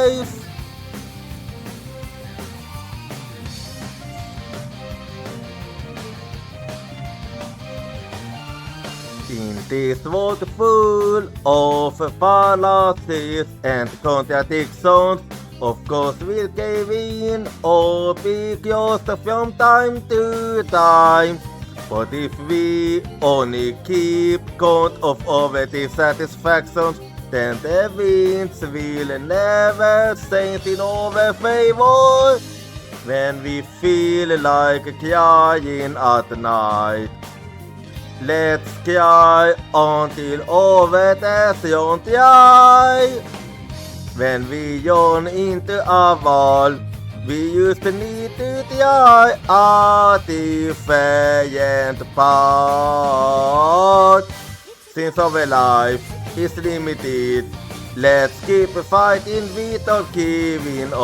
life. In this world full of fallacies and contradictions, of course we'll cave in or be curious from time to time. But if we only keep count of our dissatisfactions, then the winds will never saint in our favor. When we feel like crying at night, let's cry until overtation dry. When we yawn into a wall, we used to need to try a defiant path. Since our life is limited, let's keep fighting without giving up.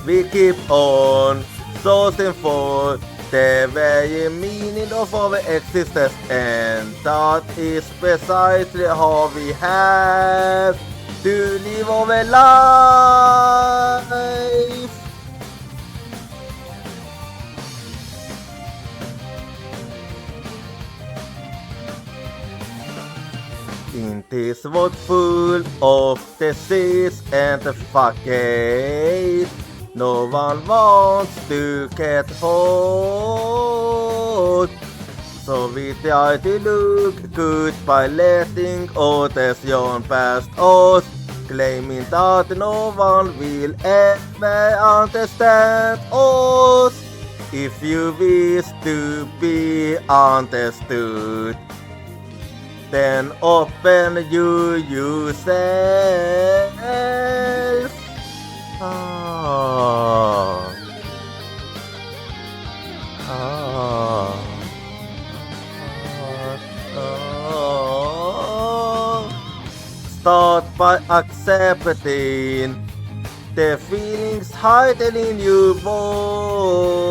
We keep on searching for the very meaning of our existence, and that is precisely how we have to live our life. In this world full of disease and facade, no one wants to get hurt. So we try to look good by letting others yawn past us, claiming that no one will ever understand us. If you wish to be understood, then open you yourself. Start by accepting the feelings hidden in your bones.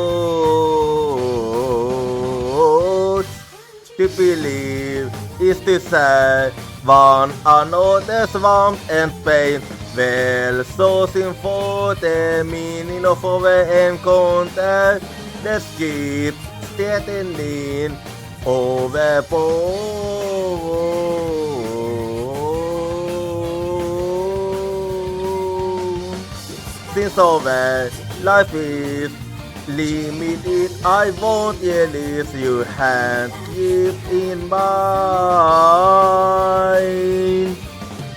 To believe is to share one another's warmth and pain, well searching for the meaning of our encounter. Let's keep steadying overboard. Since our life is limited, I won't release your hand, keep in mind.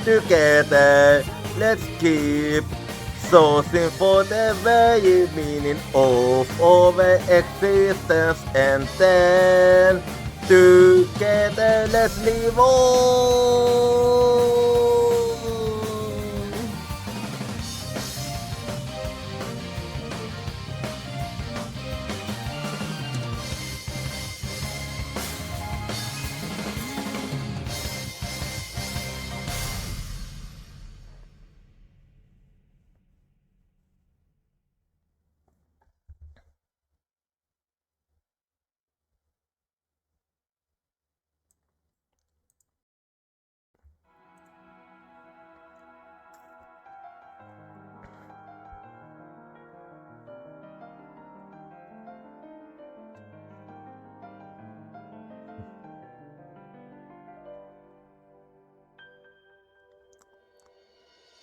Together, let's keep searching for the very meaning of our existence, and then together let's live on.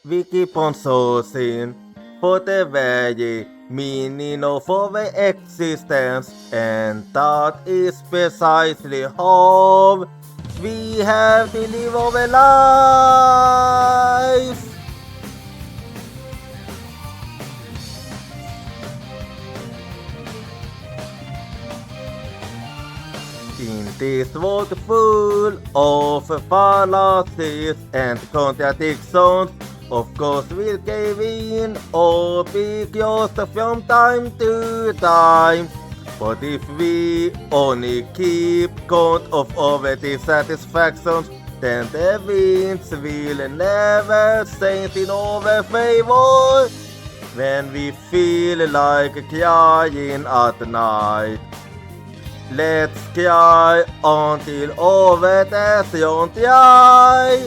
We keep on searching for the very meaning of our existence, and that is precisely how we have to live our life. In this world full of fallacies and contradictions, of course we'll cave in or be curious from time to time. But if we only keep count of our dissatisfactions, then the winds will never saint in our favor. When we feel like crying at night, Let's cry until övet är sånt jag.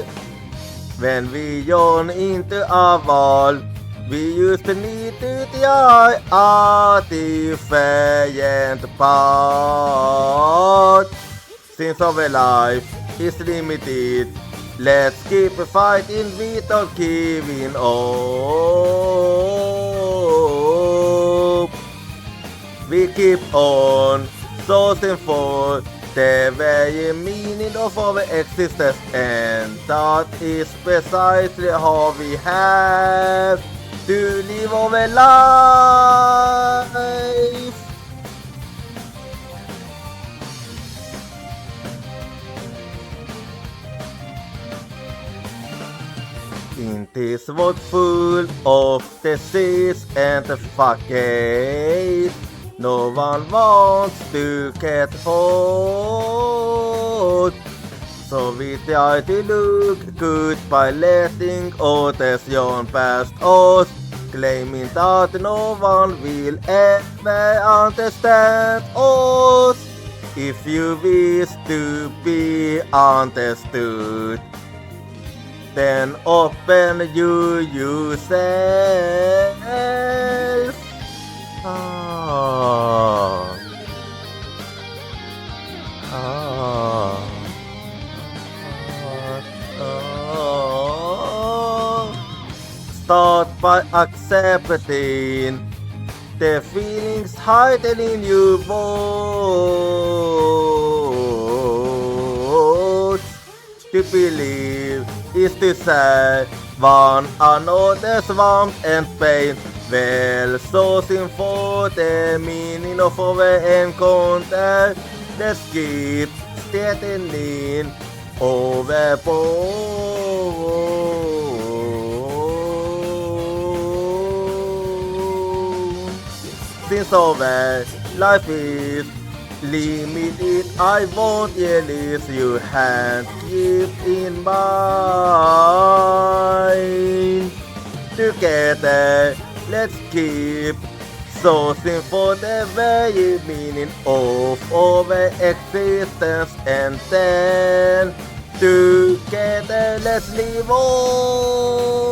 When we join into a val, we used to need to die at the faint part. Since our life is limited, let's keep fighting without giving up. We keep on searching for the very meaning of our existence, and that is precisely how we have to live our life. In this world full of disease and facade, no one wants to get hurt. So we try to look good by letting others yawn past us, claiming that no one will ever understand us. If you wish to be understood, then open you yourself. Start by accepting the feelings hidden in your bones. To believe is to say one another's warmth and pain, well searching for the meaning of our encounter. Let's keep steadying overboard. Since our life is limited, I won't release your hand, keep in mind. Together, let's keep searching for the very meaning of our existence, and then together let's live on.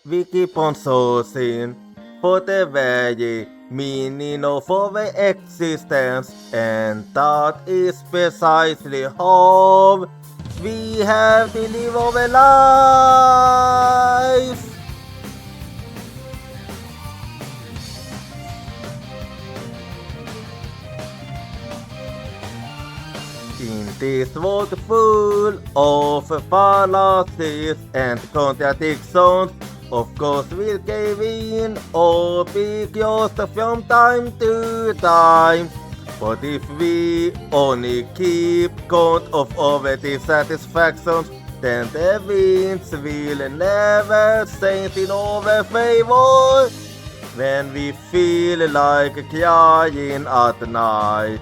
We keep on searching for the very meaning of our existence, and that is precisely how we have to live our life. In this world full of fallacies and contradictions, of course we'll give in or be just from time to time. But if we only keep count of our dissatisfactions, then the winds will never saint in our favor. When we feel like crying at night,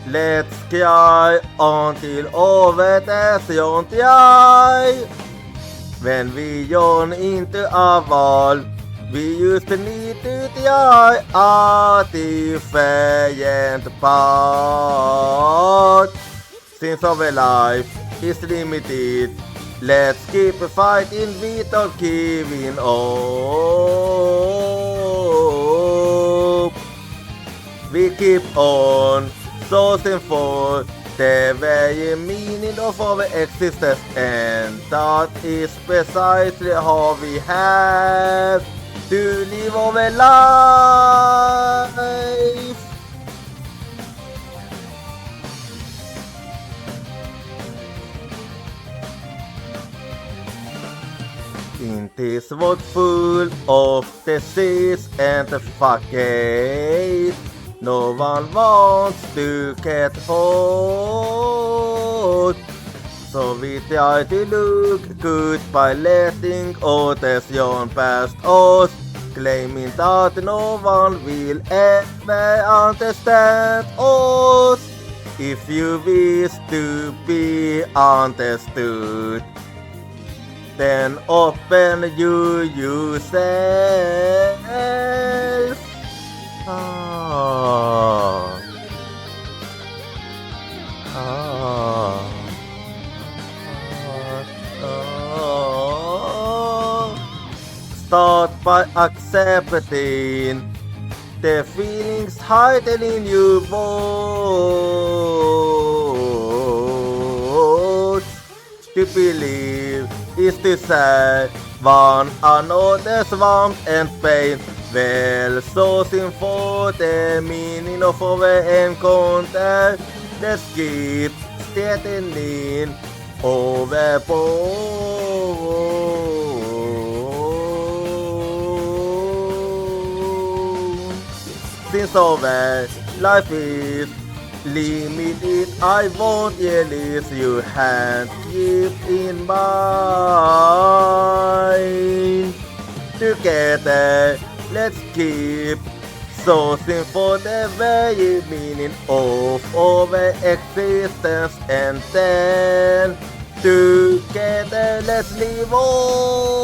let's cry until övet är sånt jag. When we join into a val, we used to need to die at the faint part. Since our life is limited, let's keep fighting without giving up. We keep on searching for the very meaning of our existence, and that is precisely how we have to live our life. In this world full of disease and fucking, no one wants to get hurt. So we try to look good by letting others yawn past us, claiming that no one will ever understand us. If you wish to be understood, then open you yourself. Ah. Ah. Start by accepting the feelings hidden in your bones. To believe is to say one another's warmth and pain. Well, sourcing for the meaning of our encounter. Let's keep steadying overboard. Since our life is limited, I won't release your hand. Keep in mind. Together, let's keep sourcing for the very meaning of our existence, and then together let's live on.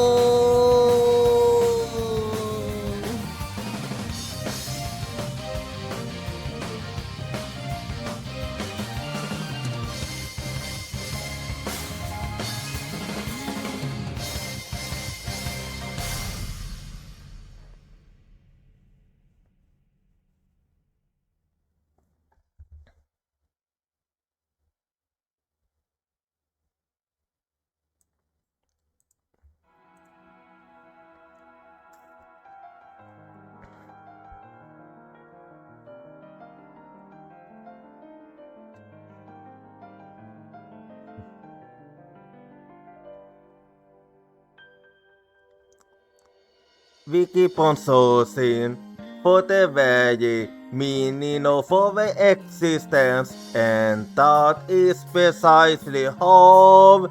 We keep on sourcing for the very meaning of our existence, and that is precisely how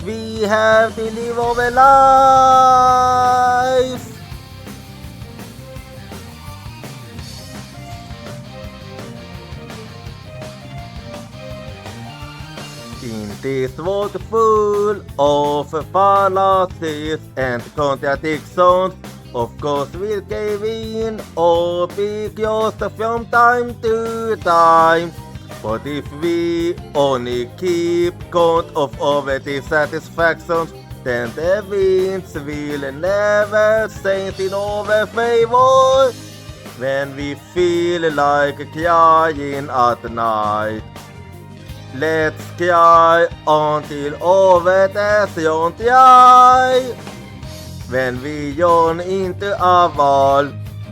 we have to live our life. In this world full of fallacies and contradictions, of course we'll cave in or be closed from time to time. But if we only keep count of our dissatisfactions, then the winds will never saint in our favor. When we feel like crying at night, let's cry until over the sun dry. When we yawn into a wall,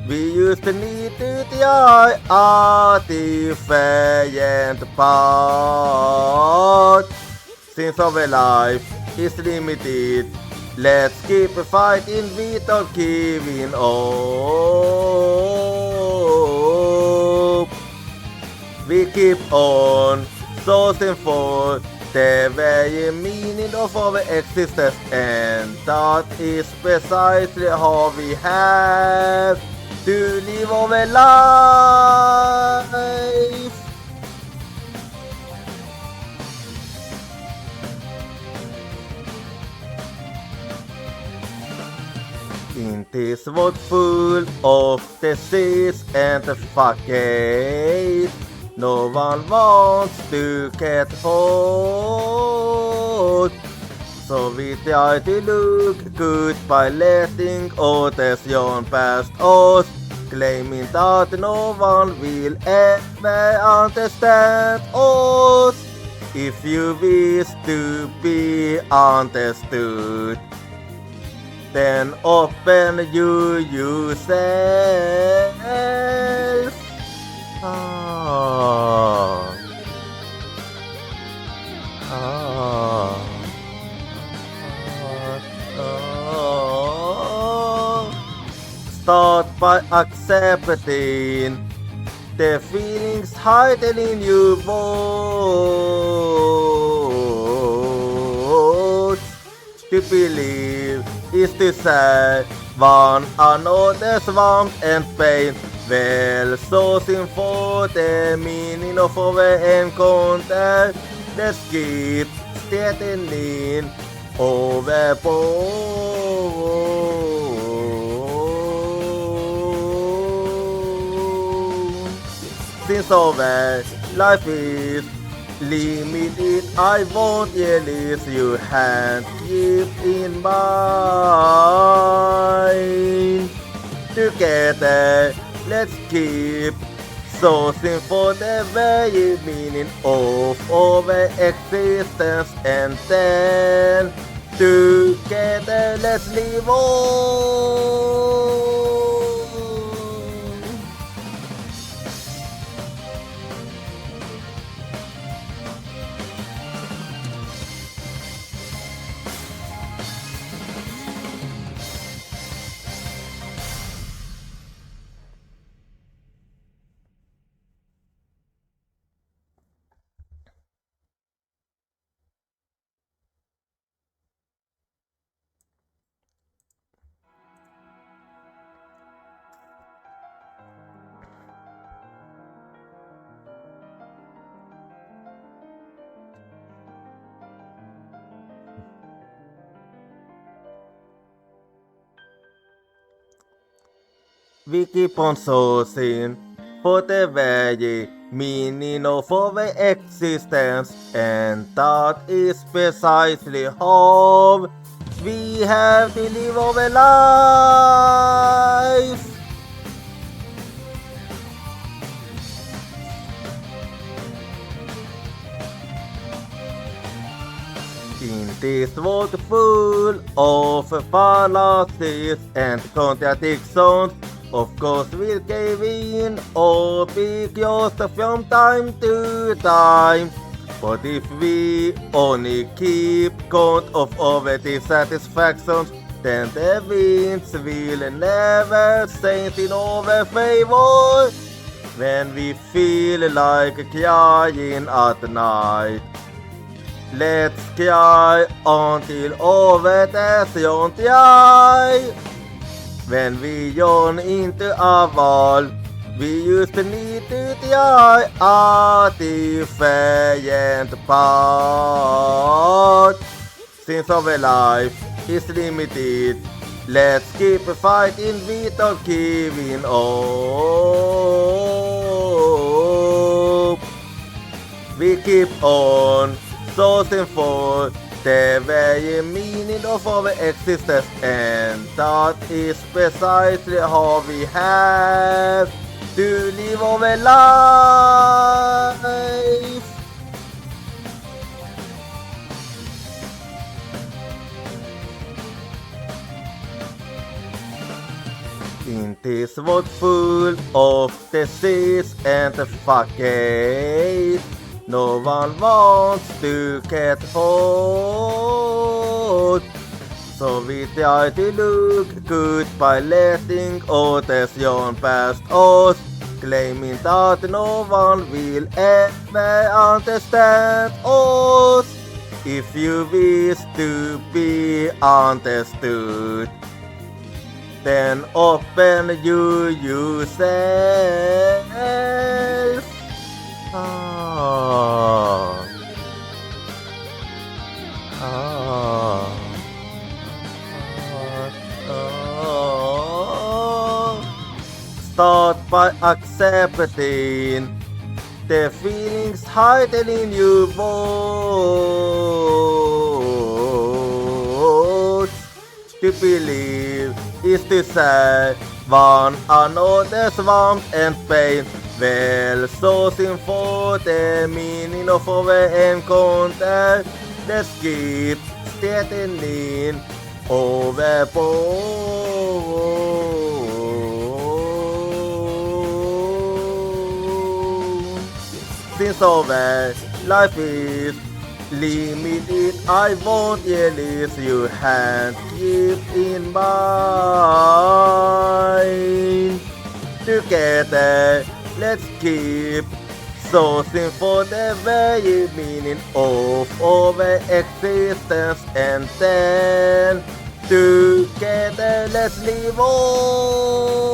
we used to need to try a different path. Since our life is limited, let's keep fighting without giving up. We keep on sourcing for the very meaning of our existence, and that is precisely how we have to live our life. In this world full of disease and fucking, no one wants to get hurt. So we try to look good by letting others yawn past us, claiming that no one will ever understand us. If you wish to be understood, then open you yourself. Ah. Ah. Ah. Ah. Start by accepting the feelings hidden in your bones. To believe is to say one another's warmth and pain. Well, sourcing for the meaning of our encounter. Let's keep steadying overboard. Since our life is limited, I won't release your hand. Keep in mind. Together, let's keep sourcing for the very meaning of our existence, and then together let's live on. We keep on sourcing for the very meaning of our existence, and that is precisely how we have to live our life. In this world full of fallacies and contradictions, of course we'll cave in or be closed from time to time. But if we only keep count of our dissatisfactions, then the winds will never saint in our favor. When we feel like crying at night, let's cry until over the dry. When we yawn into a wall, we used to need to try a different path. Since our life is limited, let's keep fighting without giving up. We keep on sourcing for the very meaning of our existence, and that is precisely how we have to live our life. In this world full of disease and facade, no one wants to get hurt. So we try to look good by letting others yawn past us, claiming that no one will ever understand us. If you wish to be understood, then open you yourself. Start by accepting the feelings hidden in your bones. To believe is to say one another's warmth and pain. Well, sourcing for the meaning of our encounter. Let's keep steadying overboard. Since our life is Limit it, I won't release your hand, keep in mind. Together, let's keep sourcing for the very meaning of our existence, and then together let's live on.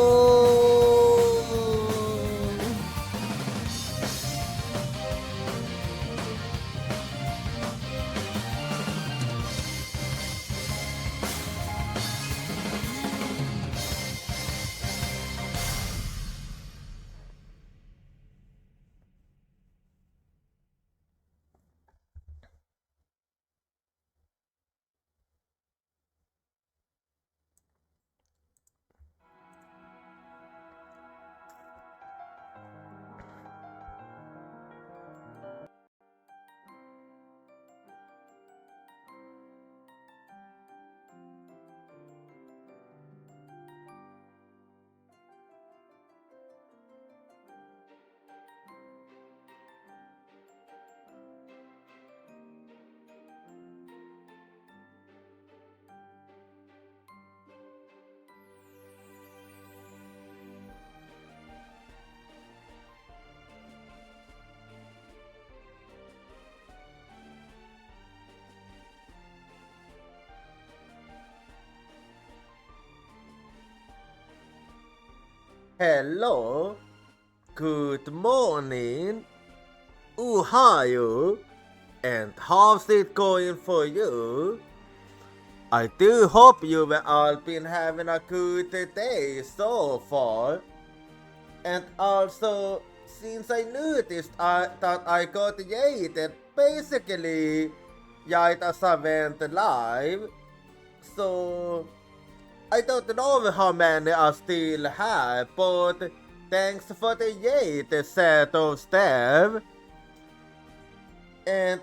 Hello, good morning, Ohio, and how's it going for you? I do hope you've all been having a good day so far. And also, since I noticed that I got rated basically right as I went live, so I don't know how many I still have, but thanks for the rate set of stuff. And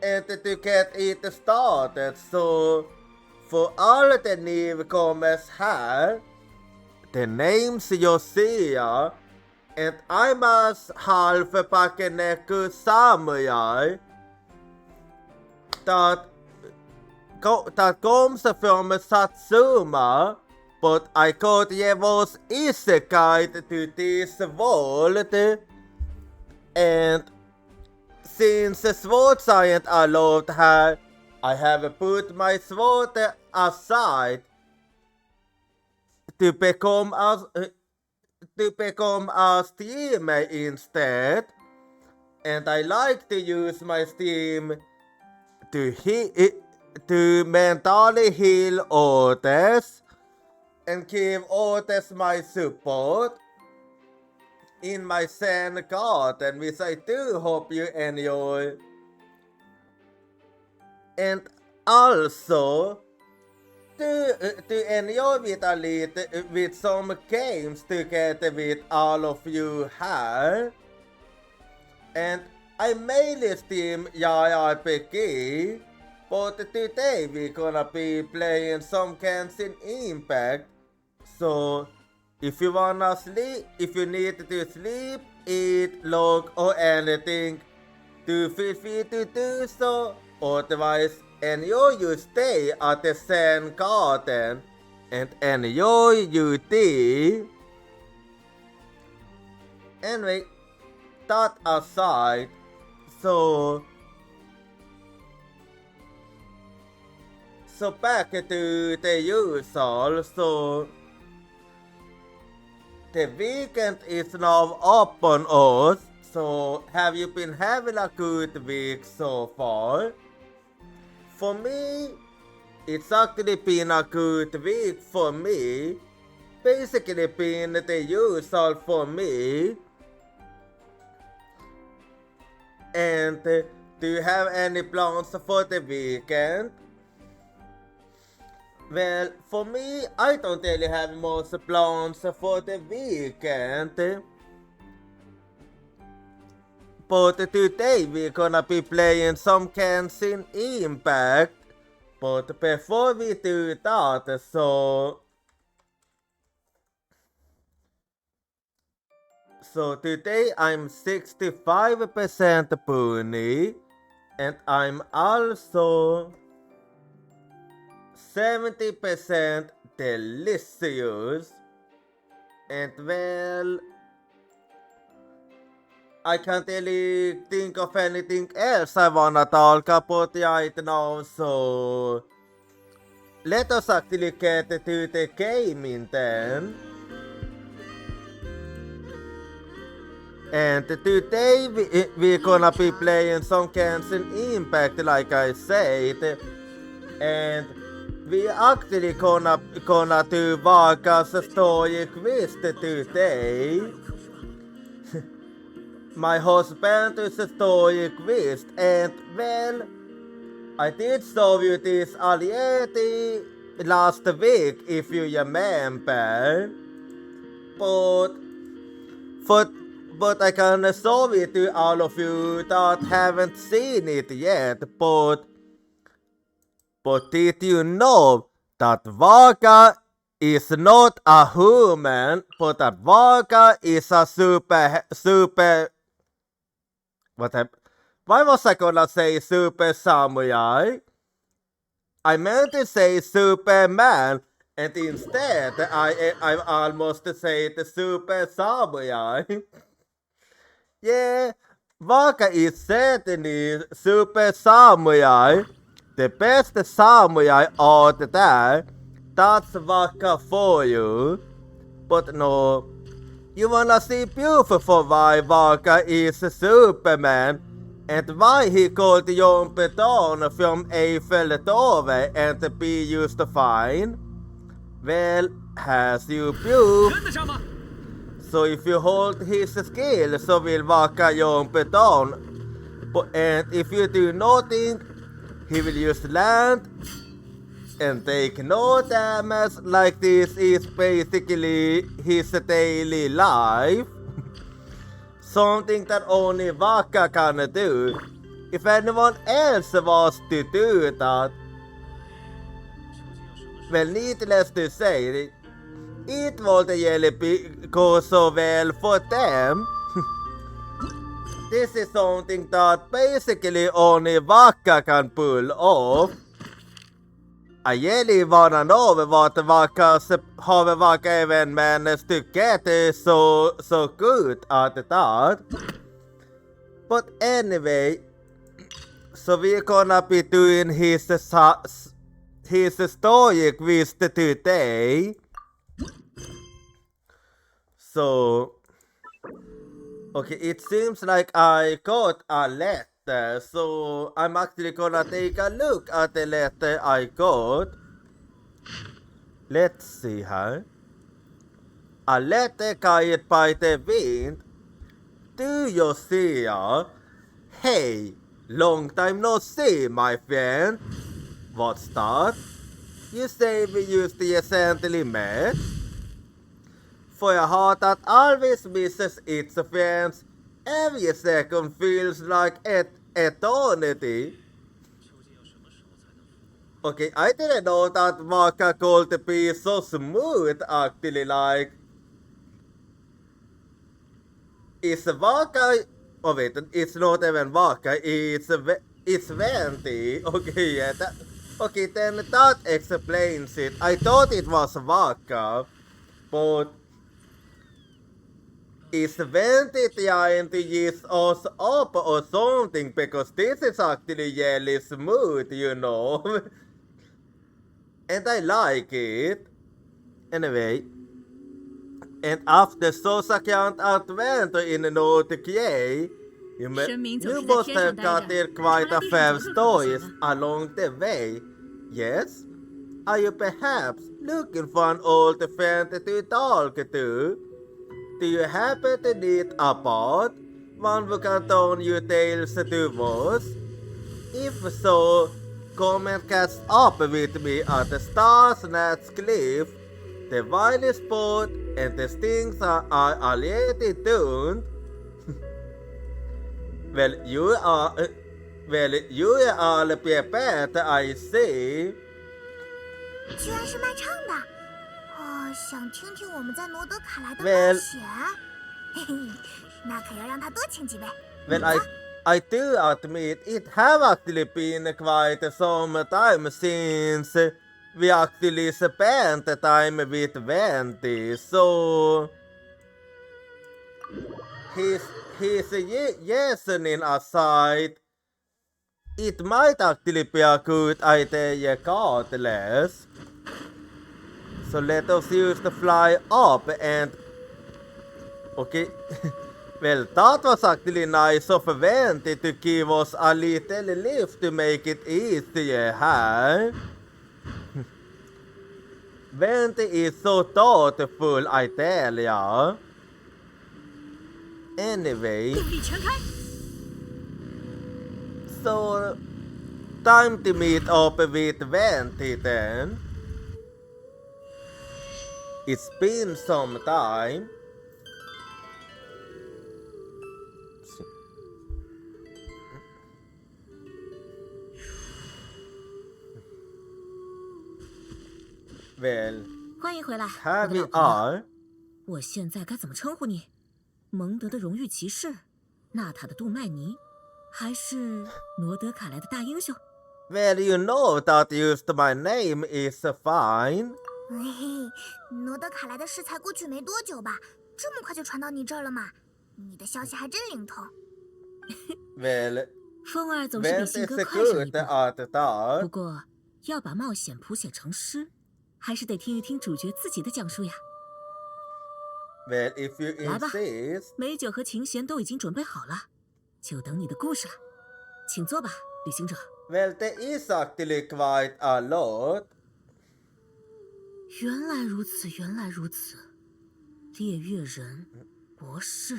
to get it started, so for all the newcomers here, the name's Yosia, and I'm a half Pakeneku samurai that comes from Satsuma, but I got was isekai to this world, and since the sword science allowed her, I have put my sword aside to become a streamer instead, and I like to use my stream to mentally heal others and give others my support in my Zen garden, which I do hope you enjoy. And also to enjoy with some games together with all of you here. And I mainly stream RPG, but today we're gonna be playing some Genshin Impact. So if you wanna sleep, if you need to sleep, eat, log, or anything, do feel free to do so. Otherwise, enjoy your stay at the Zen Garden and enjoy your tea. Anyway, that aside, so back to the usual. So the weekend is now upon us. So have you been having a good week so far? For me, it's actually been a good week for me. Basically been the usual for me. And do you have any plans for the weekend? Well, for me, I don't really have much plans for the weekend. But today we're gonna be playing some Genshin Impact. But before we do that, So today I'm 65% pony and I'm also 70% delicious. And well, I can't really think of anything else I wanna talk about right now, so let us actually get to the gaming then. And today we're gonna be playing some Genshin Impact like I said. And we actually gonna do Varka's story quiz today. My husband is a story quiz, and well, I did show you this already last week if you remember. But I can show it to all of you that haven't seen it yet. But did you know that Varka is not a human, but that Varka is a super. What happened? Why was I gonna say super samurai? I meant to say Superman, and instead I almost said the super samurai. Yeah, Varka is certainly super samurai. The best samurai out there. That's Varka for you. But no, you wanna see beautiful why Varka is Superman and why he could jump down from Eiffel Tower and be used fine? Well, has you proof. So if you hold his skill, so will Varka jump down. And if you do nothing, he will just land and take no damage, like this is basically his daily life. Something that only Varka can do. If anyone else was to do that, well, needless to say, it won't really go so well for them. This is something that basically only Varka can pull off. I really wanna know what how Varka even managed to get so good at that. But anyway, so we're gonna be doing his story quiz today. So, okay, it seems like I got a letter, so I'm actually gonna take a look at the letter I got. Let's see here. A letter carried by the wind. Do you see her? Hey, long time no see, my friend. What's that? You say we used to recently met? For a heart that always misses its friends, every second feels like eternity. Okay, I didn't know that Varka could be so smooth actually, like. Is Varka. Oh wait, it's not even Varka, it's Venti. Okay, yeah, okay, then that explains it. I thought it was Varka, but is Venti trying to use us up or something? Because this is actually really smooth, you know. And I like it. Anyway. And after Sosakant adventure in North Kay, you must have gotten quite a few stories along the way. Yes? Are you perhaps looking for an old friend to talk to? Do you happen to need a bot? One who can tell you tales to us? If so, come and catch up with me at the Stars Nest Cliff. The wine is poured and the stings are already tuned. Well, you are all prepared, I see. 居然是卖唱的，想听听我们在罗德卡莱的冒 Well, 险。嘿嘿，那可要让他多请几杯。 Well, I do admit it have actually been quite some time since we actually spent time with Venti, so his reasoning aside, it might actually be a good idea regardless. So let us use the fly up and... Okay. Well, that was actually nice of Venti to give us a little lift to make it easier, huh? Venti is so thoughtful, I tell ya. Anyway. So, time to meet up with Venti then. It's been some time. Well, 欢迎回来， here 我的 we 老朋友。 are. 我现在该怎么称呼你？蒙德的荣誉骑士，纳塔的杜麦尼，还是罗德卡莱的大英雄？ Well, you know that used my name is fine. 嘿嘿，罗德卡莱的事才过去没多久吧？这么快就传到你这儿了吗？你的消息还真灵通。Well, 风儿总是比 Venti 信 is 鸽快上一 good 步。 at 不 that. 过，要把冒险谱写成诗，还是得听一听主角自己的讲述呀。 Well, if you 来吧， insist. 美酒和琴弦都已经准备好了，就等你的故事了。请坐吧，旅行者。 Well, there is actually quite a lot. 原来如此，原来如此。猎月人，博士，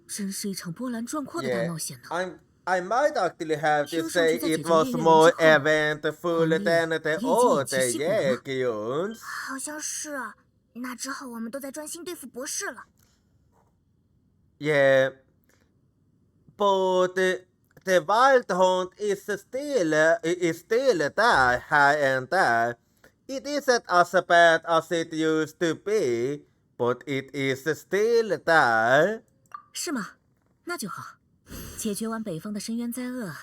真是一场波澜壮阔的大 Yeah, 冒险呢。 I might actually have to 听上 say 去在 it 解决 was 猎月人 more 之后， eventful 皇帝 than the 业绩 other 起起伏伏。 Yegions. 好像是啊。那之后我们都在专心对付博士了。 Yeah, but the wild hunt is still there here and there. It isn't as bad as it used to be, but it is still there. 是吗？那就好。解决完北方的深渊灾厄，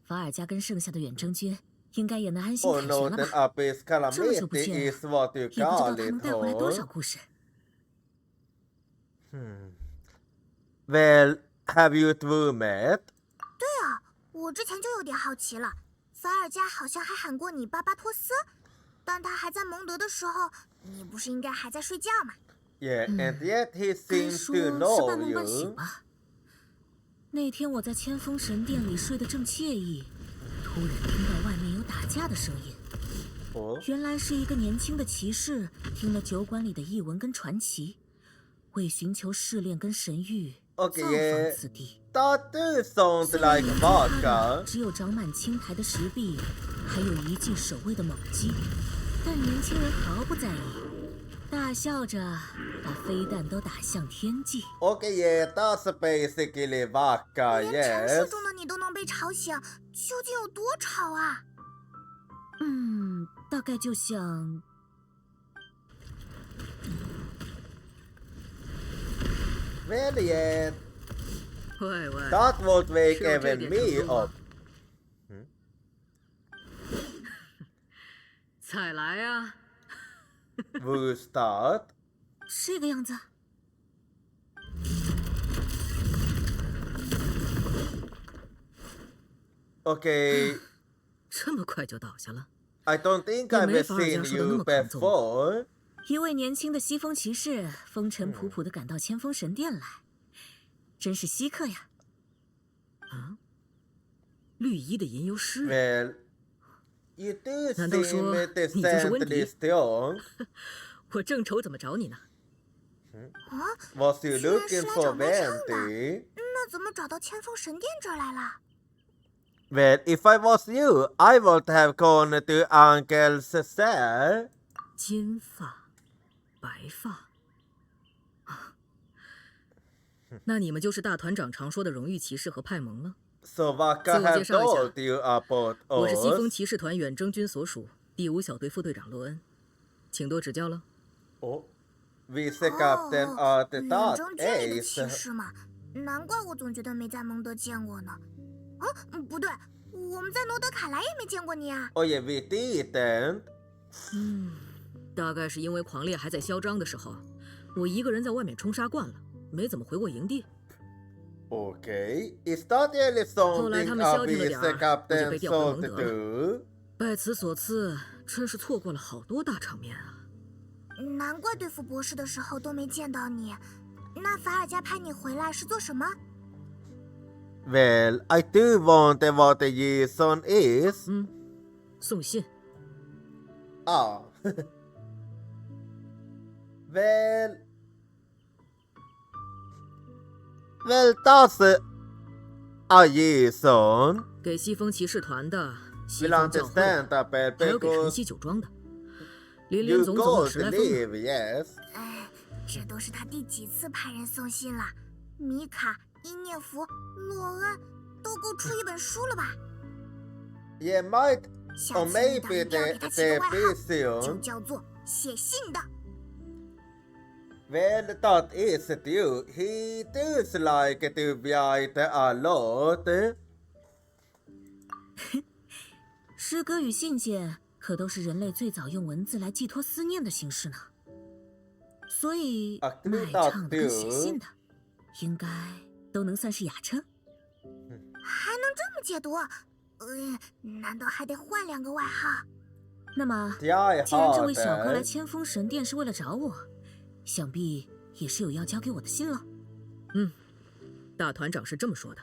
法尔加跟剩下的远征军应该也能安心 Oh 凯旋 no, 了 then 吧？ Abyss 这么久不 Calamity 见， is what you 也不知道 call 他 it, 能带回来多少 huh? 故事。 Well, have you two met? 对啊，我之前就有点好奇了。法尔加好像还喊过你巴巴托斯，但他还在蒙德的时候，你不是应该还在睡觉吗？ Yeah, and yet he 该 seems 说 to 是 know 半梦半醒 you. 吧。那天我在千峰神殿里睡得正惬意，突然听到外面有打架的声音。 Oh, 原来是一个年轻的骑士听了酒馆里的异闻跟传奇，为寻求试炼跟神谕， okay, 造访 yeah. 此地。 That do sound 虽然 like 眼睛看 vodka. 只有长满青苔的石壁，还有一记守卫的猛击，但年轻人毫不在意，大笑着把飞弹都打向天际。 Okay, yeah, that's basically vodka, 连城市 yes. 中的你都能被吵醒，究竟有多吵啊？大概就像Well, yeah, 喂喂， that would wake 是有这 even 点 me 程度 up. 吗？再来呀！ Who's that? 这个样子。 Okay, 这么快就倒下了？ I don't think 也 I've 没法尔 seen 加说的那 you 么抗纵。 before. 一位年轻的西风骑士风尘仆仆地赶到千峰神殿来，真是稀客呀！绿衣的吟游诗人， Well, you do 难道说 seem 你就是温 decently 迪？ strong. 我正愁怎么找你呢。啊， Was you 居然 looking 是来 for 找卖唱的。 Venti? 那怎么找到千峰神殿这儿来了？ Well, if I was you, I would have gone to Uncle's cell. 金发，白发。啊那你们就是大团长常说的荣誉骑士和派蒙了。 So Varka 自我 have 介绍一下。 told you about 我是西风 us. 骑士团远征军所属第5小队副队长洛恩，请多指教了。 Oh, Vice Captain at 远 that 征军里的骑 Ace. 士嘛，难怪我总觉得没在蒙德见过呢。不对，我们在诺德卡莱也没见过你啊。Oh yeah, we didn't. 大概是因为狂烈还在嚣张的时候，我一个人在外面冲杀惯了，没怎么回过营地。Okay, is that really 后来 something 他们 a 消停了点 Vice 儿，我就 Captain 被调回 should 蒙德了。 do? 拜此所赐，真是错过了好多大场面啊！难怪对付博士的时候都没见到你。那法尔加派你回来是做什么？ Well, I do wonder what the reason is. 送信。 Ah. Well, that's a reason. 给西风骑士团的，西 We'll 方教会 understand 的， that 还有给晨 because 曦酒庄的，连连 you 总总 go 有 to 十来封呢。 leave, yes. 这都是他第几次派人送信了？米卡、伊涅弗、洛恩，都够出一本书了吧？ Yeah, might 下 or 次遇到 maybe 一定要给 they 他起个外 be 号，就 soon. 叫做写信的。 Well, that is true. He does like to write a lot. 诗歌与信件可都是人类最早用文字来寄托思念的形式呢。所以，卖唱的跟写信的，应该都能算是雅称。还能这么解读？难道还得换2个外号？那么， Yeah, 既然这位 hard. 小哥来千峰神殿是为了找我，想必也是有要交给我的信了。大团长是这么说的。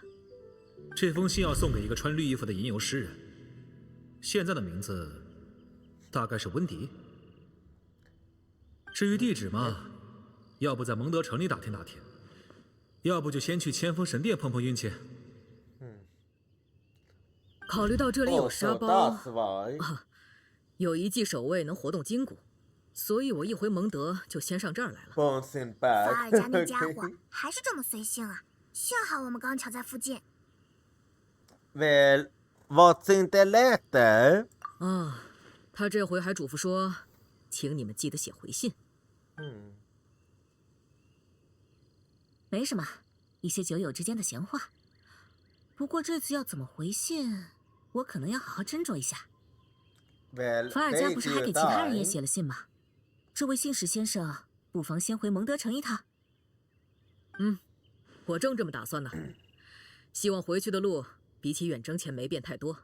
这封信要送给一个穿绿衣服的吟游诗人，现在的名字大概是温迪。至于地址嘛，要不在蒙德城里打听打听，要不就先去千峰神殿碰碰运气。考虑到这里有 Oh, 沙 so 包， that's why. 有一技守卫能活动筋骨，所以我一回蒙德就先上这儿来了。 Bouncing 法 back. 尔加那家伙还是这么随性啊！幸好我们刚巧在附近。Well, what's in the letter? 他这回还嘱咐说，请你们记得写回信。没什么，一些酒友之间的闲话。不过这次要怎么回信，我可能要好好斟酌一下。 Well, 法尔加不 take 是还 your 给其他人也 time. 写了信吗？这位信使先生，不妨先回蒙德城一趟。我正这么打算呢。希望回去的路比起远征前没变太多。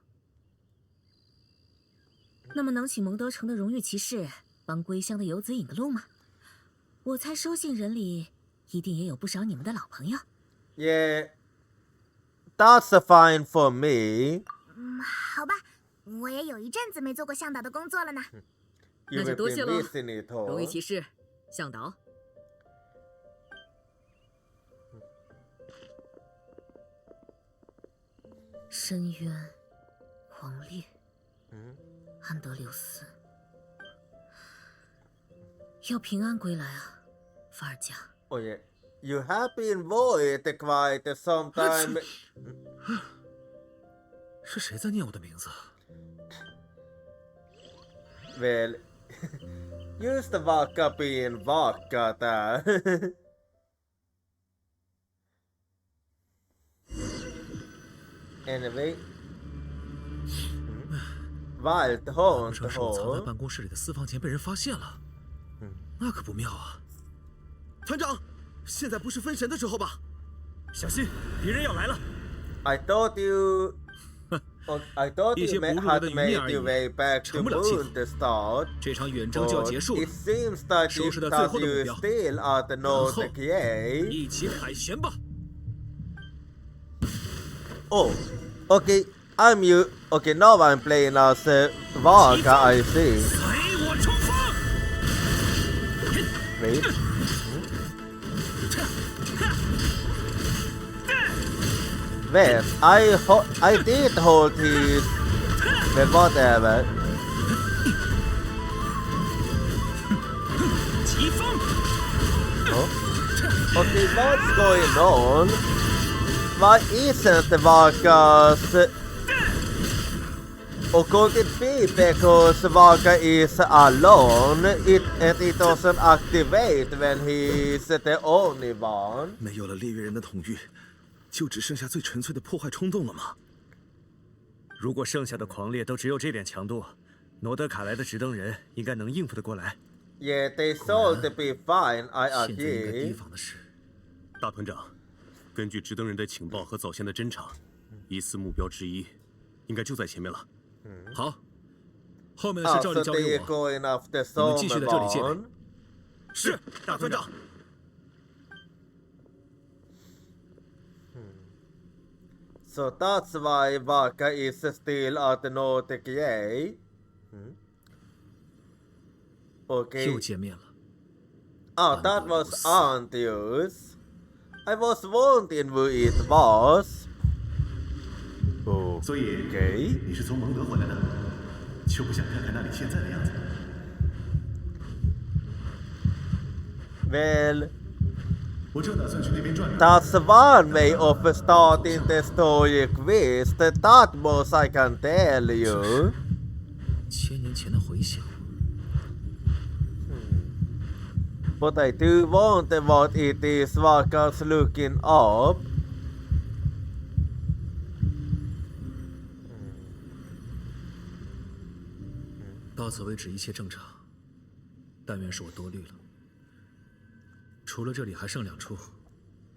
那么能请蒙德城的荣誉骑士帮归乡的游子引个路吗？我猜收信人里一定也有不少你们的老朋友。 Yeah, that's fine for me. 好吧，我也有一阵子没做过向导的工作了呢。 You've 那就多 been 谢喽， missing it 荣誉 all. 骑士，向导。深渊，狂烈，安德留斯，要平安归来啊，法尔加。 Oh yeah, you have been void quite some time. 是谁在念我的名字？ Well, used Varka being Varka där. Anyway. Wild 不 Hunt 成是我藏在 Hall. 办公室里的私房钱被人发现了，那可不妙啊！团长，现在不是分神的时候吧？小心，敌人要来了！ I thought you一些不入流 had 的余 made 孽而已， your way back to 成不了气 Moon start. 这场远征就要 But 结束 it 了， seems that 收拾 you 到最后的目 that you 标 still at the 然后 North Gate. 一起凯旋吧！ Oh, okay. I'm you. Okay, now I'm playing as Varka, I see. 随我冲锋！ Wait. Well, I did hold his. Well, whatever. 疾风！ Oh. Okay, what's going on? Why isn't Varka's Or could it be because Varka is alone and it doesn't activate when he's the only one? 没有了猎月人的统御，就只剩下最纯粹的破坏冲动了吗？如果剩下的狂猎都只有这点强度，罗德卡莱的直登人应该能应付得过来。Yeah, they should be fine. I 现在应该提 agree. 防的是，大团长，根据直登人的情报和早先的侦查，疑似目标之一应该就在前面了。好，后面的事 Oh, 照 so 例交给 they're 我。 going after 你们继续在这里戒备 someone. 是，大团长。 So that's why Varka is still at the Nordic Gate. Okay. 又见面了。 Oh, that was Antius. I was wondering who it was. 所以 Okay. 你是从蒙德回来的，就不想看看那里现在的样子？ Well, 我正打算去那边转转。 that's one way of starting the story quest. That much I can tell you. 千年前的回响。 But I do wonder what it is Varka's looking up. 到此为止一切正常，但愿是我多虑了。除了这里还剩2处，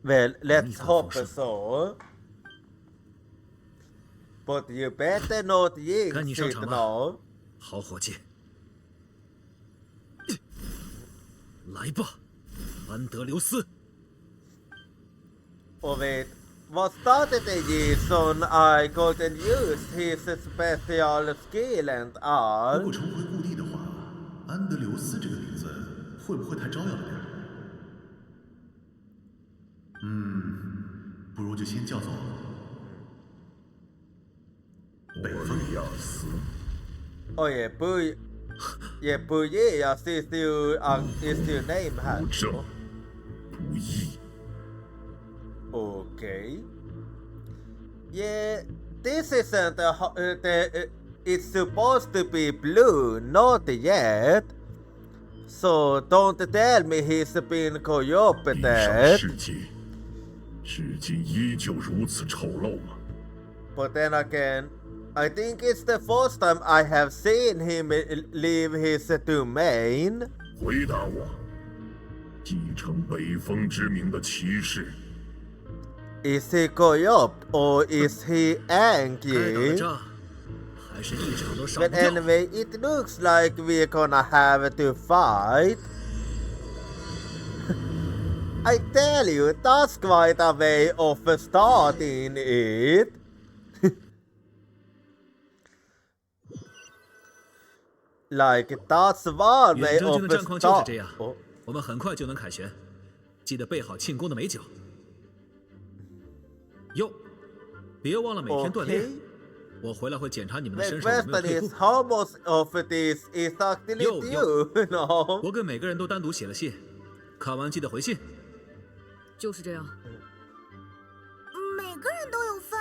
Well, let's hope so. But you better not 该你 jinx 上 it 场 now. 了，好伙计。来吧，安德留斯。 Oh wait, was that the reason I couldn't use his special skill and 如 all? 果重回故地的话，安德留斯这个名字会不会太招摇了点？不如就先叫做北风亚斯。 Oh yeah, Boo. Yeah, Booyah is your name, huh? 这不易。 Okay. Yeah, this isn't it's supposed to be blue, not yet. So don't tell me he's been 地上 corrupted. 世界，至今依旧如此丑陋吗？ But then again, I think it's the first time I have seen him leave his domain. 回答我，继承北风之名的骑士， Is he corrupt or is he 该打的 angry? 仗还是一场都少 But 不掉。 anyway, it looks like we're gonna have to fight. I tell you, that's quite a way of starting it. Like, that's one 远 way 征军 of 的战况就是 start. 这样，哦我们很快就能凯旋，记得备好庆功的美酒。哟，别忘了每天锻炼。 Okay. 我回来会检查你们的 The 身手有没有 question 退步 is,。how much of this is actually Yo, you? No. 我给每个人都单独写了信，看完记得回信。就是这样。每个人都有份，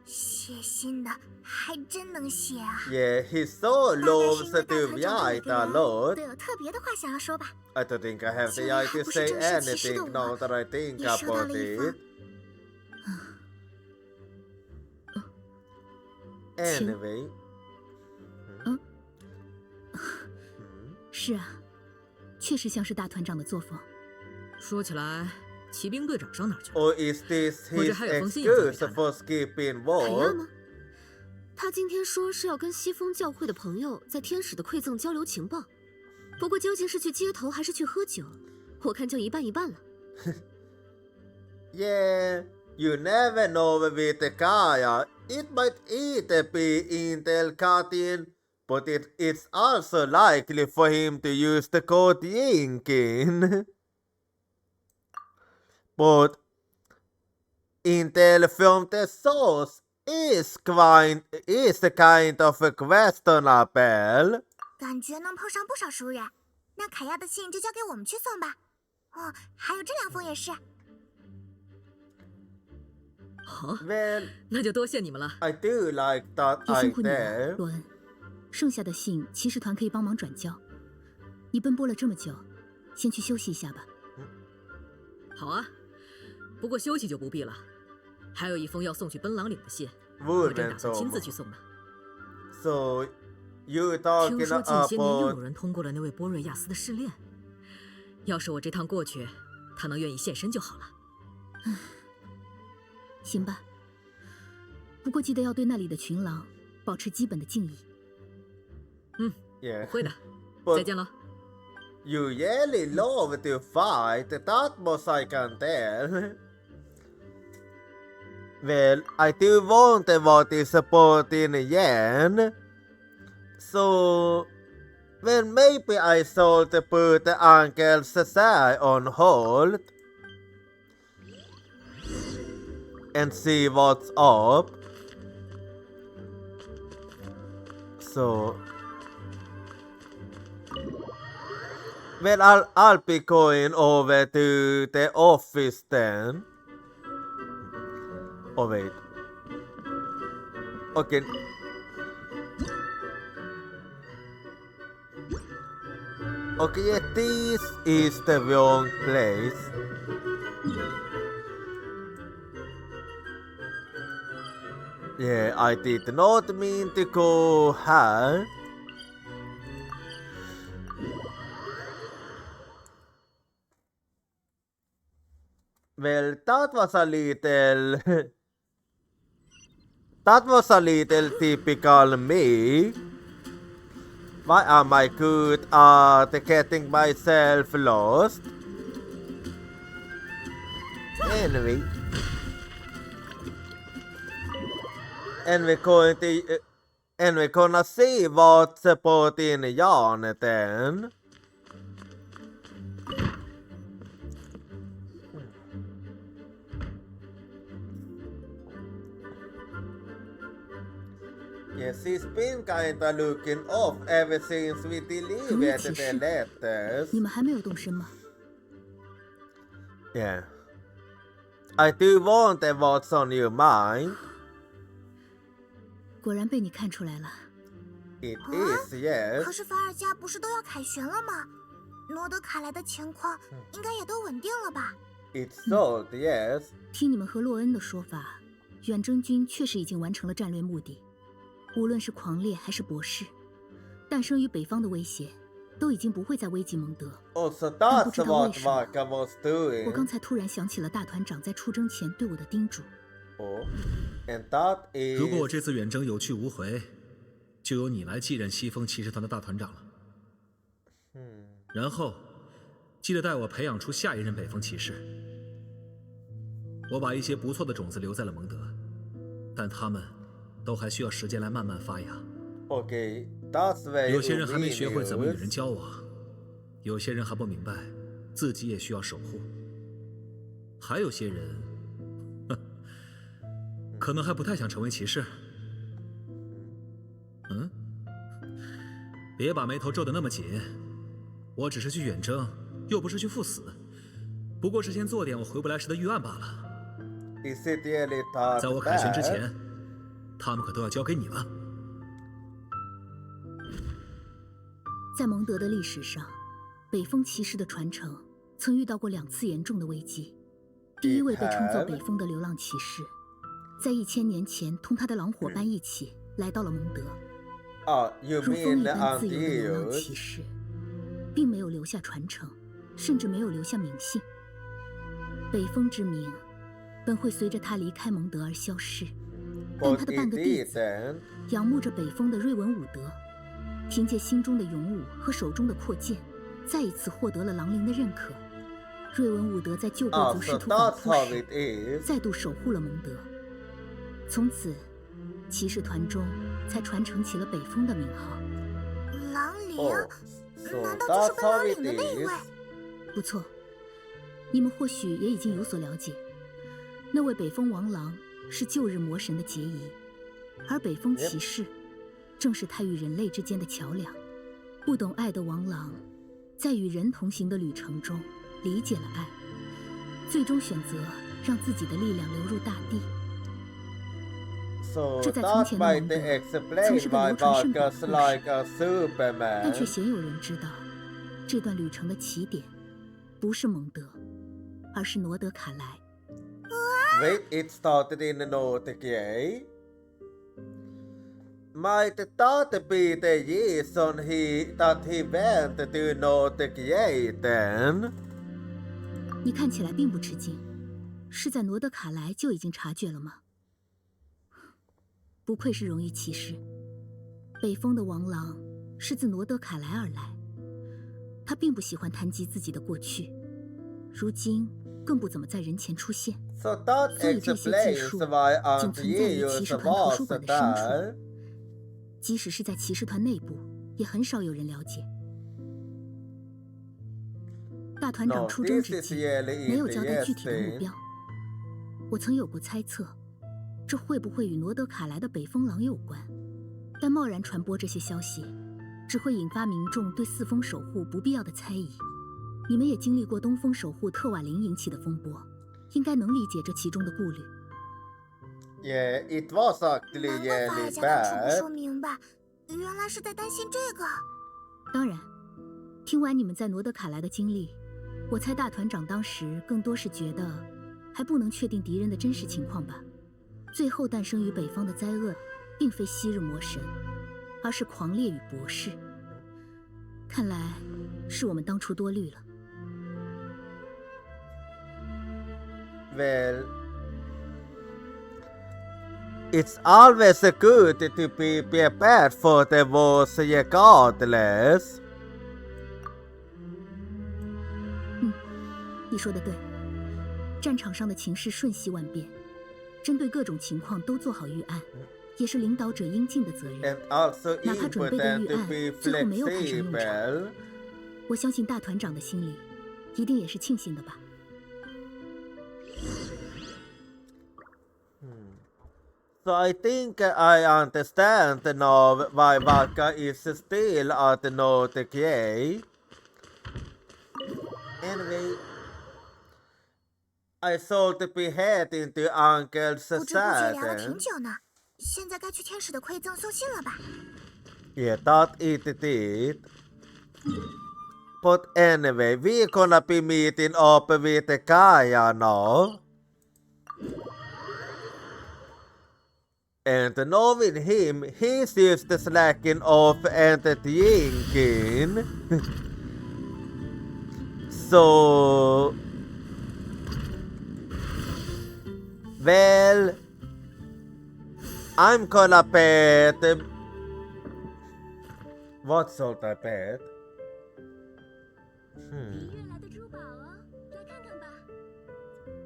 写信的还真能写啊！ Yeah, he so 大概是 loves 因为 to 大团长 write 这 a 个 lot. 人都有特别的话想要说吧？ I don't think I have 既 the 然 right 还 to 不 say 是正式骑士的 anything now 我， that I think 也收到 about 了一 it. 封。 Anyway. 是啊，确实像是大团长的作风。说起来，骑兵队长上哪儿去了？ Or is this 我这 his 还有封信要交给 excuse 他呢。 for skipping 海亚 work? 呢？他今天说是要跟西风教会的朋友在天使的馈赠交流情报，不过究竟是去街头还是去喝酒，我看就一半一半了。 Yeah, you never know with the Kaya. It might either be Intel cutting, but it's also likely for him to use the code Yinkin. But Intel from the source is kind of questionable. 感觉能碰上不少熟人。那凯亚的信就交给我们去送吧。哦，还有这2封也是。好， Well, 那就多谢你们了。 I do like that 也辛苦你了， idea. 洛恩。剩下的信骑士团可以帮忙转交。你奔波了这么久，先去休息一下吧。好啊，不过休息就不必了。还有一封要送去奔狼岭的信，我 Wood 正打 and 算亲 Tom. 自去送呢。 So, you 听 talking 说近些年又有 about 人通过了那位波瑞亚斯的试炼，要是我这趟过去，他能愿意现身就好了。行吧，不过记得要对那里的群狼保持基本的敬意。yeah. 会的， But 再见喽。 you really love to fight, that much I can tell. Well, I do want what is supporting yen. So, well, maybe I should put Uncle Sasai on hold and see what's up. So, well, I'll be going over to the office then. Oh wait. Okay. Okay, this is the wrong place. Yeah, I did not mean to go here. Well, that was a little... that was a little typical me. Why am I good at getting myself lost? Anyway. And we're gonna see what's supporting yarn then. Yes, he's been kinda looking off ever since we delivered the letters. 你们还没有动身吗？ Yeah. I do wonder what's on your mind. 果然被你看出来了。 It is, yes. 可是凡尔加不是都要凯旋了吗？诺德卡莱的情况应该也都稳定了吧？ It's sold, yes. 听你们和洛恩的说法，远征军确实已经完成了战略目的。无论是狂烈还是博士，诞生于北方的威胁，都已经不会再危及蒙德。 Also, 但不 that's 知道为 what 什么， Varka was 我刚 doing. 才突然想起了大团长在出征前对我的叮嘱。 Oh. And that 如果我 is... 这次远征有去无回，就由你来继任西风骑士团的大团长了。然后，记得带我培养出下一任北风骑士。我把一些不错的种子留在了蒙德，但他们都还需要时间来慢慢发芽。 Okay, that's very 有些人还没学会怎么与人 ominous. 交往，有些人还不明白自己也需要守护，还有些人，可能还不太想成为骑士。别把眉头皱得那么紧，我只是去远征，又不是去赴死，不过是先做点我回不来时的预案罢了。 Is it really that 在我凯旋之 bad? 前，他们可都要交给你了。 在蒙德的历史上，北风骑士的传承曾遇到过2次严重的危机。第一位被称作北风的流浪骑士，在1000年前同他的狼伙伴一起来到了蒙德。 Oh, you 如风 mean 一 the 般自由的流浪 Antilles? 骑士，并没有留下传承，甚至没有留下名姓。北风之名本会随着他离开蒙德而消失，但 But 他的半 it 个弟子 didn't. 仰慕着北风的瑞文伍德，凭借心中的勇武和手中的阔剑，再一次获得了狼灵的认可。瑞文伍德在旧贵 Oh, 族 so 试图反 that's 扑 how 时， it is. 再度守护了蒙德。从此，骑士团中才传承起了北风的名号。狼灵？ Oh, so 难道就是 that's 奔 how 狼 it 岭的那一位？ is. 不错，你们或许也已经有所了解，那位北风王狼是旧日魔神的结义，而北风骑士正是他与人类之间的桥梁。不懂爱的王狼，在与人同行的旅程中理解了爱，最终选择让自己的力量流入大地，这在从前的蒙德曾是个流传甚广的故事，但却鲜有人知道，这段旅程的起点不是蒙德，而是罗德卡莱。Wait, it started in Nordic. Might that be the reason that he went to Nordic then? 你看起来并不吃惊，是在罗德卡莱就已经察觉了吗？不愧是荣誉骑士，北风的王郎是自罗德卡莱而来。他并不喜欢谈及自己的过去，如今更不怎么在人前出现。So that 所以这些技术仅存在于骑士团图书馆的深处，即使是在骑士团内部，也很少有人了解。大团长出征之际没有交代具体的目标，我曾有过猜测，这会不会与罗德卡莱的北风狼有关？但贸然传播这些消息，只会引发民众对四风守护不必要的猜疑。你们也经历过东风守护特瓦林引起的风波，应该能理解这其中的顾虑。Yeah, it was actually 难怪法尔 really 加当初不 bad. 说明白，原来是在担心这个。当然，听完你们在罗德卡莱的经历，我猜大团长当时更多是觉得还不能确定敌人的真实情况吧。最后诞生于北方的灾厄，并非昔日魔神，而是狂烈与博士。看来是我们当初多虑了。Well, it's always good to be prepared for the worst regardless. 你说的对，战场上的情势瞬息万变，针对各种情况都做好预案，也是领导者应尽的责任。 And also 哪怕准备的 important 预 to 案 be 最后没有派上用场， flexible. 我相信大团长的心里一定也是庆幸的吧。So I think I understand now why Varka is still at the Nordic Gate. Anyway, I thought be heading to Uncle's 不知不觉聊了挺 Sudden. 久呢，现在该去天使的馈赠送信了吧？ Yeah, that it did. But anyway, we're gonna be meeting up with Gaia now. And knowing him, he's used to slacking off and drinking. So, well, I'm gonna bet. What sort I bet?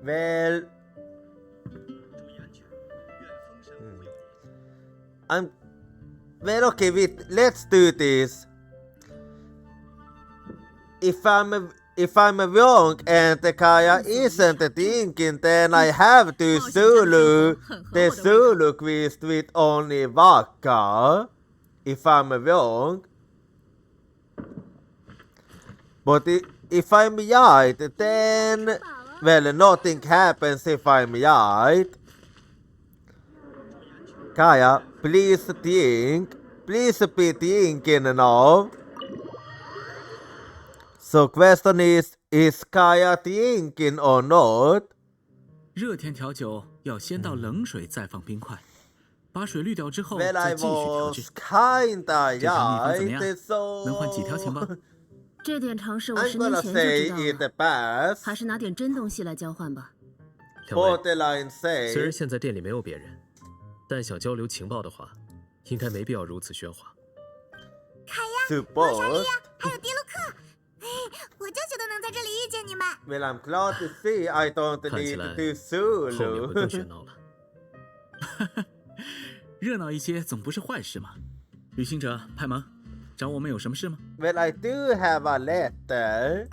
Well, okay. Let's do this. If I'm wrong and the Kaya isn't thinking, then I have to solo the solo quest with only Varka. If I'm wrong. But if I'm right, then well, nothing happens if I'm right. Kaya, please think. Please be thinking now. So question is Kaya thinking or not? 热天调酒要先倒冷水再放冰块，把水滤掉之后 Well, 再 I 继续调 was 制。 kinda 这条秘方怎么样？ right, so 能换几条情报？这点常识我 I'm 10年 gonna 前就 say 知道 it 了， best. 还是拿点真东西来交换吧。两位， Borderline 虽 say. 然现在店里没有别人，但想交流情报的话，应该没必要如此喧哗。凯呀， Suppose. 还有迪卢克，哎，我就觉得能在这里遇见你们。 Well, I'm glad to see I don't 看起 need 来 to 后面会更 solo. 喧闹了。热闹一些总不是坏事嘛。旅行者派蒙，找我们有什么事吗？ Well, I do have a letter.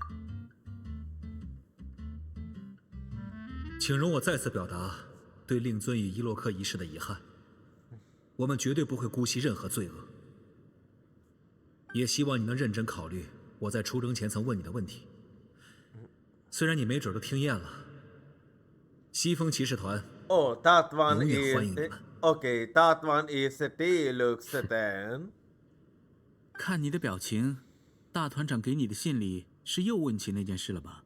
请容我再次表达对令尊与伊洛克一事的遗憾。我们绝对不会姑息任何罪恶，也希望你能认真考虑我在出征前曾问你的问题。虽然你没准都听厌了，西风骑士团 Oh, that one 永远欢迎 is. 你们。Okay, that one is a deluxe then. 看你的表情，大团长给你的信里是又问起那件事了吧？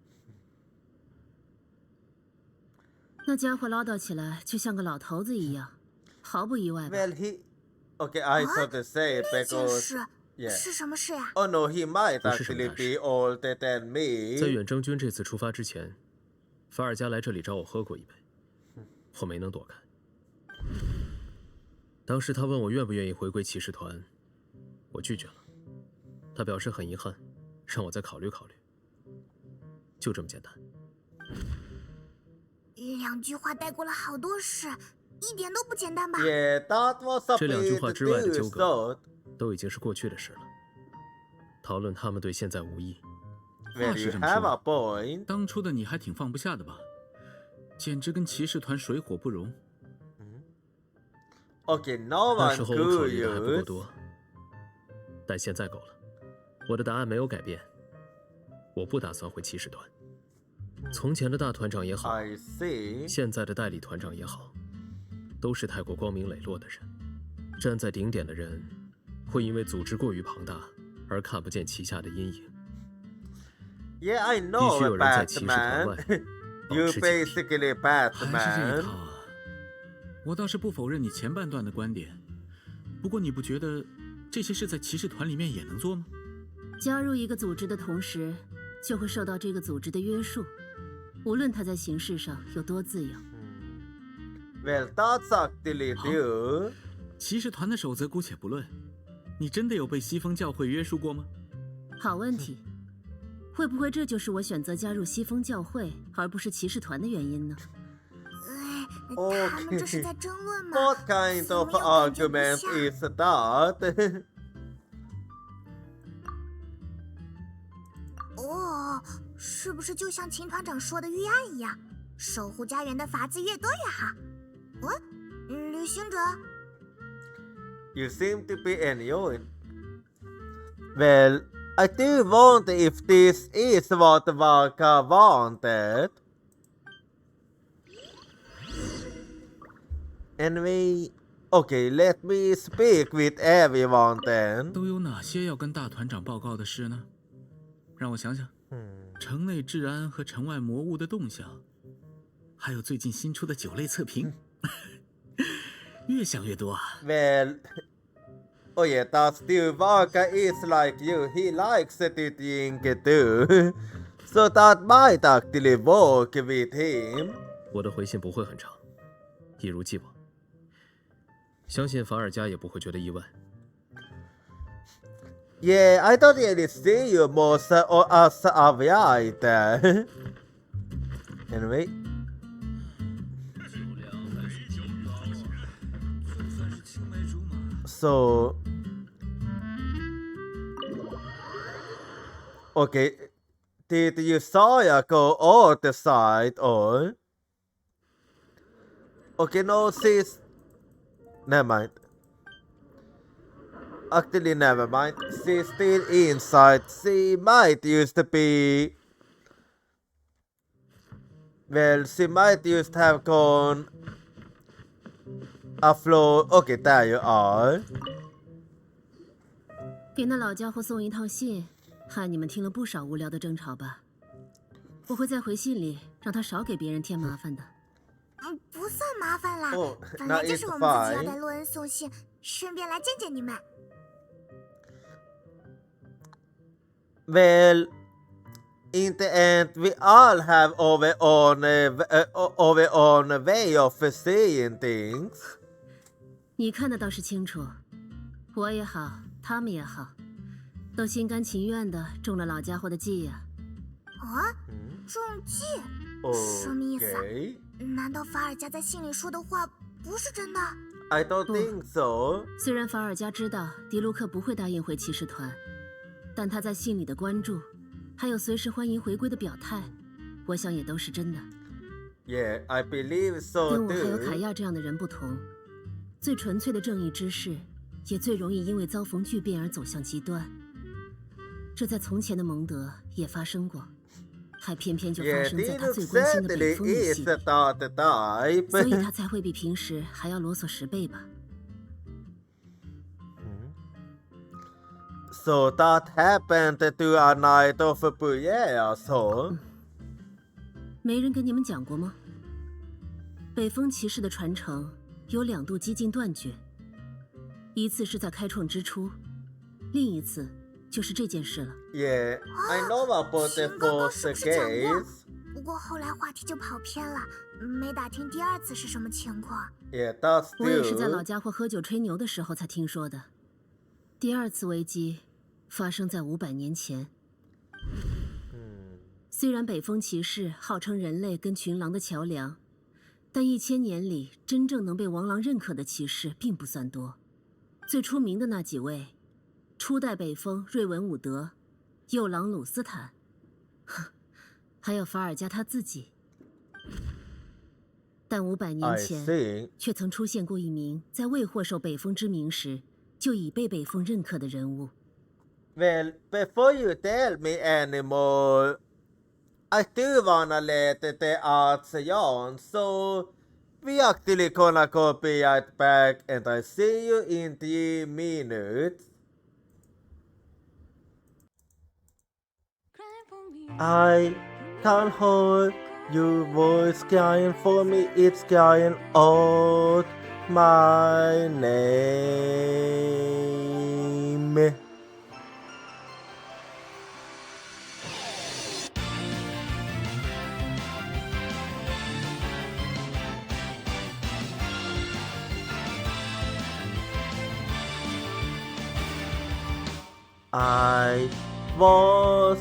那家伙唠叨起来就像个老头子一样，毫不意外吧？ Well, okay, I thought to say 那件 because 事 yeah. 是什么事呀？ Oh no, he might 不是什么 actually 大事。 be older than 在 me. 远征军这次出发之前，法尔加来这里找我喝过一杯，我没能躲开。当时他问我愿不愿意回归骑士团，我拒绝了。他表示很遗憾，让我再考虑考虑。就这么简单。2句话带过了好多事，一点都不简单吧？ Yeah, that was a 这2句 bit 话之外的纠 too 葛 short. 都已经是过去的事了。讨论他们对现在无益。话 Well, 是 you 这么 have a 说， point. 当初的你还挺放不下的吧？简直跟骑士团水火不容。Okay, no 那 one 时候我考 could 虑的还不够 use. 多，但现在够了。我的答案没有改变，我不打算回骑士团。从前的大团长也好， I see. 现在的代理团长也好，都是太过光明磊落的人。站在顶点的人，会因为组织过于庞大而看不见旗下的阴影。 Yeah, I 必 know 须 a 有人在骑士团外 Batman. 保 You 持警惕。 basically 还是这 Batman. 一套啊！我倒是不否认你前半段的观点，不过你不觉得这些事在骑士团里面也能做吗？加入一个组织的同时，就会受到这个组织的约束，无论他在形式上有多自由。Well, that's actually true. 骑士团的守则姑且不论，你真的有被西风教会约束过吗？好问题，会不会这就是我选择加入西风教会而不是骑士团的原因呢？他们这是在争论吗？ What kind of 怎么又感觉不 argument 像 is that? 哦，是不是就像秦团长说的预案一样，守护家园的法子越多越好？旅行者， You seem to be enjoying. Well, I do wonder if this is what Varka wanted. Anyway, okay, let me speak with everyone then. 都有哪些要跟大团长报告的事呢？让我想想，城内治安和城外魔物的动向，还有最近新出的酒类测评，越想越多啊！ Well, oh yeah, that's true. Varka is like you. He likes to think too. So that might actually work with him. 我的回信不会很长，一如既往。相信法尔加也不会觉得意外。 Yeah, I don't really see you most as a writer. Anyway. So. Okay. Did you Saya go outside or? Okay, no, she's. Never mind. Actually, never mind. She's still inside. She might used to be. Well, she might used to have gone a floor. Okay, there you are. 给那老家伙送一趟信，害你们听了不少无聊的争吵吧？我会在回信里让他少给别人添麻烦的。不算麻烦啦，哦本来就是我们自己要 fine. 带洛恩送信，顺便来见见你们。 Well, in the end, we all have our own way of seeing things. 你看的倒是清楚，我也好，他们也好，都心甘情愿的中了老家伙的计呀。中计？什么意思啊？ Okay. 难道法尔加在信里说的话不是真的？ I don't think so. 虽然法尔加知道迪卢克不会答应回骑士团，但他在信里的关注，还有随时欢迎回归的表态，我想也都是真的。Yeah, I believe so 跟我还有卡 too. 亚这样的人不同，最纯粹的正义之士，也最容易因为遭逢巨变而走向极端。这在从前的蒙德也发生过。还偏偏就发 Yeah, 生在 he 他最 looks 关心的北 certainly 风语 is 系 the 里， type. 所以他才会比平时还要啰嗦10倍吧。So that happened to a night of Puya, so. 没人跟你们讲过吗？北风骑士的传承有2度几近断绝，一次是在开创之初，另一次就是这件事了。Yeah, I know about the 秦刚刚 first 是不是讲过？ case. 不过后来话题就跑偏了，没打听第2次是什么情况。 Yeah, that's 我也是在老 true. 家伙喝酒吹牛的时候才听说的。第2次危机发生在500年前。虽然北风骑士号称人类跟群狼的桥梁，但1000年里真正能被王狼认可的骑士并不算多。最出名的那几位，初代北风瑞文伍德、右狼鲁斯坦，还有法尔加他自己。但500年 I 前， see. 却曾出现过一名在未获授北风之名时就已被北风认可的人物。Well, before you tell me anymore, I do wanna let the arts yawn, so we actually gonna go be right back and I see you in 3 minutes. I can't hold your voice crying for me, it's crying out my name. I was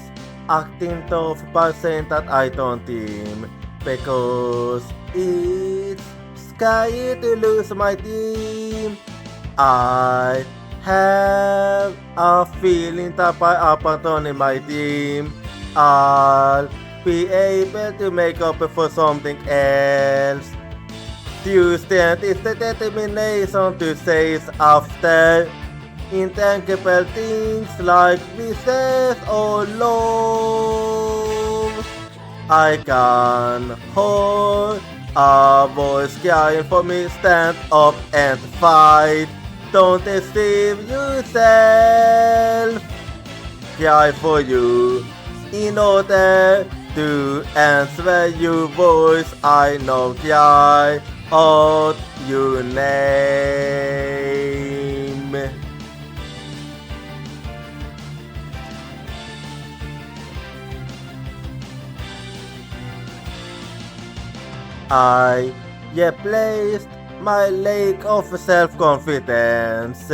acting tough by saying that I don't team because it's scary to lose my team. I have a feeling that by abandoning my team, I'll be able to make up for something else. Tuesday is the determination to chase after intangible things like wishes or love. I can hold a voice crying for me, stand up and fight. Don't deceive yourself. Cry for you in order to answer your voice. I know cry out your name. I replaced my lack of self-confidence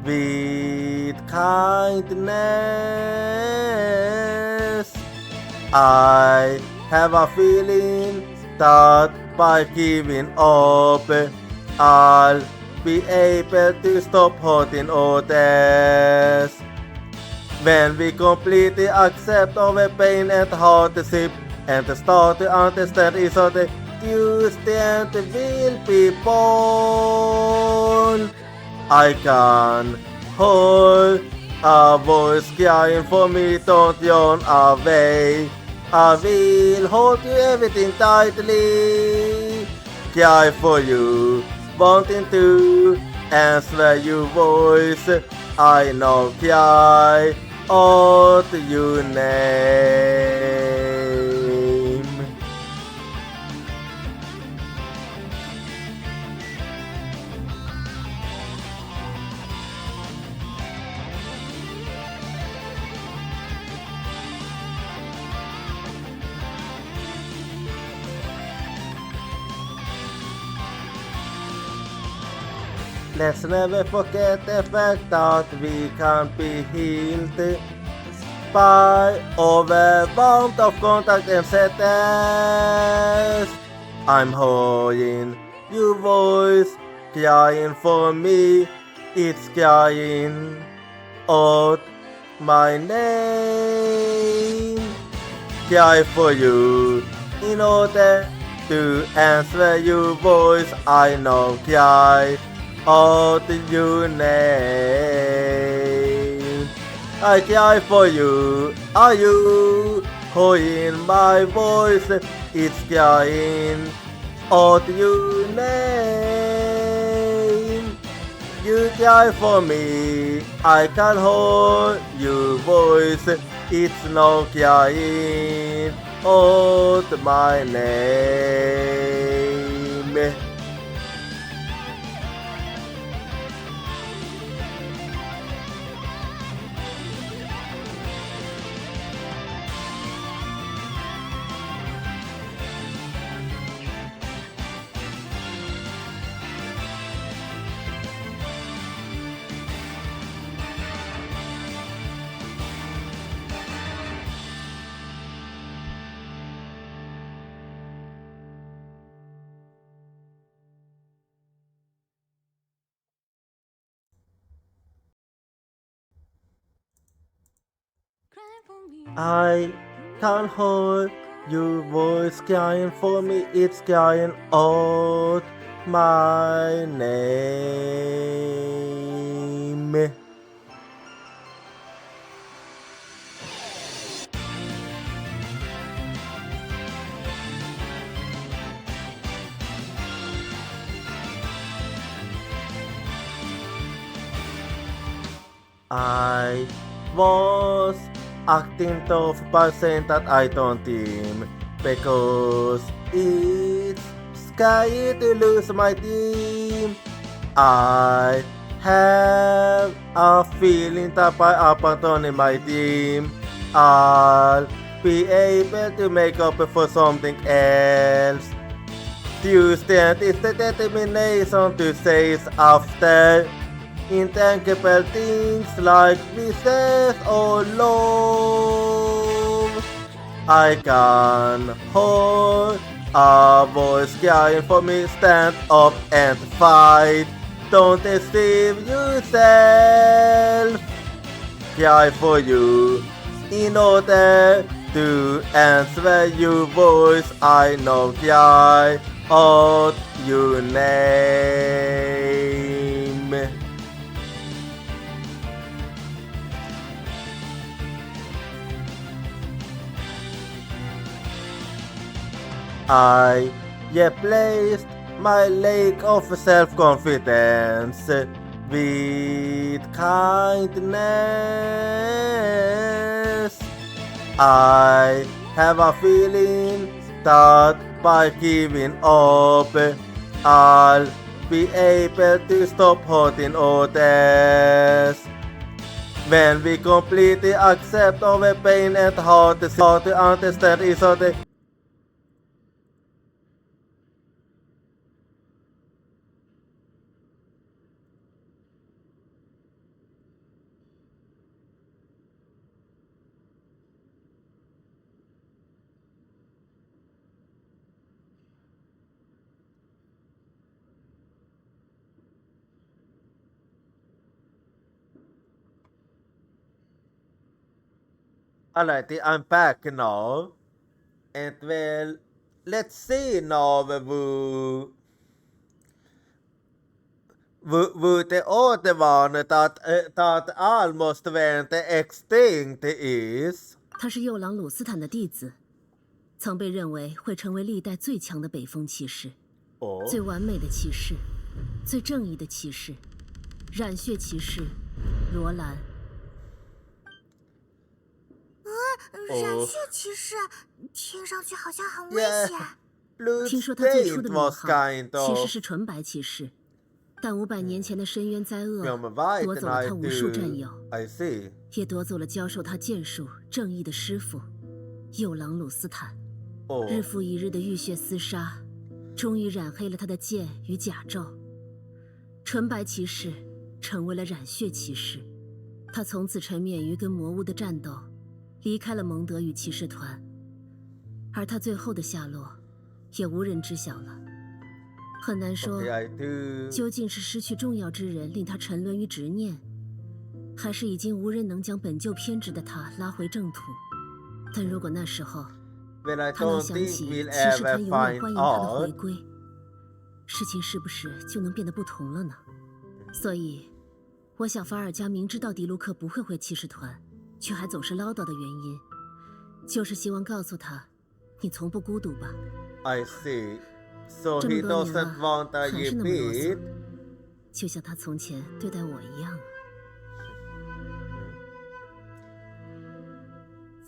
with kindness. I have a feeling that by giving up, I'll be able to stop hurting others. When we completely accept our pain and hardship and start to understand each other, Tuesday will be born. I can hold a voice crying for me, don't yawn away. I will hold you everything tightly. Cry for you, wanting to answer your voice. I know cry out your name. Let's never forget the fact that we can be healed by overwhelmed of contact and sadness. I'm hearing your voice crying for me. It's crying out my name. Cry for you in order to answer your voice. I know cry out your name. I cry for you. Are you hearing my voice, it's crying out your name. You cry for me, I can hold your voice, it's no crying out my name. I can't hold your voice crying for me, it's crying out my name. I was acting tough by saying that I don't team because it's scary to lose my team. I have a feeling that by abandoning my team, I'll be able to make up for something else. Tuesday is the determination to chase after intangible things like business or love. I can hold a voice crying for me, stand up and fight. Don't deceive yourself. Cry for you in order to answer your voice. I know cry out your name. I replaced my lack of self-confidence with kindness. I have a feeling that by giving up, I'll be able to stop hurting others. When we completely accept our pain and how to understand each other. Alrighty, I'm back now. And well, let's see now who the other one that almost went extinct is. 他是右郎鲁斯坦的弟子，曾被认为会成为历代最强的北风骑士，最完美的骑士，最正义的骑士，染血骑士罗兰。染血骑士听上去好像很危险。听说他最初的名号其实是纯白骑士，但500年前的深渊灾厄夺走了他无数战友，也夺走了教授他剑术正义的师傅右郎鲁斯坦。日复一日的浴血厮杀，终于染黑了他的剑与甲胄。纯白骑士成为了染血骑士，他从此沉湎于跟魔物的战斗，离开了蒙德与骑士团，而他最后的下落也无人知晓了。很难说，究竟是失去重要之人令他沉沦于执念，还是已经无人能将本就偏执的他拉回正途。但如果那时候他能想起骑士团永远欢迎他的回归，事情是不是就能变得不同了呢？所以，我想法尔加明知道迪卢克不会回骑士团，却还总是唠叨的原因，就是希望告诉他，你从不孤独吧。 I see. So 这 he 么多年 doesn't 了， want a 还是那么啰 repeat. 嗦，就像他从前对待我一样啊。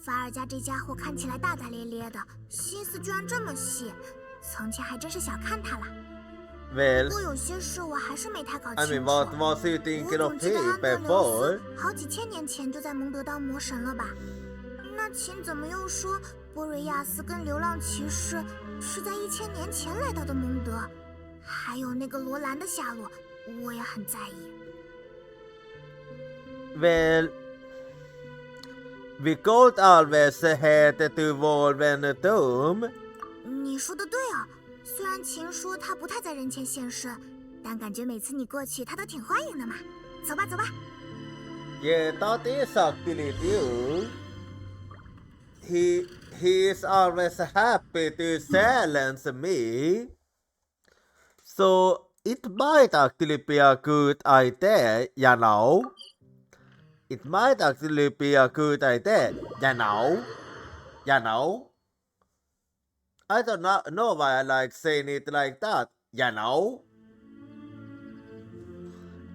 法尔加这家伙看起来大大咧咧的，心思居然这么细，从前还真是小看他了。 Well, 不过有些事我还是没太搞 I 清 mean, 楚。 what was you 我 thinking 总 of 记得 him 安德留 before? 斯好几千年前就在蒙德当魔神了吧？那琴怎么又说波瑞亚斯跟流浪骑士是在1000年前来到的蒙德？还有那个罗兰的下落，我也很在意。 Well, we could always head to Wolverine. 你说的对啊，虽然琴说他不太在人前现身，但感觉每次你过去，他都挺欢迎的嘛。走吧，走吧。 Yeah, that is actually true. He is always happy to silence me. So it might actually be a good idea, you know. It might actually be a good idea, you know. You know. I don't know why I like saying it like that, you know.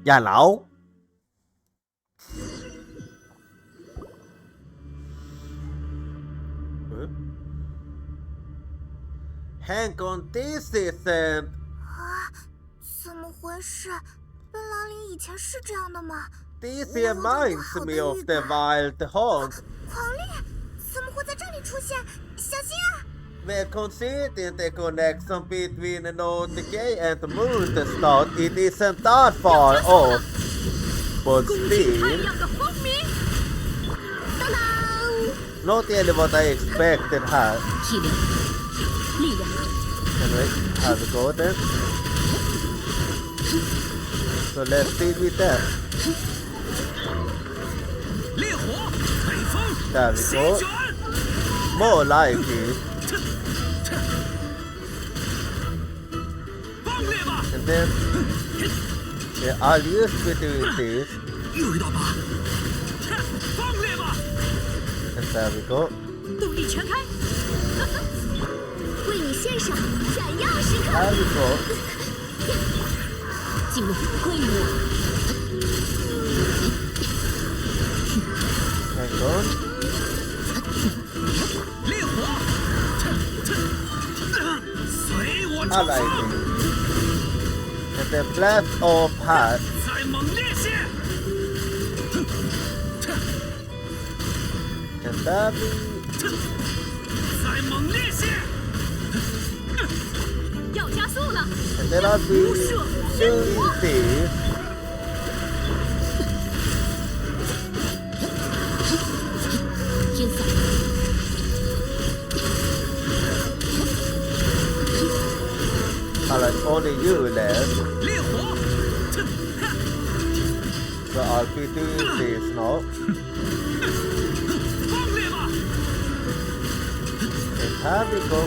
You know. Hang on, this isn't. 啊，怎么回事？本朗林以前是这样的吗？ This reminds me of the wild hunt. 狂烈，怎么会在这里出现？小心啊！ When considering the connection between Nordic and Moonstone, it isn't that far off. But still, 当当！ not really what I expected her. 体力，力量。 Anyway, have a go then. So let's deal with that. 烈火，北风， There we 席 go. 卷。 More like it. 爆裂吧！ And then, yeah, I'll use between these. 又一道疤。爆裂吧！ And there we go. 动力全开，为你献上闪耀时刻。 There we go. 进入归于我。 Hang on. 烈火，随我 I 冲 like 锋！ it. And then blast off her. 再猛烈些！ And there we 再猛烈些！要加速了， And then I'll be doing this. 天伞， Alright, only you left. 烈火， So I'll be doing this now. 爆裂吧！ And here we go.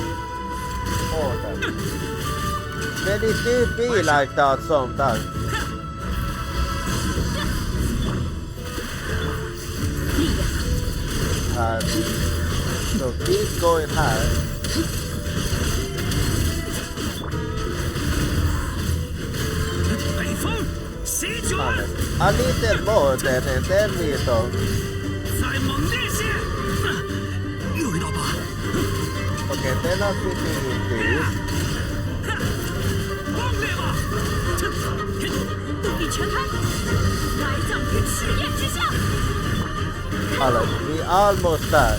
Oh, that. Can it do be like that sometimes? 力量， And so keep going high. 北风，席卷！ A little more than and then we go. 再猛烈些！又一道疤。 Okay, then I'll be doing this. 爆裂吧！动力全开，埋葬于赤焰之下。 Alright, we almost there.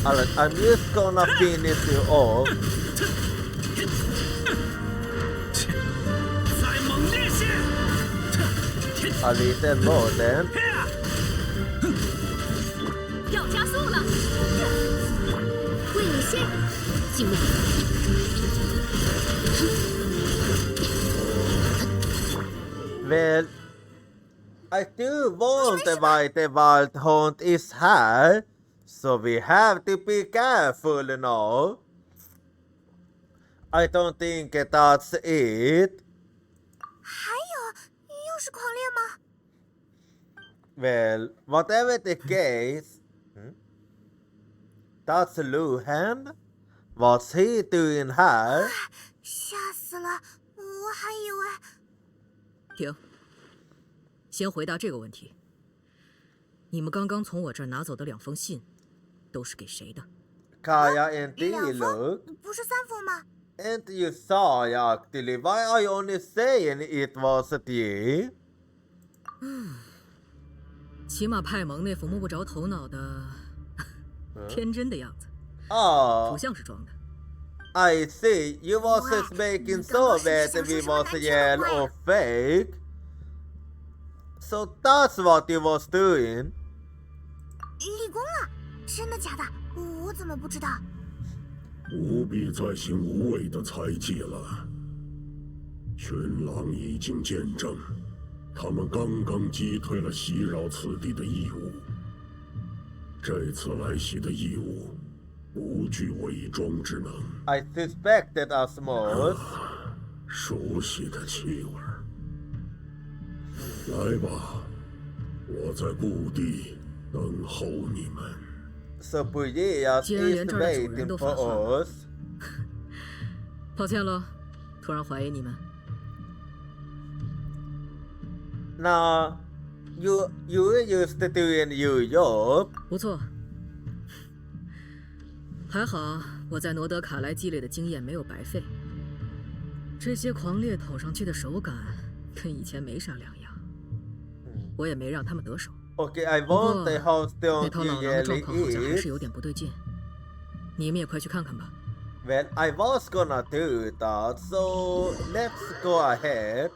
Alright, I'm just gonna finish you off. 再猛烈些！ A little more then. 要加速了，为你献，进入。 Well, I do wonder why the wild hunt is here, so we have to be careful now. I don't think that's it. 还有，又是狂猎吗？ Well, whatever the case, that's Luhan. What's he doing here? 吓死了，我还以为……停，先回答这个问题：你们刚刚从我这儿拿走的2封信，都是给谁的？ Kaya and 2 Diluc. 封，不是3封吗？ And you saw actually. Why are you only saying it was you? 起码派蒙那副摸不着头脑的天真的样子，不 Oh, 像是装的。 I see. You wasn't making so bad we was real or fake. So that's what you was doing. 立功了，真的假的？我怎么不知道？不必再行无谓的猜忌了。群狼已经见证，他们刚刚击退了袭扰此地的异物。这次来袭的异物不具伪装之能。I suspected us most. 熟悉的气味。来吧，我在故地等候你们。 So Buyas 既然 is 连这儿的主人 waiting 都发 for 话了， us. 抱歉了，突然怀疑你们。 Now, you used to doing your job. 不错，还好我在罗德卡莱积累的经验没有白费。这些狂猎捅上去的手感跟以前没啥两样，我也没让他们得手。 Okay, I 不过 wonder how 那 strong 套 you 脑囊的状 really 况好像还 is. 是有点不对劲，你们也快去看看吧。 Well, I was gonna do that, so let's go ahead.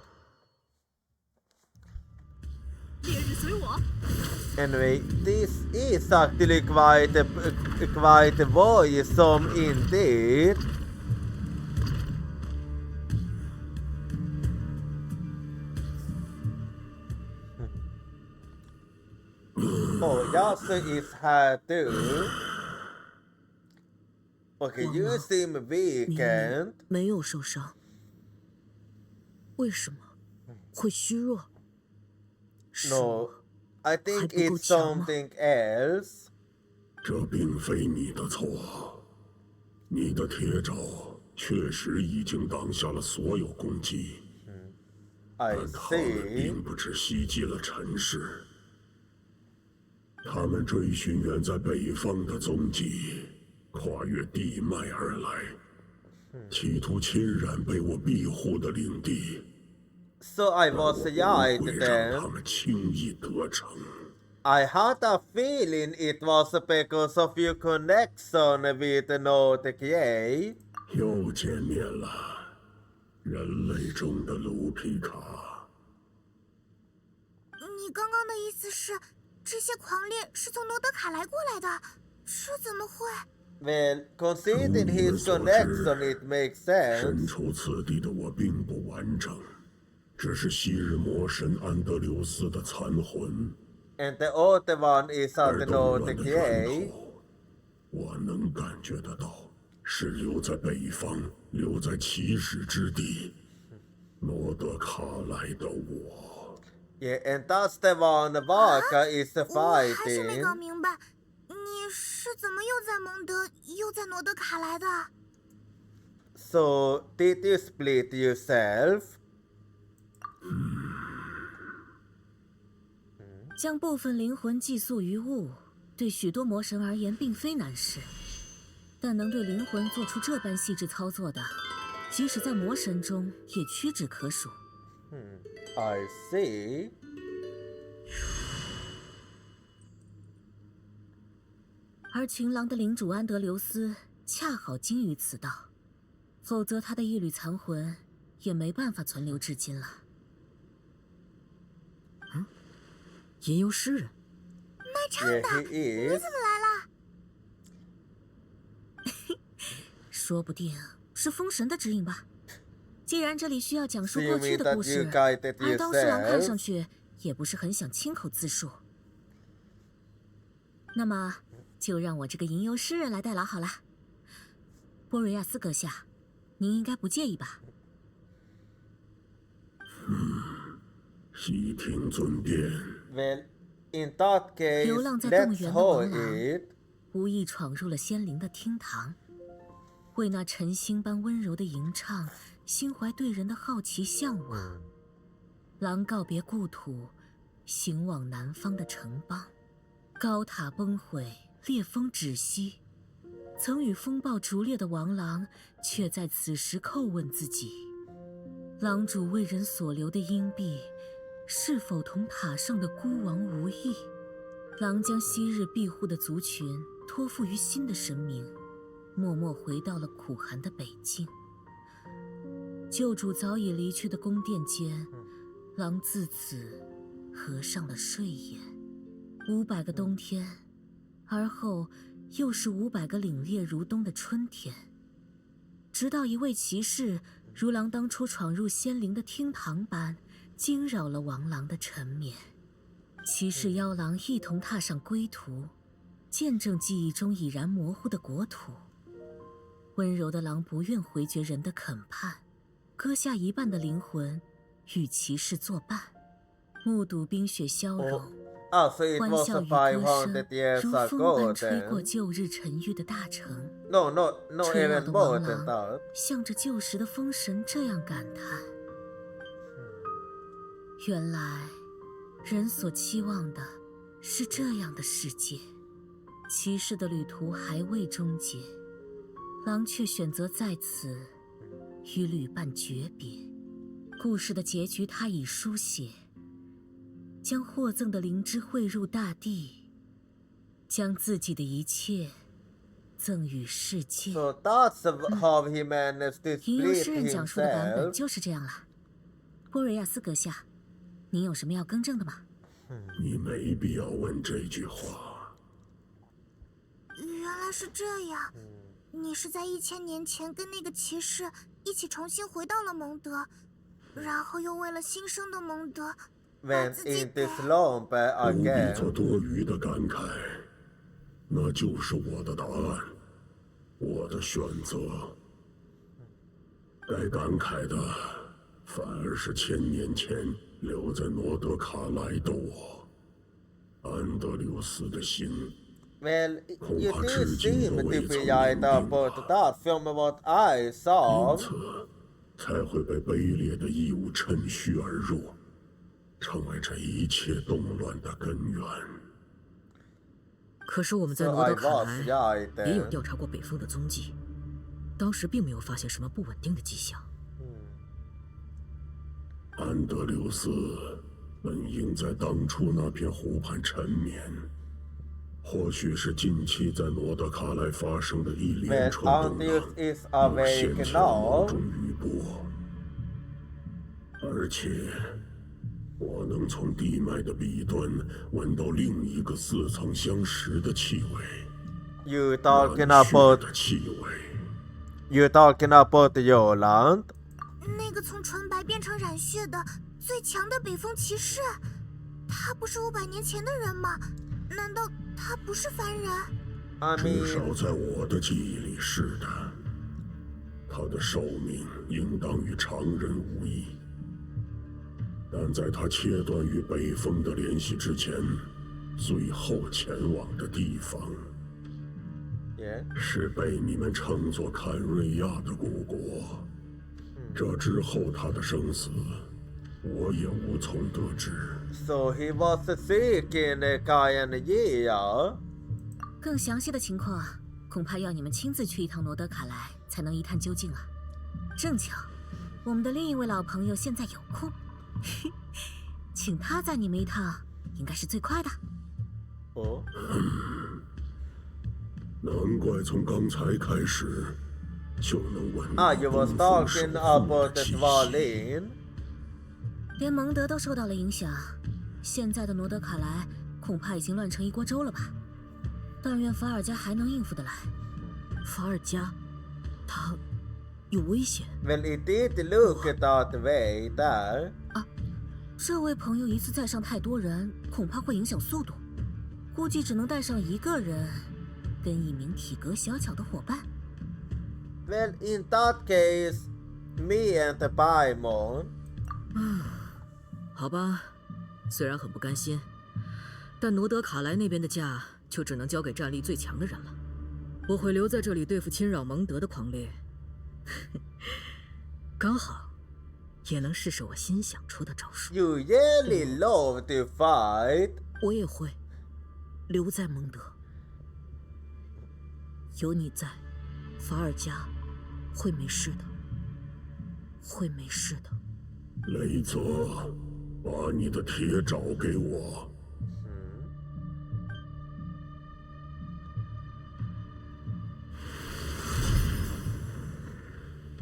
烈日随我。 Anyway, this is actually quite worrisome indeed. Oh, Yasu is here too. Okay, you seem 你 weakened. 没有受伤，为什么会虚弱？是 No, 我 I 还 think 不够 it's 强吗？ something else. 这并非你的错，你的铁爪确实已经挡下了所有攻击， I 但他们 see. 并不只袭击了城市，他们追寻远在北方的踪迹，跨越地脉而来，企图侵染被我庇护的领地。 So I 但我 was 不 right 会让他 then. 们轻易得逞。 I had a feeling it was because of your connection with Nordic Yay. 又见面了，人类中的卢皮卡。你刚刚的意思是，这些狂猎是从罗德卡来过来的？这怎么会？ Well, 如 considering 你们 his 所 connection, 知， it makes 身 sense. 处此地的我并不完整，只是昔日魔神安德留斯的残魂。 And the other one is 而 at 动乱 Nordic 的源 Yay. 头，我能感觉得到，是留在北方，留在起始之地，罗德卡来的我。 Yeah, and that's the one Varka is 我还是没 fighting. 搞明白，你是怎么又在蒙德又在罗德卡来的？ So, did you split yourself? 将部分灵魂寄宿于物，对许多魔神而言并非难事，但能对灵魂做出这般细致操作的，即使在魔神中也屈指可数。I see. 而群狼的领主安德留斯恰好精于此道，否则他的一缕残魂也没办法存留至今了。吟游诗人，卖唱 Yeah, 的， he 你 is. 怎么来了？说不定是风神的指引吧。既然这里需要讲述 So 过 you 去 mean 的 that 故 you 事， guided 而当侍郎看上 yourself? 去也不是很想亲口自述，那么就让我这个吟游诗人来代劳好了。波瑞亚斯阁下，您应该不介意吧？悉听尊便。Well, in that case, 流浪在动 let's 员的王 hold 郎 it. 无意闯入了仙灵的厅堂，为那晨星般温柔的吟唱，心怀对人的好奇向往。狼告别故土，行往南方的城邦，高塔崩毁，烈风止息。曾与风暴逐猎的王狼，却在此时叩问自己：狼主为人所留的阴币，是否同塔上的孤王无异？狼将昔日庇护的族群托付于新的神明，默默回到了苦寒的北境。旧主早已离去的宫殿间，狼自此合上了睡眼。500个冬天，而后又是500个凛冽如冬的春天。直到一位骑士如狼当初闯入仙灵的厅堂般，惊扰了王狼的沉眠。骑士邀狼一同踏上归途，见证记忆中已然模糊的国土。温柔的狼不愿回绝人的恳盼，割下一半的灵魂，与骑士作伴，目睹冰雪消融，so it 欢 was 笑与歌 500声 years 如风 ago 般吹过 then. 旧日沉郁的大城。No, 吹老 even 的 more 王 than 狼 that. 向着旧时的风神这样感叹：原来人所期望的是这样的世界。骑士的旅途还未终结，狼却选择在此与旅伴诀别。故事的结局他已书写，将获赠的灵芝汇入大地，将自己的一切赠予世界。 So that's how he managed to 吟游 split 诗人讲述的版本 himself. 就是这样了。波瑞亚斯阁下，您有什么要更正的吗？你没必要问这句话。原来是这样，你是在1000年前跟那个骑士一起重新回到了蒙德，然后又为了新生的蒙德，把 Went 自己 into 给 slump 不必 again. 做多余的感慨，那就是我的答案，我的选择。该感慨的，反而是1000年前留在诺德卡莱的我，安德留斯的心。 Well, you do seem to be right about that from what I saw. 因此，才会被卑劣的义务趁虚而入，成为这一切动乱的根源。可是我们在罗德卡莱 So I was right 也有调查过北风的踪迹，当时并没有发现什么不稳定的迹象。安德留斯本应在当初那片湖畔沉眠，或许是近期在诺德卡莱发生的一连 When 串动 Antius 荡， is 又掀 awake 起了某 now, 种余波。而且，我能从地脉的彼端闻到另一个似曾相识的气味。 you talking 蓝血 about 的气味。 you talking about Yoland? 那个从纯白变成染血的最强的北风骑士，他不是500年前的人吗？难道他不是凡人？ I 至 mean, 少在我的记忆里是的。他的寿命应当与常人无异，但在他切断与北风的联系之前，最后前往的地方 yeah. 是被你们称作坎瑞亚的古国。这之后他的生死，我也无从得知。 So he was sick in Gaiania. 更详细的情况，恐怕要你们亲自去一趟罗德卡莱才能一探究竟了。正巧，我们的另一位老朋友现在有空，请他载你们一趟，应该是最快的。哦，难怪从刚才开始就能闻到 you was 东风守 talking 护 about 的 the 气息。 Dvalin. 连蒙德都受到了影响，现在的罗德卡莱恐怕已经乱成一锅粥了吧？但愿法尔加还能应付得来。法尔加，他有危险。 Well, it did look that way there. 这位朋友一次载上太多人，恐怕会影响速度，估计只能带上一个人，跟一名体格小巧的伙伴。 Well, in that case, me and the Paimon. 好吧，虽然很不甘心，但罗德卡莱那边的架就只能交给战力最强的人了。我会留在这里对付侵扰蒙德的狂猎，刚好也能试试我新想出的招数。You really love to fight。我也会留在蒙德，有你在，法尔加会没事的，会没事的。雷泽，把你的铁爪给我。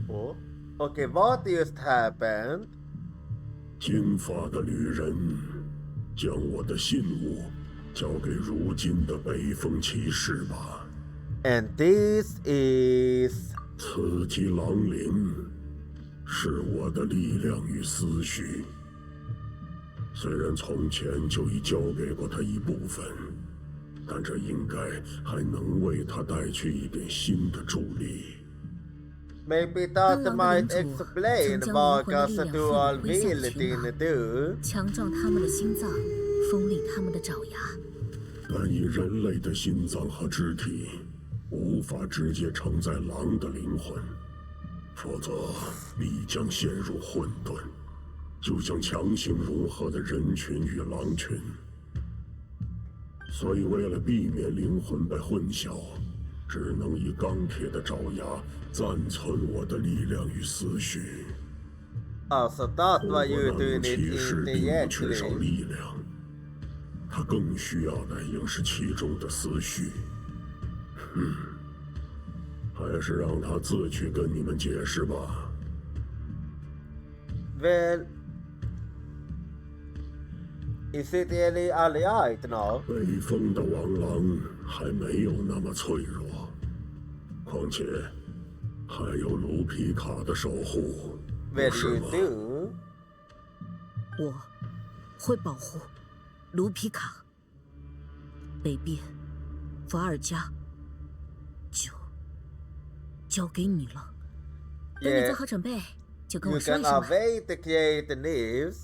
哦 ，Okay, what just happened？ 金发的旅人，将我的信物交给如今的北风骑士吧。And this is 刺激狼灵，是我的力量与思绪。虽然从前就已交给过他一部分，但这应该还能为他带去一点新的助力。Maybe that might explain Varka's durability too。强壮他们的心脏，锋利他们的爪牙。但以人类的心脏和肢体，无法直接承载狼的灵魂，否则必将陷入混沌，就像强行融合的人群与狼群。所以为了避免灵魂被混淆，只能以钢铁的爪牙暂存我的力量与思绪。So that's why you do 骑士并不缺少 it 力量，他更需要的应是其中的思绪。还是让他自去跟你们解释吧。Well, is it really alright now？ 北风的王狼还没有那么脆弱，况且还有卢皮卡的守护，不 Well, 是 you 吗？ do。 我会保护卢皮卡、北边、法尔加，就交给你了。等你做好准备，就跟我 You 说一 can 声吧。 await the create news.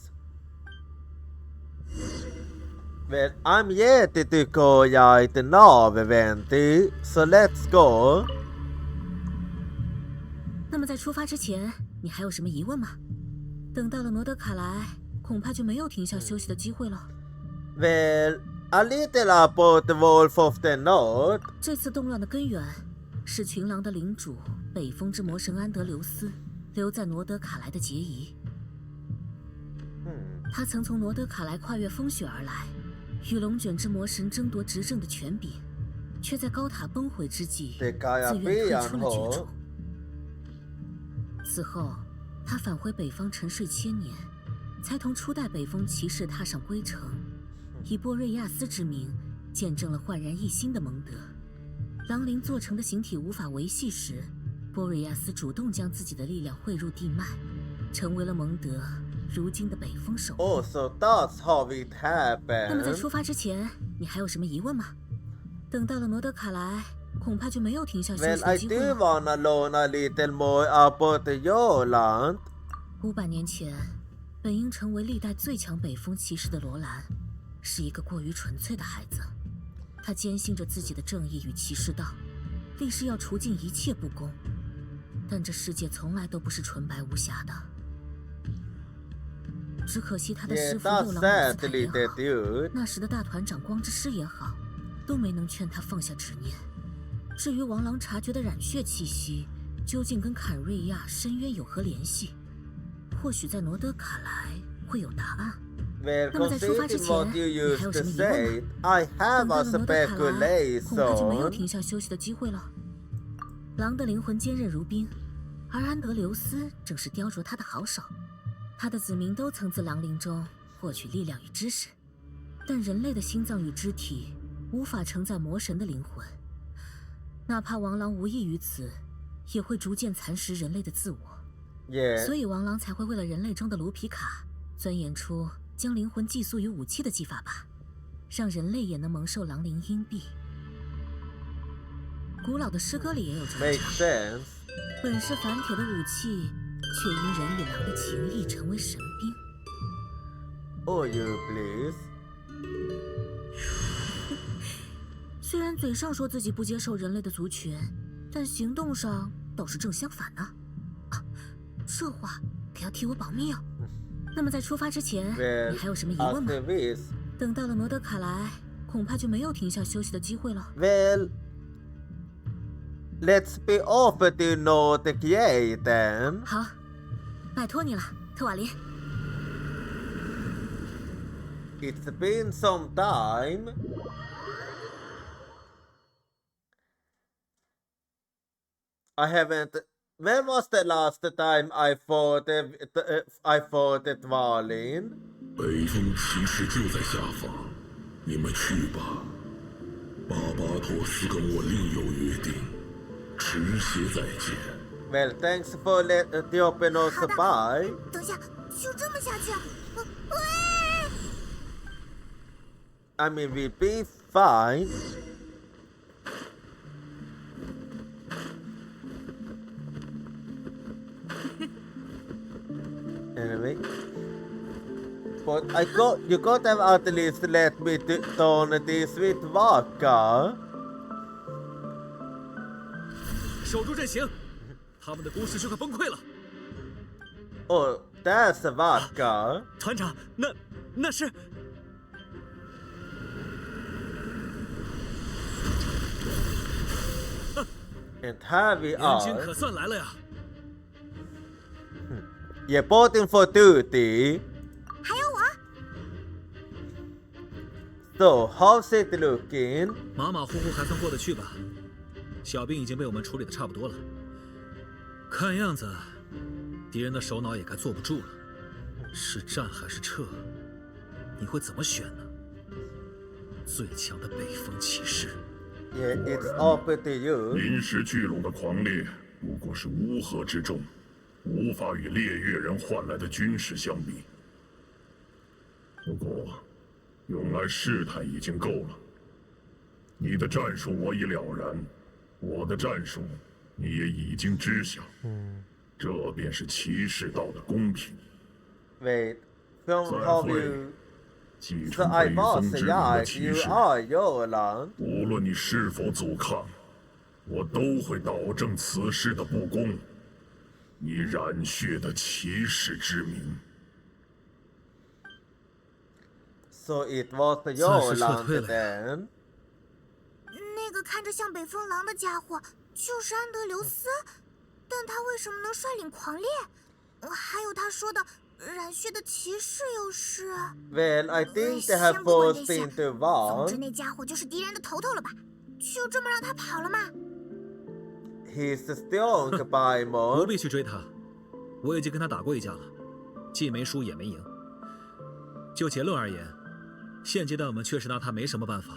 Well, I'm yet to go right now, Venti, so let's go. 那么在出发之前，你还有什么疑问吗？等到了罗德卡莱，恐怕就没有停下休息的机会了。 Well, a little about the Wolf of the North. 这次动乱的根源是群狼的领主北风之魔神安德留斯留在罗德卡莱的结疑。他曾从罗德卡莱跨越风雪而来，与龙卷之魔神争夺执政的权柄，却在高塔崩毁之际自愿退出了角逐。此后，他返回北方沉睡千年，才同初代北风骑士踏上归程，以波瑞亚斯之名见证了焕然一新的蒙德。狼灵做成的形体无法维系时，波瑞亚斯主动将自己的力量汇入地脉，成为了蒙德如今的北风守护。Oh, so that's how it 那么在 happened. 出发之前，你还有什么疑问吗？等到了罗德卡莱，恐怕就没有停下休 Well, 息 I 的机 do 会了。 wanna learn a little more about your land. 500年前，本应成为历代最强北风骑士的罗兰，是一个过于纯粹的孩子。他坚信着自己的正义与骑士道，立誓要除尽一切不公。但这世界从来都不是纯白无瑕的。只可惜他的师 Yeah, 傅右 that's 狼马斯坦 sadly 也 the 好， dude. 那时的大团长光之师也好，都没能劝他放下执念。至于王狼察觉的染血气息，究竟跟坎瑞亚深渊有何联系？或许在罗德卡莱会有答案。 Well, 那么在出发之 considering 前， what you 你还 used 有 to 什么疑问 say, 吗？ I 等 have 到 a 了罗德卡莱，恐怕就没有 speculation. 停下休息的机会了。狼的灵魂坚韧如冰，而安德留斯正是雕琢他的好手。他的子民都曾自狼灵中获取力量与知识，但人类的心脏与肢体无法承载魔神的灵魂，哪怕王狼无异于此，也会逐渐蚕食人类的自我。Yeah. 所以王狼才会为了人类中的卢皮卡，钻研出将灵魂寄宿于武器的技法吧，让人类也能蒙受狼灵荫庇。古老的诗歌里也有这么 Makes 唱： sense. 本是凡铁的武器，却因人与狼的情谊成为神兵。Oh, you please. 虽然嘴上说自己不接受人类的族群，但行动上倒是正相反呢。啊，这话可要替我保密哦。那么在出发之前，你还有什么疑问吗？等到了罗德卡莱，恐怕就没有停下休息的机会了。Well, let's be off to North Key then. 好，拜托你了，特瓦林。It's been some time. I haven't. When was the last time I fought Valin? 北风骑士就在下方，你们去吧。巴巴托斯跟我另有约定，迟些再见。Well, thanks for the open us by. 等下，就这么下去？喂 I mean, we'll be fine. Anyway, but you got to at least let me turn this with Varka. 守住阵型，他们的攻势就快崩溃了。Oh, that's Varka. 团长，那是。And here we 援军 are. 可算来了呀！ Reporting for duty. 还有我。 So, how's it looking? 马马虎虎还算过得去吧，小兵已经被我们处理的差不多了。看样子，敌人的首脑也该坐不住了。是战还是撤？你会怎么选呢？最强的北风骑士。Yeah, it's up to you. 临时聚拢的狂猎不过是乌合之众，无法与猎月人换来的军事相比。不过，用来试探已经够了。你的战术我已了然，我的战术你也已经知晓。这便是骑士道的公平。 Wait, from how you... 继 So 承 I 北 was 风之名的 right, 骑 you 士， are Yolan. 无论你是否阻抗，我都会导正此事的不公。你染血的骑士之名。 So it was 暂时撤 Yolan 退了呀。 then. 那个看着像北风狼的家伙就是安德留斯，但他为什么能率领狂猎？还有他说的染血的骑士又是…… Well, I think they have 先不管 forced 这些， into 总之 one. 那家伙就是敌人的头头了吧？就这么让他跑了吗？ He's strong, by 不 more. 必去追他，我已经跟他打过一架了，既没输也没赢。就结论而言，现阶段我们确实拿他没什么办法。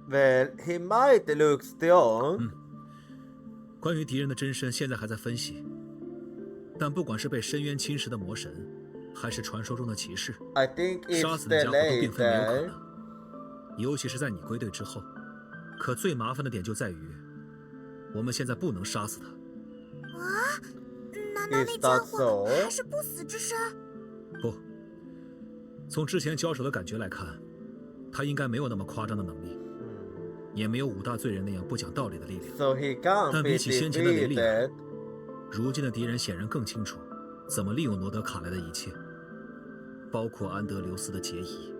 Well, he might look strong. 关于敌人的真身，现在还在分析。但不管是被深渊侵蚀的魔神，还是传说中的骑士， I think 杀 it's 死的 the 家伙都并非没有可 later. 能。尤其是在你归队之后。可最麻烦的点就在于，我们现在不能杀死他。啊？难道那 Is 家 that 伙 so? 还是不死之身？不，从之前交手的感觉来看，他应该没有那么夸张的能力，也没有五大罪人那样不讲道理的力量。 So he can't 但 be 比起先前的雷利亚， defeated. 如今的敌人显然更清楚怎么利用罗德卡莱的一切，包括安德留斯的结义。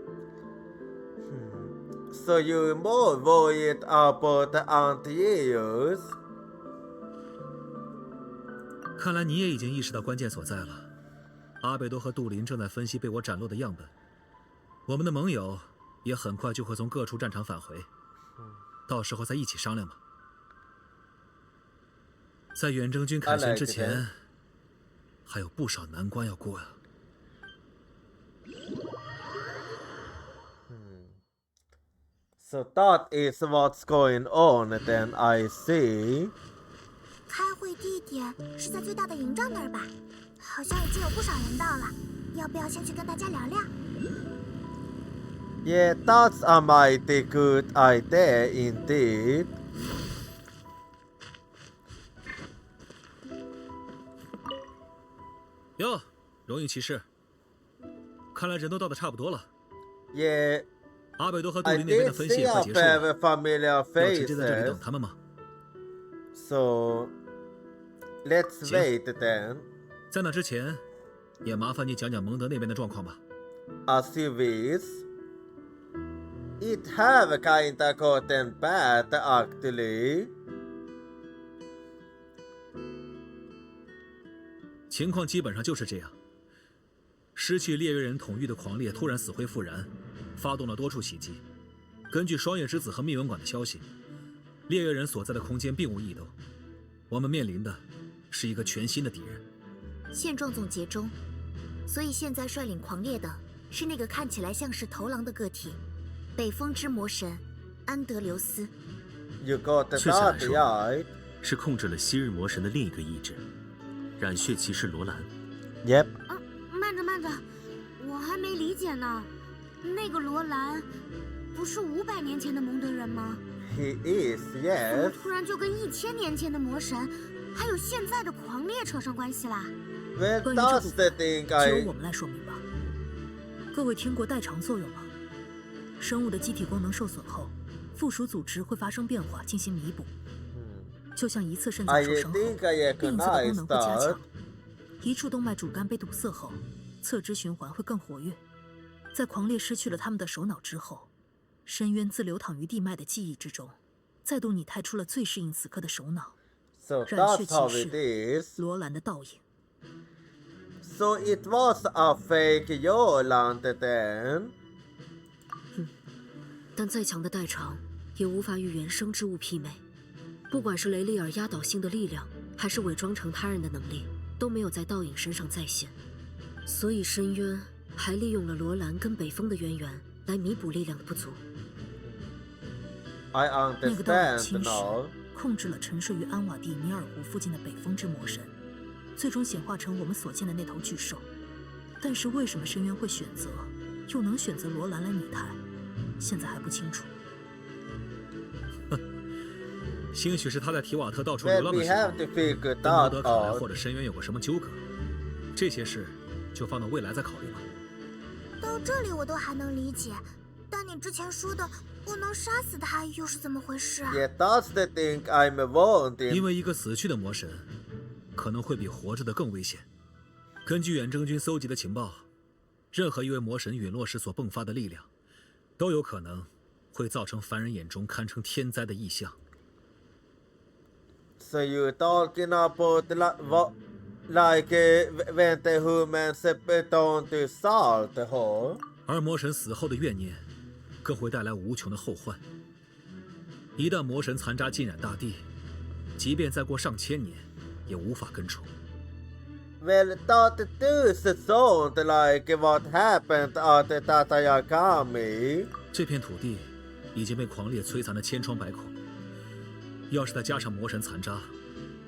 So you more worried about the Antius? 看来你也已经意识到关键所在了。阿贝多和杜林正在分析被我斩落的样本，我们的盟友也很快就会从各处战场返回，到时候再一起商量吧。在远征军凯旋之前，还有不少难关要过呀。 So that is what's going on, then I see. 开会地点是在最大的营帐那儿吧？好像已经有不少人到了，要不要先去跟大家聊聊？ Yeah, that's a mighty good idea indeed. 哟，荣誉骑士，看来人都到的差不多了。Yeah, 阿贝多和杜 I 林那边的 did 分析 see 也快 a 结束了， very familiar 要直接在这里 faces. 等他们吗？ So, let's 行 wait then. 在那之前，也麻烦你讲讲蒙德那边的状况吧。As you wish. It have kinda gotten bad actually. 情况基本上就是这样。失去猎人人统御的狂猎突然死灰复燃，发动了多处袭击。根据双叶之子和密文馆的消息，猎人人所在的空间并无异动。我们面临的是一个全新的敌人。现状总结中，所以现在率领狂猎的是那个看起来像是头狼的个体——北风之魔神安德留斯。You got 确切来 that 说 right. 是控制了昔日魔神的另一个意志，染血骑士罗兰。 Yep. 慢着，我还没理解呢。那个罗兰，不是500年前的蒙德人吗？ He is, 怎么 yes. 突然就跟1000年前的魔神，还有现在的狂猎扯上关系啦？ Well, 关于这 that's 部 the 分， thing 就由 I... 我们来说明吧。各位听过代偿作用吗？生物的机体功能受损后，附属组织会发生变化，进行弥补。就像一次肾脏受伤后， think I 另一侧的功能会加 recognize 强。一处动脉主干被堵塞后，侧支循环会更活跃。在狂猎失去了他们的首脑之后，深渊自流淌于地脉的记忆之中，再度拟态出了最适应此刻的首脑 So 染血 that's how 骑 it 士 is. 罗兰的倒影。 So it was a fake Yoland then. 但再强的代偿也无法与原生之物媲美。不管是雷利尔压倒性的力量，还是伪装成他人的能力，都没有在倒影身上再现。所以深渊还利用了罗兰跟北风的渊源来弥补力量的不足。I 那个倒影 understand 侵蚀 now. 控制了沉睡于安瓦蒂米尔湖附近的北风之魔神，最终显化成我们所见的那头巨兽。但是为什么深渊会选择，又能选择罗兰来拟态，现在还不清楚。兴许是他在提瓦特到处流 Well, 浪 we 的时候， have to figure 跟 that 罗德卡莱 out. 或者深渊有过什么纠葛。这些事就放到未来再考虑吧。到这里我都还能理解，但你之前说的不能杀死他又是怎么回事啊？ Yeah, that's the thing I'm wanting. 因为一个死去的魔神，可能会比活着的更危险。根据远征军搜集的情报，任何一位魔神陨落时所迸发的力量，都有可能会造成凡人眼中堪称天灾的异象。So you're talking about like when the humans put on to salt, huh? 而魔神死后的怨念，更会带来无穷的后患。一旦魔神残渣浸染大地，即便再过上千年，也无法根除。Well, that does sound like what happened at Tatayakami. 这片土地已经被狂猎摧残得千疮百孔，要是再加上魔神残渣，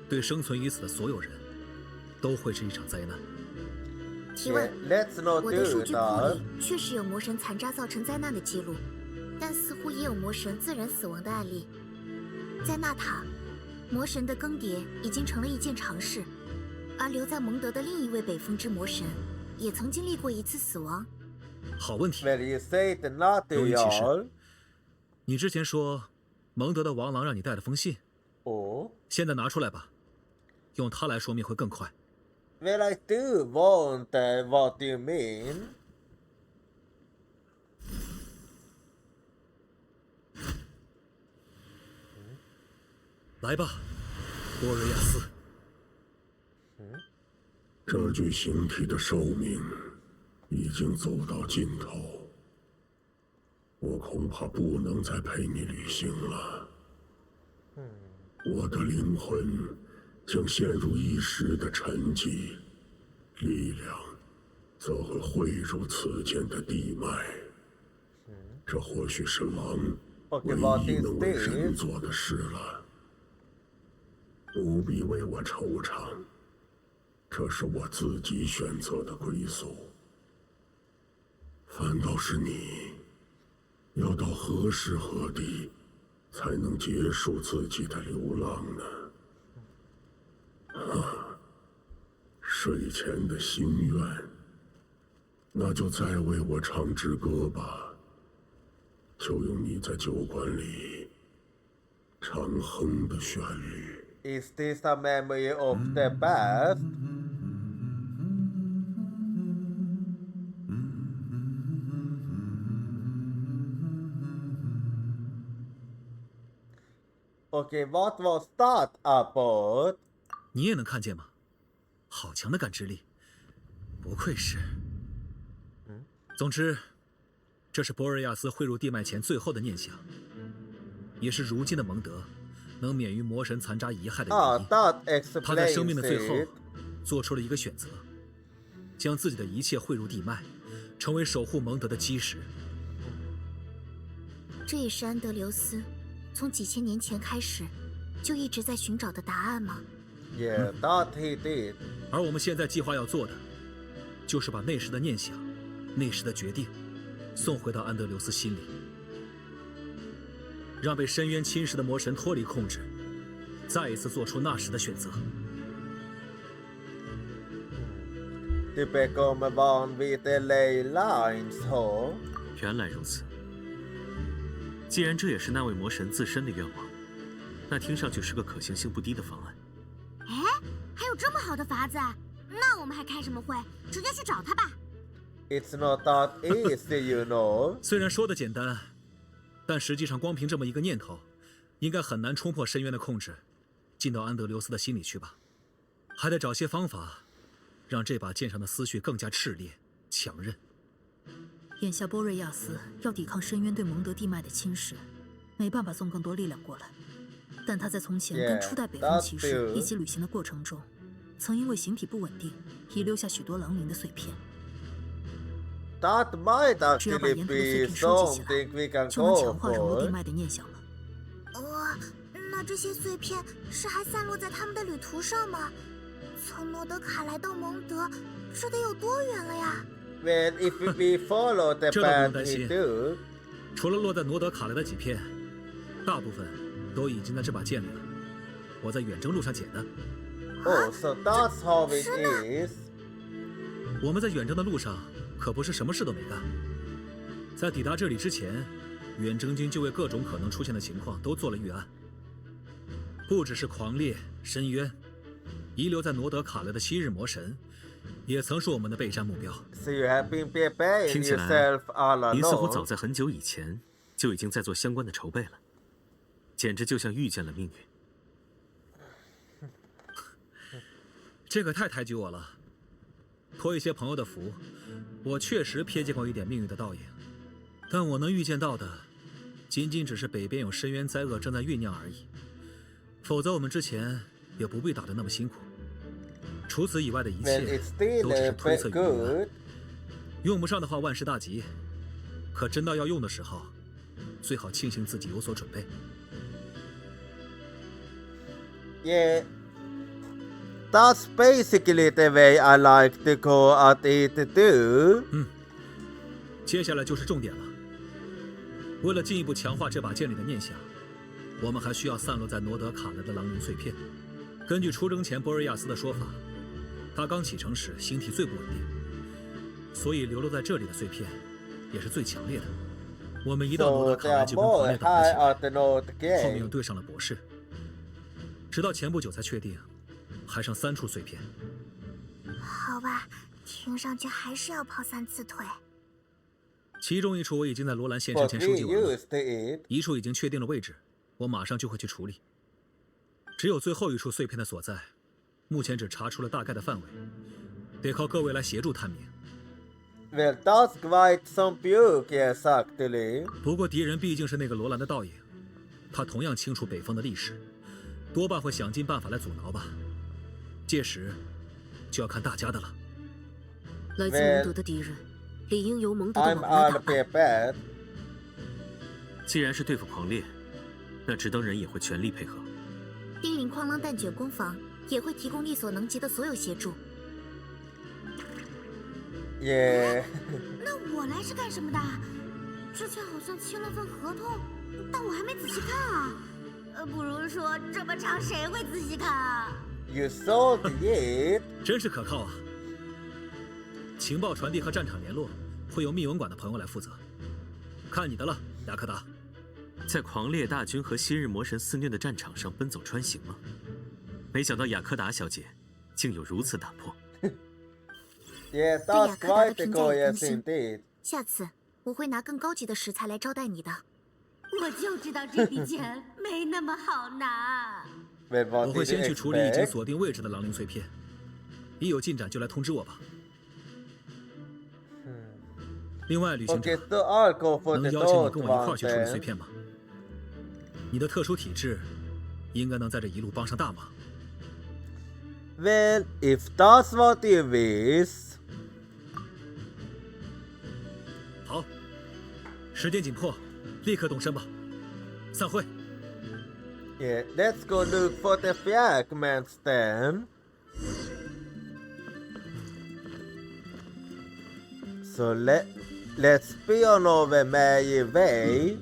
对生存于此的所有人，都会是一场灾难。提问： Let's not 我的 do 数据库 that. 里确实有魔神残渣造成灾难的记录，但似乎也有魔神自然死亡的案例。在纳塔，魔神的更迭已经成了一件常事，而留在蒙德的另一位北风之魔神，也曾经历过一次死亡。好问题。 Well, you said not to 荣誉骑士 y'all. 你之前说蒙德的王郎让你带了封信，Oh. 现在拿出来吧，用它来说明会更快。 Well, I do want what you mean. 来吧，波瑞亚斯。这具形体的寿命已经走到尽头，我恐怕不能再陪你旅行了。我的灵魂将陷入一时的沉寂，力量则会汇入此间的地脉。这或许是狼唯一能为人做的事了。不必为我惆怅，这是我自己选择的归宿。反倒是你，要到何时何地才能结束自己的流浪呢？啊，睡前的心愿，那就再为我唱支歌吧，就用你在酒馆里常哼的旋律。Is this a memory of the past? Okay, what was that about? 你也能看见吗？好强的感知力，不愧是。总之，这是波瑞亚斯汇入地脉前最后的念想，也是如今的蒙德能免于魔神残渣遗害的原因。他在生命的最后做出了一个选择，将自己的一切汇入地脉，成为守护蒙德的基石。这也是安德留斯从几千年前开始就一直在寻找的答案吗？ Yeah, that he did. 而我们现在计划要做的，就是把那时的念想、那时的决定，送回到安德留斯心里，让被深渊侵蚀的魔神脱离控制，再一次做出那时的选择。To become one with the ley lines, huh? 原来如此。既然这也是那位魔神自身的愿望，那听上去是个可行性不低的方案。哎，还有这么好的法子？那我们还开什么会？直接去找他吧。It's not that easy, you know. 虽然说的简单，但实际上光凭这么一个念头，应该很难冲破深渊的控制，进到安德留斯的心里去吧？还得找些方法，让这把剑上的思绪更加炽烈、强韧。眼下波瑞亚斯要抵抗深渊对蒙德地脉的侵蚀，没办法送更多力量过来。但他在从前跟初代北风骑士一起旅行的过程中，曾因为形体不稳定，遗留下许多亡灵的碎片。That might 只要把 actually 沿途的碎 be 片收集起 something we 来， can 就能 go 强化融入地 for. 脉的念想了。那这些碎片是还散落在他们的旅途上吗？从诺德卡来到蒙德，这得有多远了呀？ Well, if we follow the 这倒不用 path 担 he 心 took. 除了落在诺德卡莱的几片，大部分都已经在这把剑里了。我在远征路上捡的。Oh, so that's how it is. 我们在远征的路上可不是什么事都没干。在抵达这里之前，远征军就为各种可能出现的情况都做了预案。不只是狂烈、深渊，遗留在诺德卡莱的昔日魔神，也曾是我们的备战目标。So you have been preparing 听起来 yourself all 您似乎早 along. 在很久以前就已经在做相关的筹备了，简直就像预见了命运。这可太抬举我了。托一些朋友的福，我确实瞥见过一点命运的倒影，但我能预见到的，仅仅只是北边有深渊灾厄正在酝酿而已。否则我们之前也不必打得那么辛苦。除此以外的一 Well, 切 it's still 都只是推测与预案 good. 用不上的话万事大吉，可真到要用的时候，最好庆幸自己有所准备。Yeah. That's basically the way I like to go at it too. 接下来就是重点了。为了进一步强化这把剑里的念想，我们还需要散落在诺德卡莱的狼灵碎片。根据出征前波瑞亚斯的说法，他刚启程时形体最不稳定，所以流落在这里的碎片也是最强烈的。我们一到诺德 So 卡 they 莱 are 就跟狂 more 烈打了 high 起来， at the north 后面又 gate. 对上了博士，直到前不久才确定还剩3处碎片。好吧，听上去还是要跑3次腿。其中一处我已经在罗兰现身 But 前 we 收集完了， used it. 一处已经确定了位置，我马上就会去处理。只有最后一处碎片的所在，目前只查出了大概的范围，得靠各位来协助探明。Well, that's quite some puke, yes, actually. 不过敌人毕竟是那个罗兰的倒影，他同样清楚北风的历史，多半会想尽办法来阻挠吧。届时就要看大家的了。来自蒙德的敌人，理应由蒙德的 I'm 网 all 约打败。 prepared. 既然是对付狂烈，那直登人也会全力配合。叮铃哐啷蛋卷工坊也会提供力所能及的所有协助。Yeah. 那我来是干什么的？之前好像签了份合同，但我还没仔细看啊。不如说这么长谁会仔细看啊？ You sold it？ 真是可靠啊！情报传递和战场联络会由密文馆的朋友来负责，看你的了，雅克达。在狂烈大军和昔日魔神肆虐的战场上奔走穿行吗？没想到雅克达小姐竟有如此胆魄。Yeah, 对雅 that's 克达的 quite a 评价也 yes 更新。 indeed. 下次我会拿更高级的食材来招待你的。我就知道这笔钱没那么好拿。Well, 我 what 会 did 先 you 去处理已经 expect? 锁定位置的狼灵碎片，一有进展就来通知我吧。另外，旅行者， Okay, so I'll go for 能 the 邀请你 third 跟我一块 one 去处理碎 then. 片吗？你的特殊体质应该能在这一路帮上大忙。Well, if that's what you wish. 好，时间紧迫，立刻动身吧。散会。 Yeah, let's go look for the fragments then. So let's be on our merry way.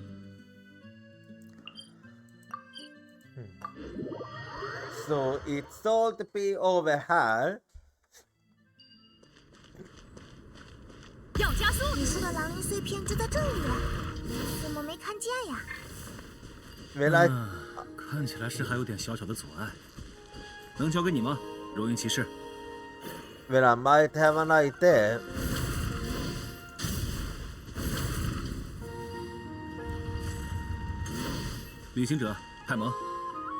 So it's all to be over here. 要加速！你说的狼灵碎片就在这里了，怎么没看见呀？ Well, I 看起来是还有点小小的阻碍，能交给你吗，柔影骑士？ well, I might have an idea. 旅行者派蒙，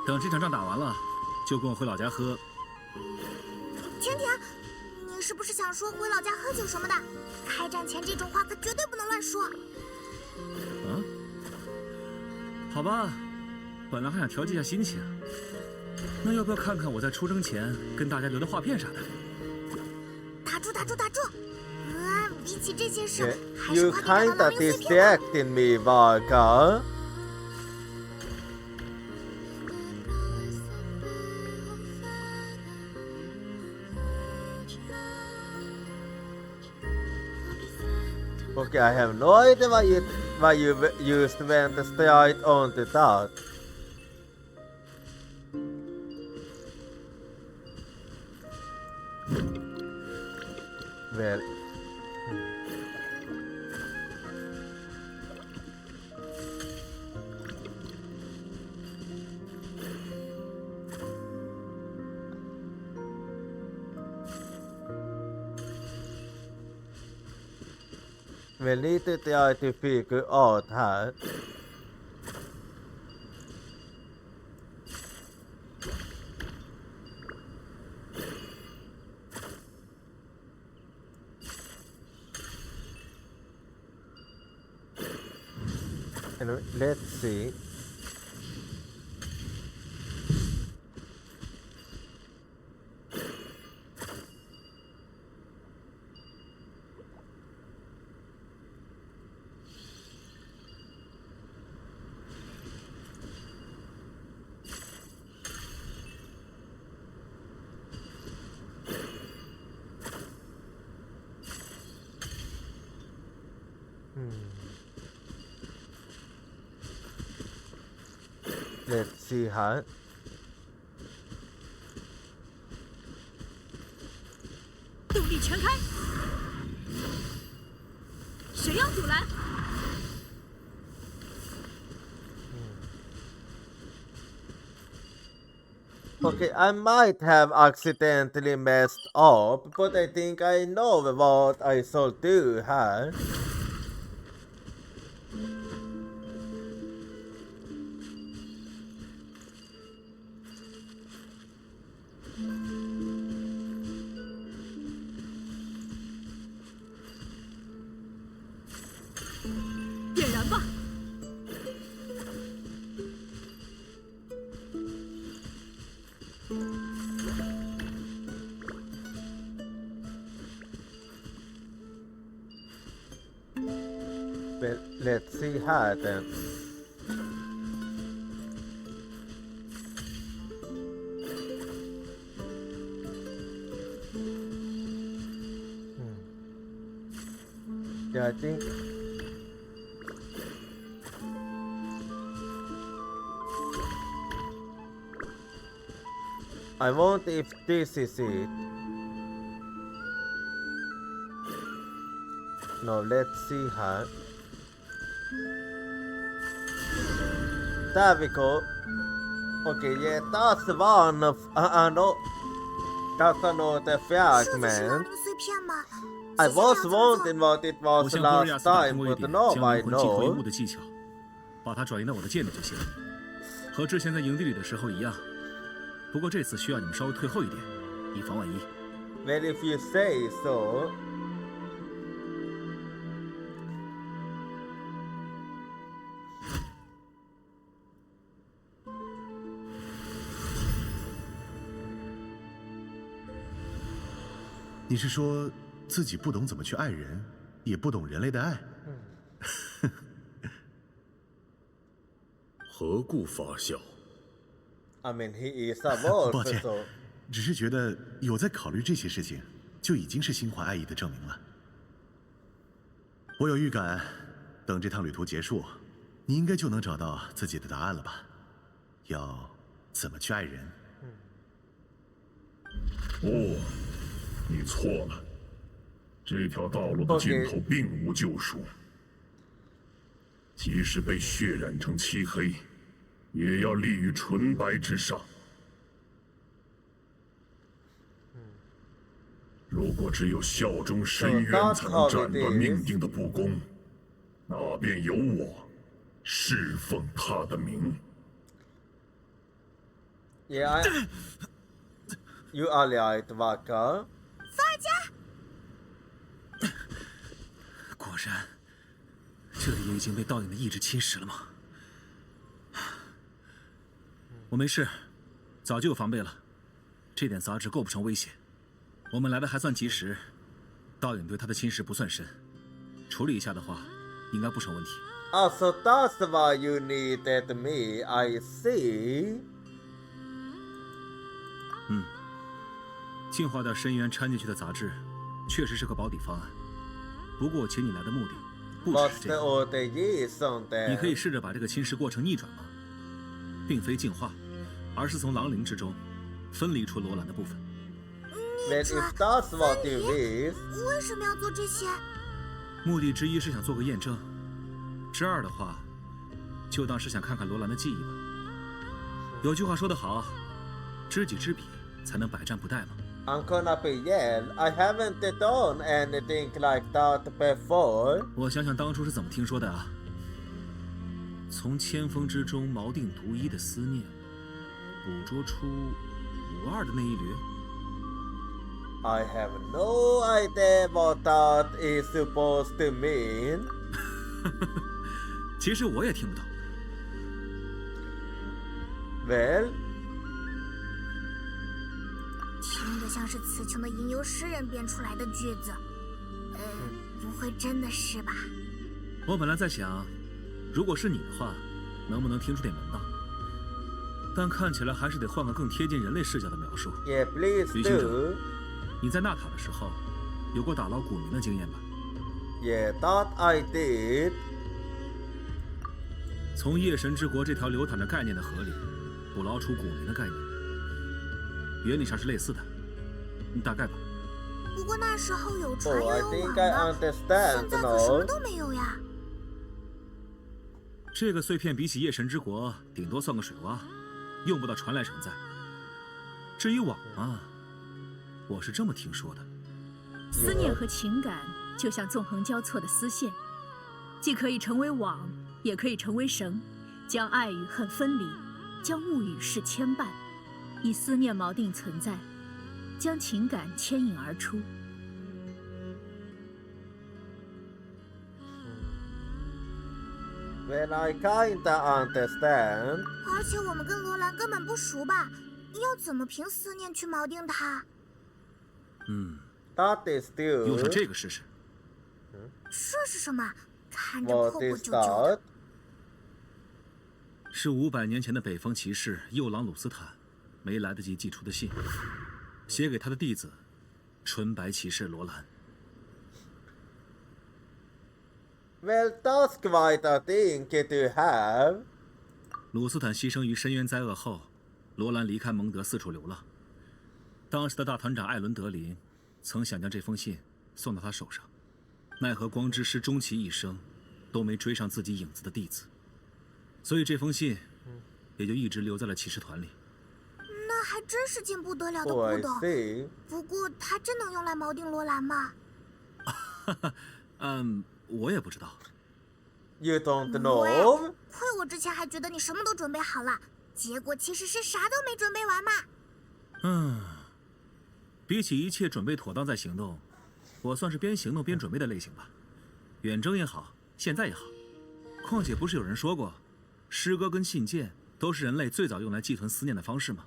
等这场仗打完了，就跟我回老家喝。甜甜，你是不是想说回老家喝酒什么的？开战前这种话可绝对不能乱说。啊？好吧，本来还想调剂一下心情，那要不要看看我在出征前跟大家留的画片啥的？打住！比起这些事， Yeah, 还是 you 快点找到 kinda 狼灵碎片吧。 distracting me, Varka. Okay, I have no idea why you used went straight on to that. Well. We need to try to figure out how. Anyway, let's see. Let's see how. 动力全开！谁要阻拦？ Okay, I might have accidentally messed up, but I think I know what I should do here. .点燃吧！ Well, let's see how then. Yeah, I think. I wonder if this is it. No, let's see här. Där vi går. Okej, yeah, that's one of... no. That's another 是就是 fragment. 那个碎片吗？ I 谢谢 was 你要这么做 wondering what it 我 was 向格瑞亚 last 斯打 time, 听过一 but 点 now 将 I 灵魂寄回一 know. 物的技巧，把它转移到我的剑里就行了，和之前在营地里的时候一样。不过这次需要你们稍微退后一点，以防万一。Well, if you say so. 你是说自己不懂怎么去爱人，也不懂人类的爱？何故发笑？ I mean, he is a wolf, 抱歉 so... 只是觉得有在考虑这些事情，就已经是心怀爱意的证明了。我有预感，等这趟旅途结束，你应该就能找到自己的答案了吧？要怎么去爱人？不，你错了。这条道路的尽头并无救赎，即使被血染成漆黑，也要立于纯白之上。如果只有效忠深渊才能斩断命定的不公，那便由我侍奉他的名。Yeah, you are right, Varka. 伏尔加，果然，这里也已经被倒影的意志侵蚀了吗？我没事，早就有防备了，这点杂质构不成威胁。我们来的还算及时，倒影对它的侵蚀不算深，处理一下的话，应该不成问题。Oh, so that's why you needed me. I see. 净化掉深渊掺进去的杂质，确实是个保底方案。不过我请你来的目的，不只 What's 是这 the 个。 other reason 你可以 then? 试着把这个侵蚀过程逆转吗？并非净化，而是从狼灵之中分离出罗兰的部分。Well, if that's what you wish. 为什么要做这些？目的之一是想做个验证，之二的话，就当是想看看罗兰的记忆吧。有句话说得好，知己知彼，才能百战不殆嘛。I'm gonna be real. I haven't done anything like that before. 我想想当初是怎么听说的啊？从千锋之中锚定独一的思念，捕捉出52的那一掠。I have no idea what that is supposed to mean. 其实我也听不懂。Well, 听着像是词穷的吟游诗人编出来的句子。不会真的是吧？我本来在想，如果是你的话，能不能听出点门道？但看起来还是得换个更贴近人类视角的描述。 yeah, please 旅行者， do. 你在纳塔的时候，有过打捞古民的经验吧？ Yeah, that I did. 从夜神之国这条流淌着概念的河里，捕捞出古民的概念，原理上是类似的，大概吧。不过那时候有船 Oh, I 又有 think 网 I 呢， understand 现在可什么 now. 都没有呀。这个碎片比起夜神之国，顶多算个水洼，用不到船来承载。至于网嘛，我是这么听说的。思念和情感就像纵横交错的丝线，既可以成为网，也可以成为绳，将爱与恨分离，将物与事牵绊，以思念锚定存在，将情感牵引而出。Well, I kinda understand. 而且我们跟罗兰根本不熟吧？要怎么凭思念去锚定他？ That is 用上 still. 这个试试。这是什么？看着 What 破破 is 旧旧的。 that? 是500年前的北方骑士右郎鲁斯坦没来得及寄出的信，写给他的弟子纯白骑士罗兰。 Well, that's quite a thing to have. 鲁斯坦牺牲于深渊灾厄后，罗兰离开蒙德四处流浪，当时的大团长艾伦德林曾想将这封信送到他手上，奈何光之师终其一生都没追上自己影子的弟子，所以这封信也就一直留在了骑士团里。那还真是件不得了的古董。不过它真能用来锚定罗兰吗？我也不知道。You don't know？ 亏我之前还觉得你什么都准备好了，结果其实是啥都没准备完嘛。比起一切准备妥当再行动，我算是边行动边准备的类型吧。远征也好，现在也好。况且不是有人说过，诗歌跟信件都是人类最早用来寄存思念的方式吗？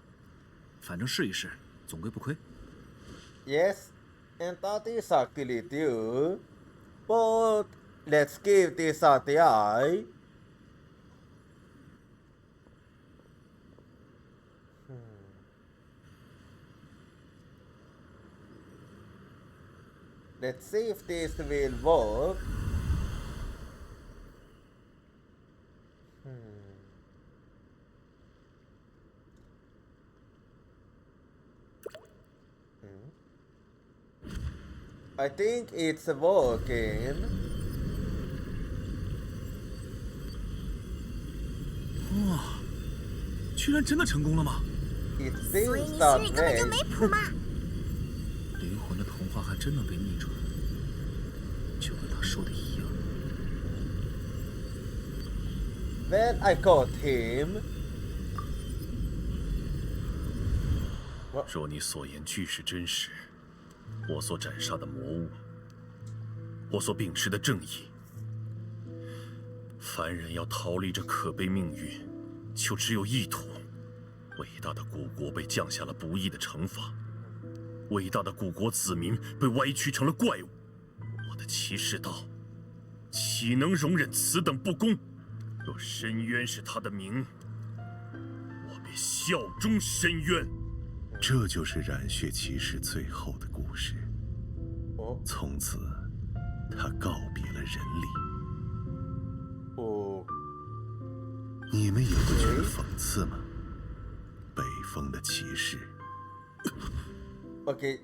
反正试一试，总归不亏。Yes, and that is actually true. But let's give this a try. Let's see if this will work. I think it's working. 哇，居然真的成功了吗？ It 所以 seems 你心 that 里根本就 way. 没谱嘛。灵魂的童话还真能被逆转，就跟他说的一样。When I caught him. 若你所言俱是真实，我所斩杀的魔物，我所秉持的正义，凡人要逃离这可悲命运，就只有一途。伟大的古国被降下了不义的惩罚，伟大的古国子民被歪曲成了怪物。我的骑士道，岂能容忍此等不公？若深渊是他的名，我便效忠深渊。这就是染血骑士最后的故事。从此，他告别了人力。你们也会觉得讽刺吗？北风的骑士。Okay.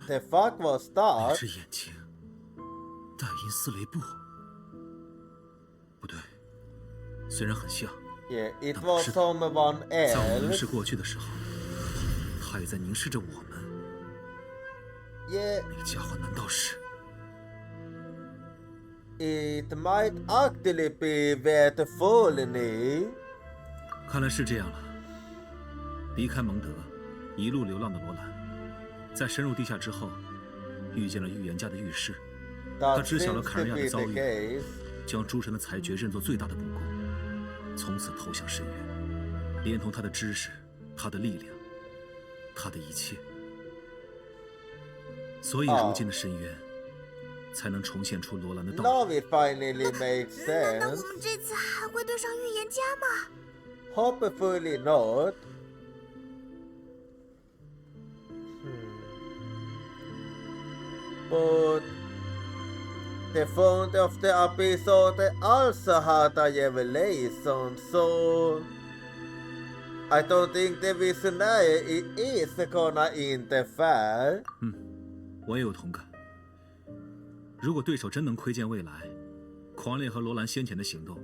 The fuck was that? 那只眼睛，带因斯雷布。不对，虽然很像。Yeah, it was someone 在我们凝 else. 视过去的时候，他也在凝视着我们。Yeah. 那个家伙难道是？ It might actually be worth following. 看来是这样了。离开蒙德，一路流浪的罗兰，在深入地下之后，遇见了预言家的预示。他知晓了凯瑞亚的遭遇，将诸神的裁决认作最大的不公，从此投向深渊，连同他的知识、他的力量、他的一切。所以如今的深渊，才能重现出罗兰的道 Now 理。 it finally makes 难道我 sense. 们这次还会对上预言家吗？ Hopefully not. But the font of the episode also had a revelation, so I don't think the visionary is gonna interfere. 我也有同感。如果对手真能窥见未来，狂烈和罗兰先前的行动，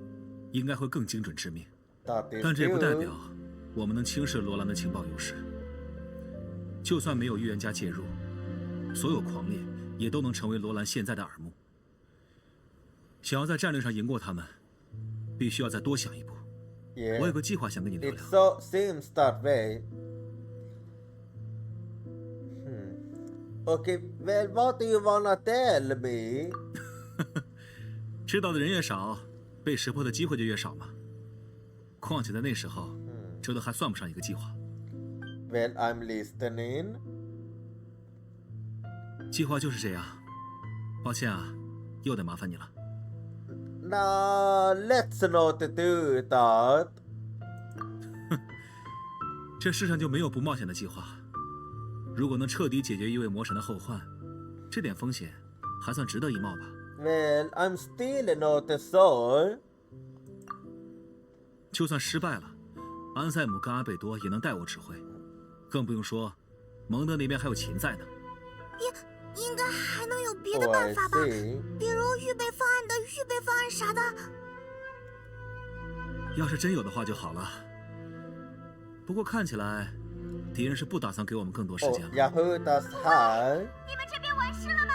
应该会更精准致命。 That is 但这也不代 true. 表我们能轻视罗兰的情报优势。就算没有预言家介入，所有狂烈也都能成为罗兰现在的耳目。想要在战略上赢过他们，必须要再多想一步。Yeah. 我有个计划想跟你聊 It 聊。 so seems that way. Okay, well, what do you wanna tell me? 知道的人越少，被识破的机会就越少嘛。况且在那时候，这都还算不上一个计划。 Well, I'm listening. 计划就是这样。抱歉啊，又得麻烦你了。 Nah, let's not do that. 这世上就没有不冒险的计划。如果能彻底解决一位魔神的后患，这点风险还算值得一冒吧。 Well, I'm still not sure. 就算失败了，安塞姆跟阿贝多也能代我指挥，更不用说蒙德那边还有秦在呢。应该还能有别的办法吧？比如预备方案的预备方案啥的。要是真有的话就好了。不过看起来，敌人是不打算给我们更多时间了。你们这边完事了吗？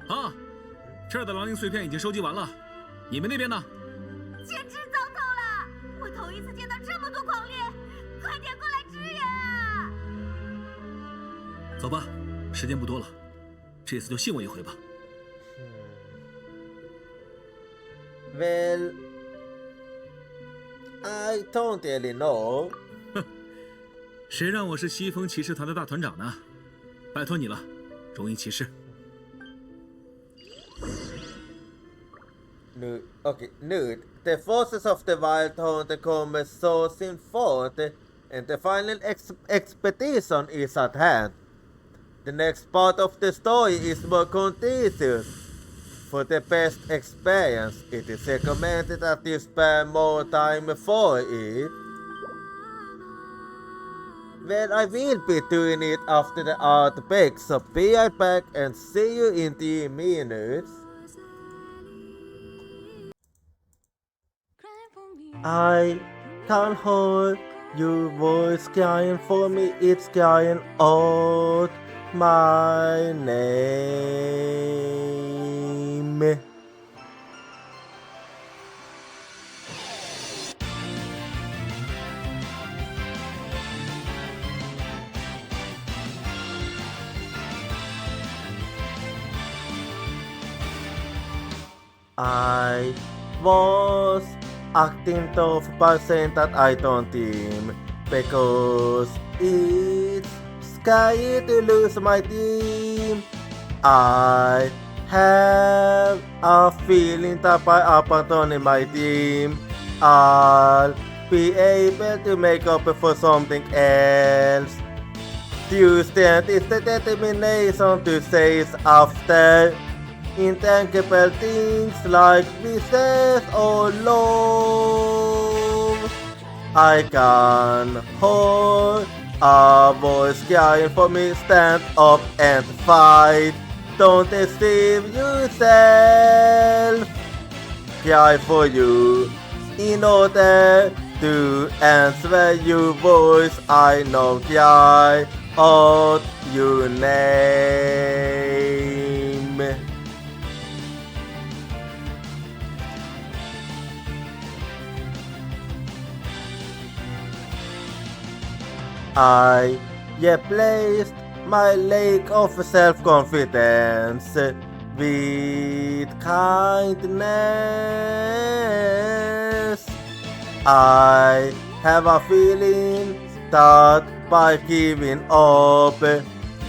啊，这儿的狼灵碎片已经收集完了，你们那边呢？简直糟透了！我头一次见到这么多狂猎，快点过来支援啊！走吧，时间不多了，这次就信我一回吧。Well, I don't really know. 谁让我是西风骑士团的大团长呢？拜托你了，荣鹰骑士。Note. The forces of the Wild Hunt come sourcing forth, and the final expedition is at hand. The next part of the story is more contentious. For the best experience, it is recommended that you spend more time for it. Well, I will be doing it after the art break, so be right back and see you in 3 minutes. I can't hold your voice crying for me, it's crying out my name. I was acting tough by saying that I don't team because it's scary to lose my team. I have a feeling that by abandoning my team, I'll be able to make up for something else. Tuesday is the determination to chase after intangible things like wishes or love. I can hold a voice crying for me, stand up and fight. Don't deceive yourself. Cry for you in order to answer your voice. I know cry out your name. I replaced my lack of self-confidence with kindness. I have a feeling that by giving up,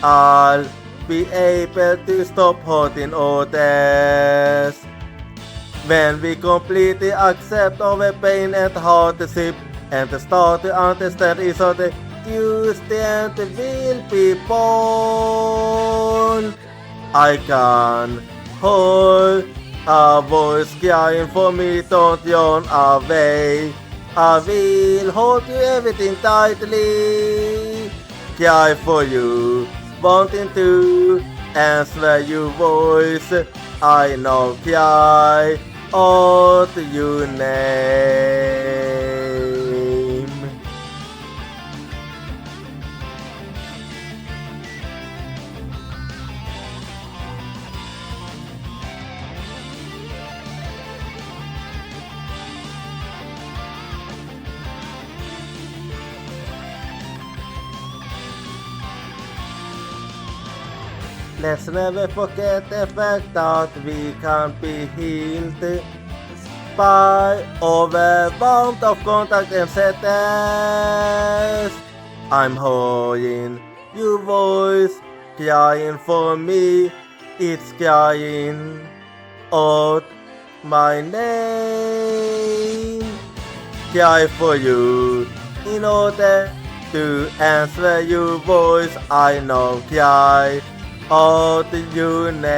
I'll be able to stop hurting others. When we completely accept our pain and hardship and start to understand each other, Tuesday will be born. I can hold a voice crying for me, don't yawn away. I will hold you everything tightly. Cry for you, wanting to answer your voice. I know cry out your name. Let's never forget the fact that we can't be healed by overwhelmed of contact and sadness. I'm hearing your voice crying for me. It's crying out my name. Cry for you in order to answer your voice. I know cry out your name.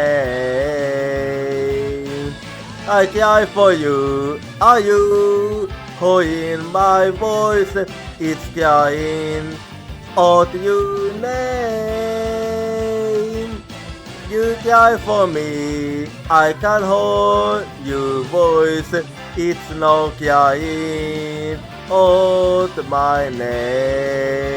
I cry for you. Are you hearing my voice? It's crying out your name. You cry for me, I can hold your voice. It's no crying out my name.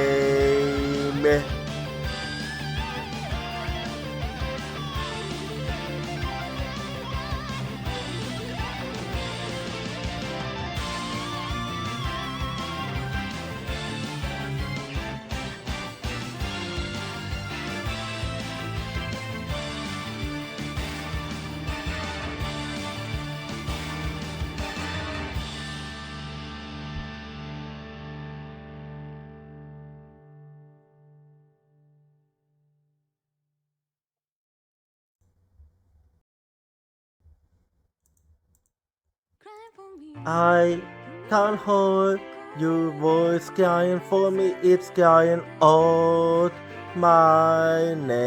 I can't hold your voice crying for me, it's crying out my name.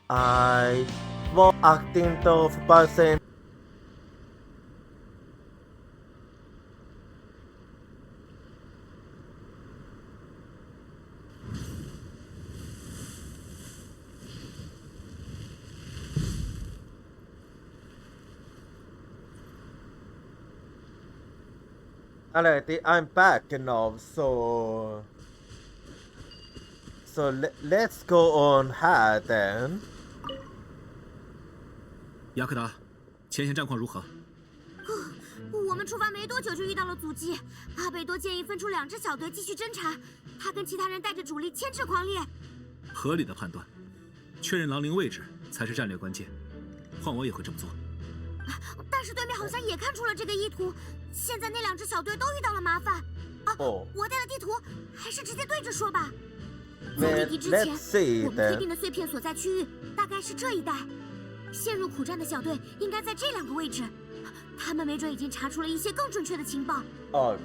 I was acting tough by saying Alrighty, I'm back now, so let's go on ahead then. 雅克达，前线战况如何？我们出发没多久就遇到了阻击，阿贝多建议分出2支小队继续侦查，他跟其他人带着主力牵制狂猎。合理的判断，确认狼灵位置才是战略关键，换我也会这么做。但是对面好像也看出了这个意图，现在那2支小队都遇到了麻烦。我带了地图，还是直接对着说吧。在离敌之前，我们推定的碎片所在区域大概是这一带。陷入苦战的小队应该在这2个位置，他们没准已经查出了一些更准确的情报。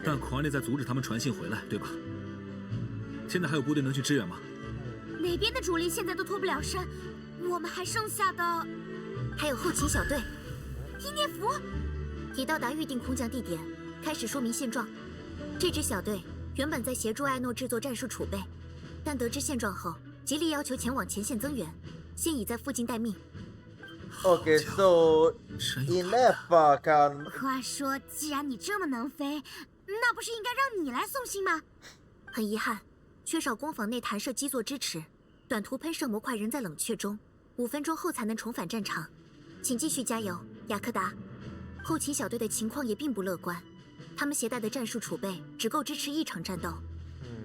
但狂猎在阻止他们传信回来，对吧？现在还有部队能去支援吗？哪边的主力现在都脱不了身，我们还剩下的还有后勤小队。伊涅弗已到达预定空降地点，开始说明现状。这支小队原本在协助艾诺制作战术储备，但得知现状后，极力要求前往前线增援，现已在附近待命。Okay, so Eiffel can. 话说，既然你这么能飞，那不是应该让你来送信吗？很遗憾，缺少工坊内弹射基座支持，短途喷射模块仍在冷却中，5分钟后才能重返战场。请继续加油，雅克达。后勤小队的情况也并不乐观，他们携带的战术储备只够支持1场战斗。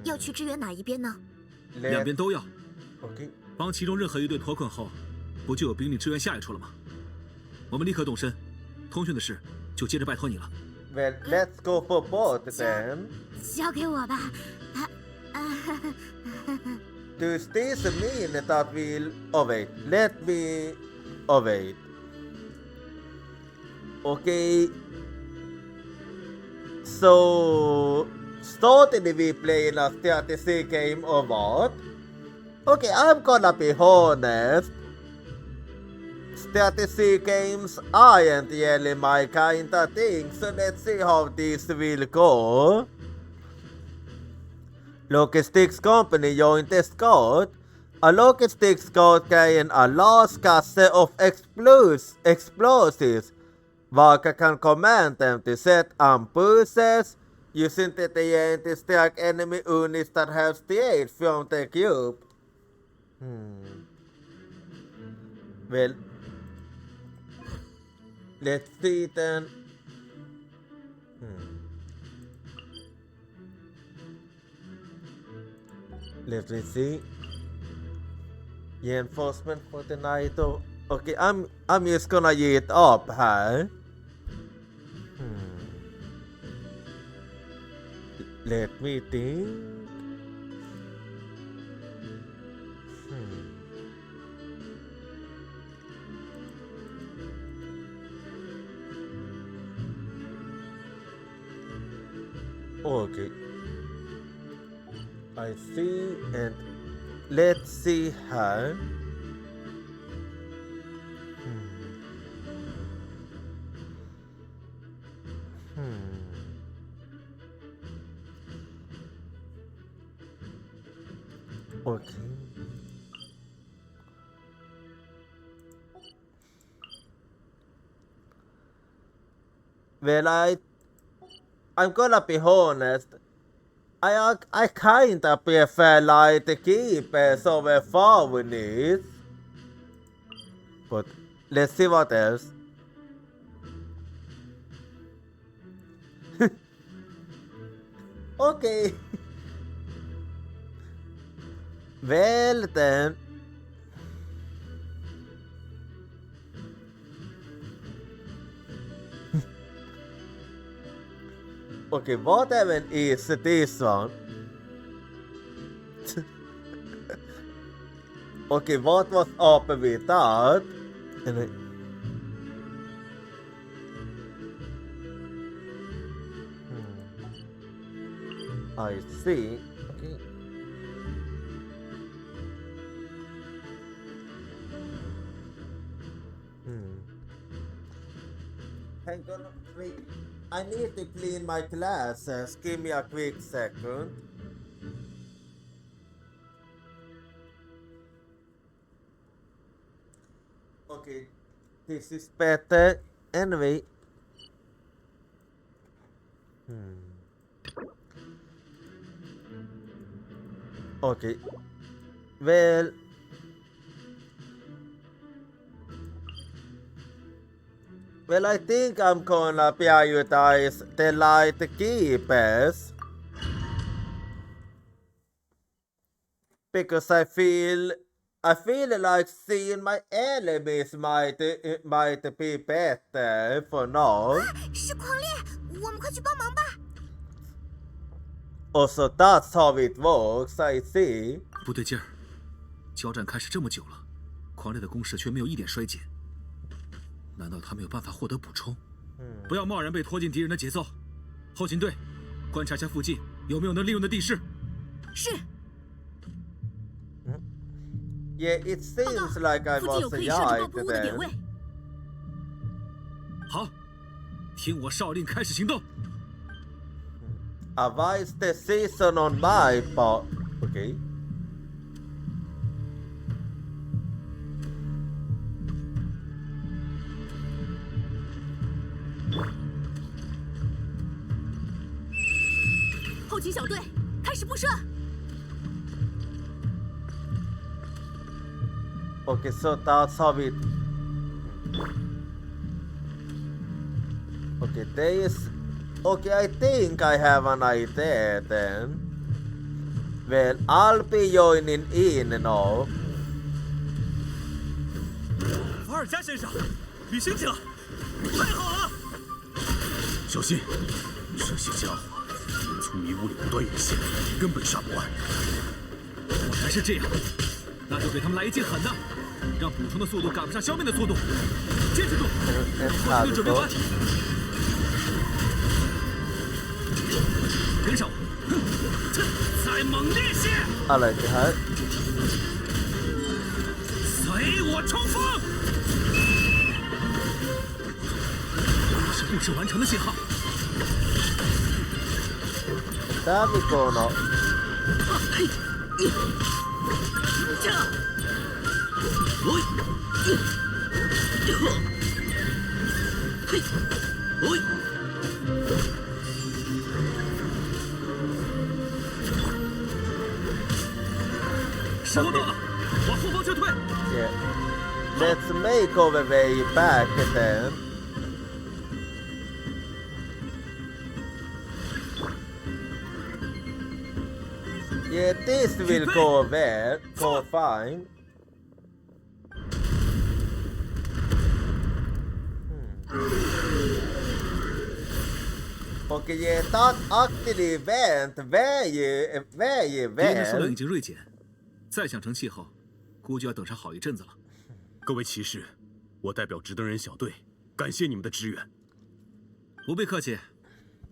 要去支援哪一边呢？两边都要。OK。帮其中任何一队脱困后。不就有兵力支援下一处了吗？我们立刻动身，通讯的事就接着拜托你了。Well, let's go for both then. 交给我吧。Does this mean that we'll... Oh wait, let me... Oh wait. Okay. So... Started we playing a strategy game or what? Okay, I'm gonna be honest. Strategy games aren't really my kind of thing, so let's see how this will go. Logistics company joined the scout. A logistics scout carrying a large cache of explosives. Varka can command them to set ambushes, using the terrain to strike enemy units that have strayed from the group. Well, let's see then. Let me see. Reinforcement for the night. Okay, I'm just gonna eat it up, huh? Let me think. Okay. I see, and let's see her. Okay. Well, I'm gonna be honest. I kinda prefer like the keepers over foreigners. But let's see what else. Okay. Well then. Okay, what even is this one? Okay, what was up with that? And I see. Okay. Hang on, wait. I need to clean my glasses. Give me a quick second. Okay, this is better. Anyway. Okay. Well. Well, I think I'm gonna prioritize the light keepers. Because I feel like seeing my enemies might be better for now. 是狂烈，我们快去帮忙吧。 Also, that's how it works, I see. 不对劲儿，交战开始这么久了，狂烈的攻势却没有一点衰减。难道他没有办法获得补充？不要贸然被拖进敌人的节奏。后勤队，观察下附近有没有能利用的地势。是。 Yeah, it seems like I was right then. 好，听我哨令，开始行动。Advise the season on my part. Okay. “后勤小队，开始布设。” Okay, so that's how it. Okay, there is. Okay, I think I have an idea then. Well, I'll be joining in now. 瓦尔加先生，旅行者，太好了！小心，这些家伙从迷雾里不断涌现，根本杀不完。果然是这样，那就给他们来一记狠的。 让补充的速度赶不上消灭的速度，坚持住！后勤队准备完，跟上我，再猛烈些！อะไรกันฮะ？随我冲锋！这是布置完成的信号。There we go now. 时候到了，往后方撤退。Yeah. Let's make our way back then. Yeah, this will go well. Go fine. Okay, yeah, that actually went very well. 敌人的数量已经锐减，再想成气候，估计要等上好一阵子了。各位骑士，我代表直登人小队，感谢你们的支援。不必客气，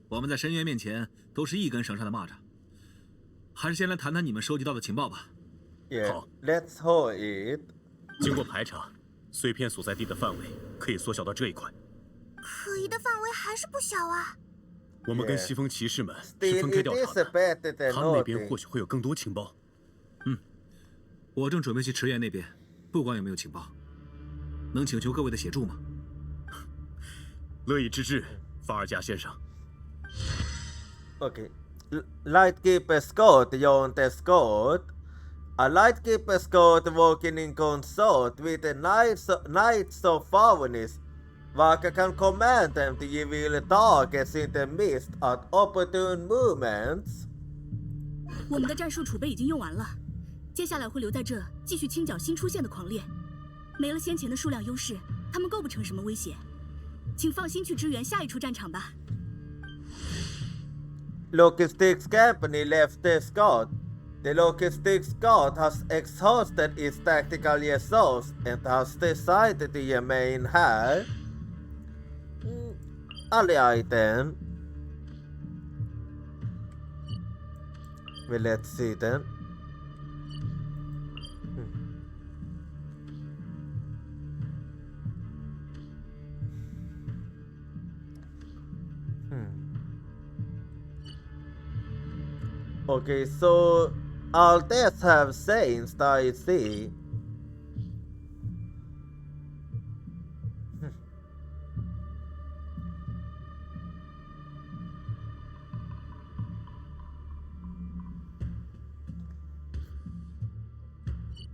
我们在深渊面前都是一根绳上的蚂蚱。还是先来谈谈你们收集到的情报吧。好 ，Let's hold it。经过排查，碎片所在地的范围可以缩小到这一块。可疑的范围还是不小啊。我们跟西风骑士们是分开调查的，他们那边或许会有更多情报。我正准备去迟岩那边，不管有没有情报，能请求各位的协助吗？乐意之至，法尔加先生。Okay. Lightkeeper Scott Jon the Scott. A Lightkeeper Scott working in consort with the Knights of Fairness. Varka can command them to reveal targets in the mist at opportune moments. 我们的战术储备已经用完了，接下来会留在这继续清剿新出现的狂猎。没了先前的数量优势，他们构不成什么威胁。请放心去支援下一处战场吧。Logistics Company left the Scott. The Logistics Scott has exhausted its tactical resource and has decided to remain here. Alright then. Well, let's see then. Okay, so all deaths have saints, I see.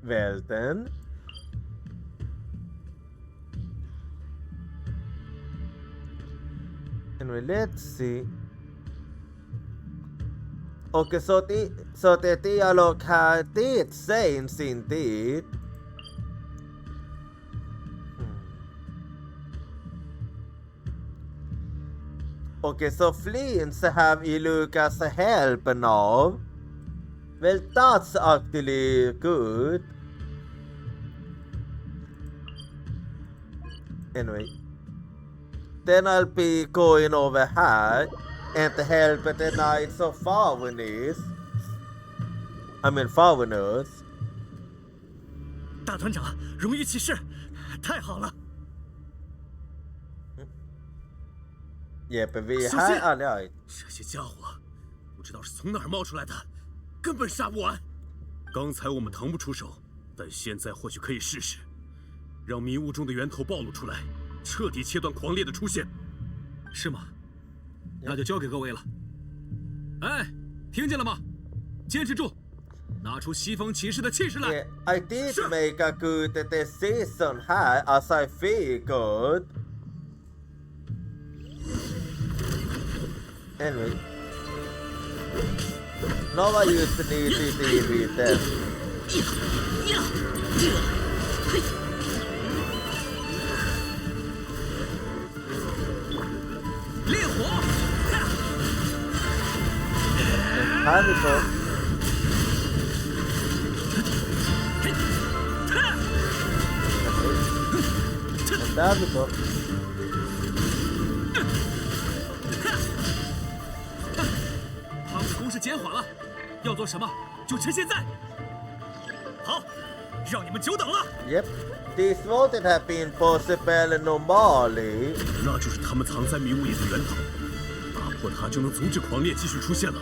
Well then. Anyway, let's see. Okay, so the dialogue had did saints indeed. Okay, so fleets have Iluka's help now. Well, that's actually good. Anyway, then I'll be going over here and help the Knights of Fairness. Foreigners. 大团长，荣誉骑士，太好了！ Yep, we have allied. 这些家伙不知道是从哪儿冒出来的，根本杀不完。刚才我们腾不出手，但现在或许可以试试，让迷雾中的源头暴露出来，彻底切断狂猎的出现。是吗？那就交给各位了。哎，听见了吗？坚持住，拿出西风骑士的气势来。Yeah, I did make a good decision here, as I figured. Anyway, now I used to need to deal with them. 烈火！ There we go. And there we go. 他们的攻势减缓了，要做什么就趁现在。好，让你们久等了。Yep, this wouldn't have been possible normally. 那就是他们藏在迷雾里的源头，打破它就能阻止狂猎继续出现了。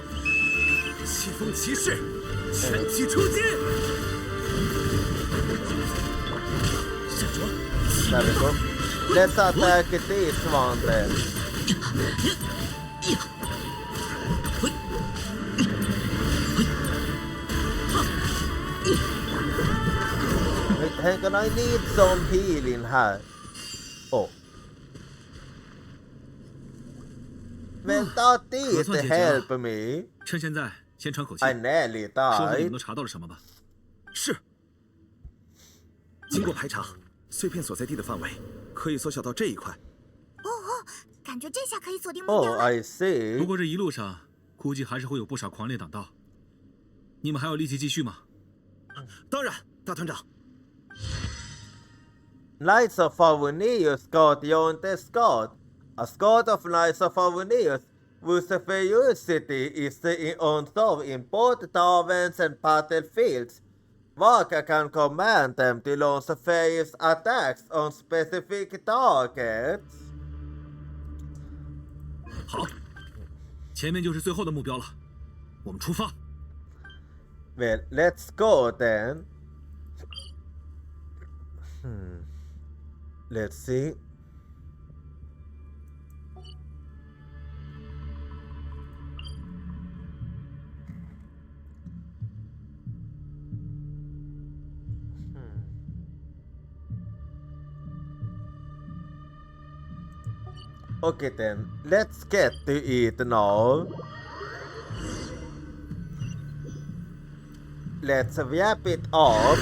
西风骑士，全体出击！闪着！ There we go. Let's attack this one then. Wait, hang on, I need some healing here. Oh. Well, that did help me. 趁现在先喘口气。 I nearly 说说你们 died. 都查到了什么吧。是。经过排查，碎片所在地的范围可以缩小到这一块。哦哦，感觉这下可以锁定目 Oh, 标了。 I see. 不过这一路上估计还是会有不少狂猎挡道。你们还有力气继续吗？当然，大团长。 Knights of Fairness got beyond the Scott. A Scott of Knights of Fairness whose ferocity is seen also in both taverns and battlefields. Varka can command them to launch fierce attacks on specific targets. 好，前面就是最后的目标了，我们出发。Well, let's go then. Let's see. Okay then, let's get to it now. Let's wrap it up.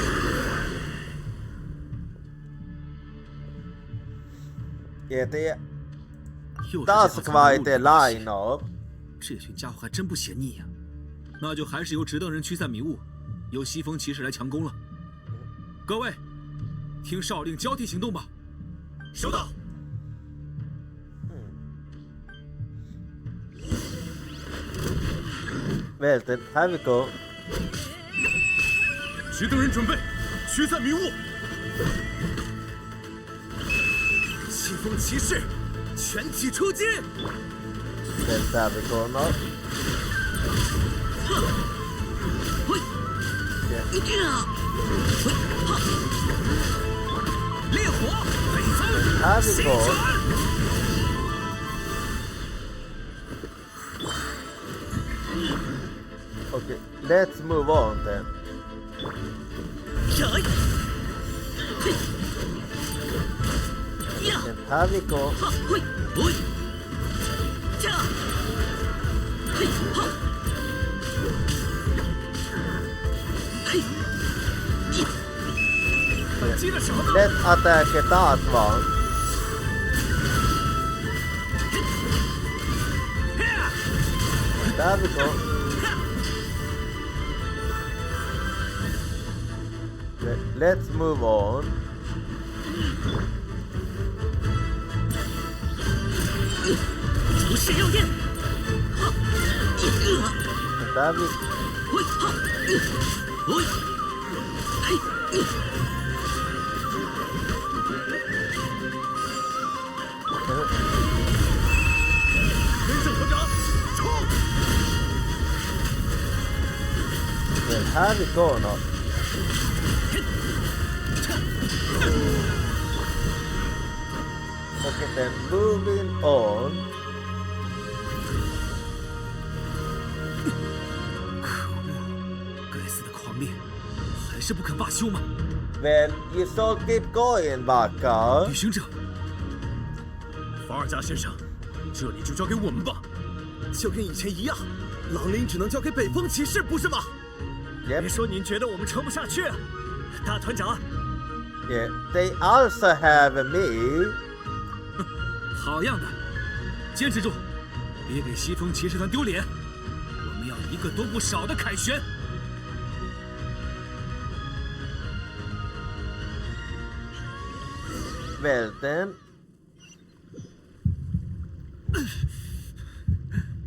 That's quite a line-up. 这群家伙还真不嫌腻呀！那就还是由执登人驱散迷雾，由西风骑士来强攻了。各位，听哨令交替行动吧。收到。Well then, here we go. 执登人准备，驱散迷雾。西风骑士，全体出击！ Let's have we go now. Yeah. 烈火，北风，行卷。Okay, let's move on then. And here we go. Let's attack that one. There we go. Let's move on. There we Well, here we go now. Okay, then moving on. 可恶，该死的狂烈，还是不肯罢休吗？ Well, you should keep going, Varka. 旅行者，法尔加先生，这里就交给我们吧。就跟以前一样，狼陵只能交给北风骑士，不是吗？ Yep. 别说您觉得我们撑不下去，大团长。Yeah, they also have me. 好样的，坚持住，别给西风骑士团丢脸。我们要一个都不少的凯旋。Well then.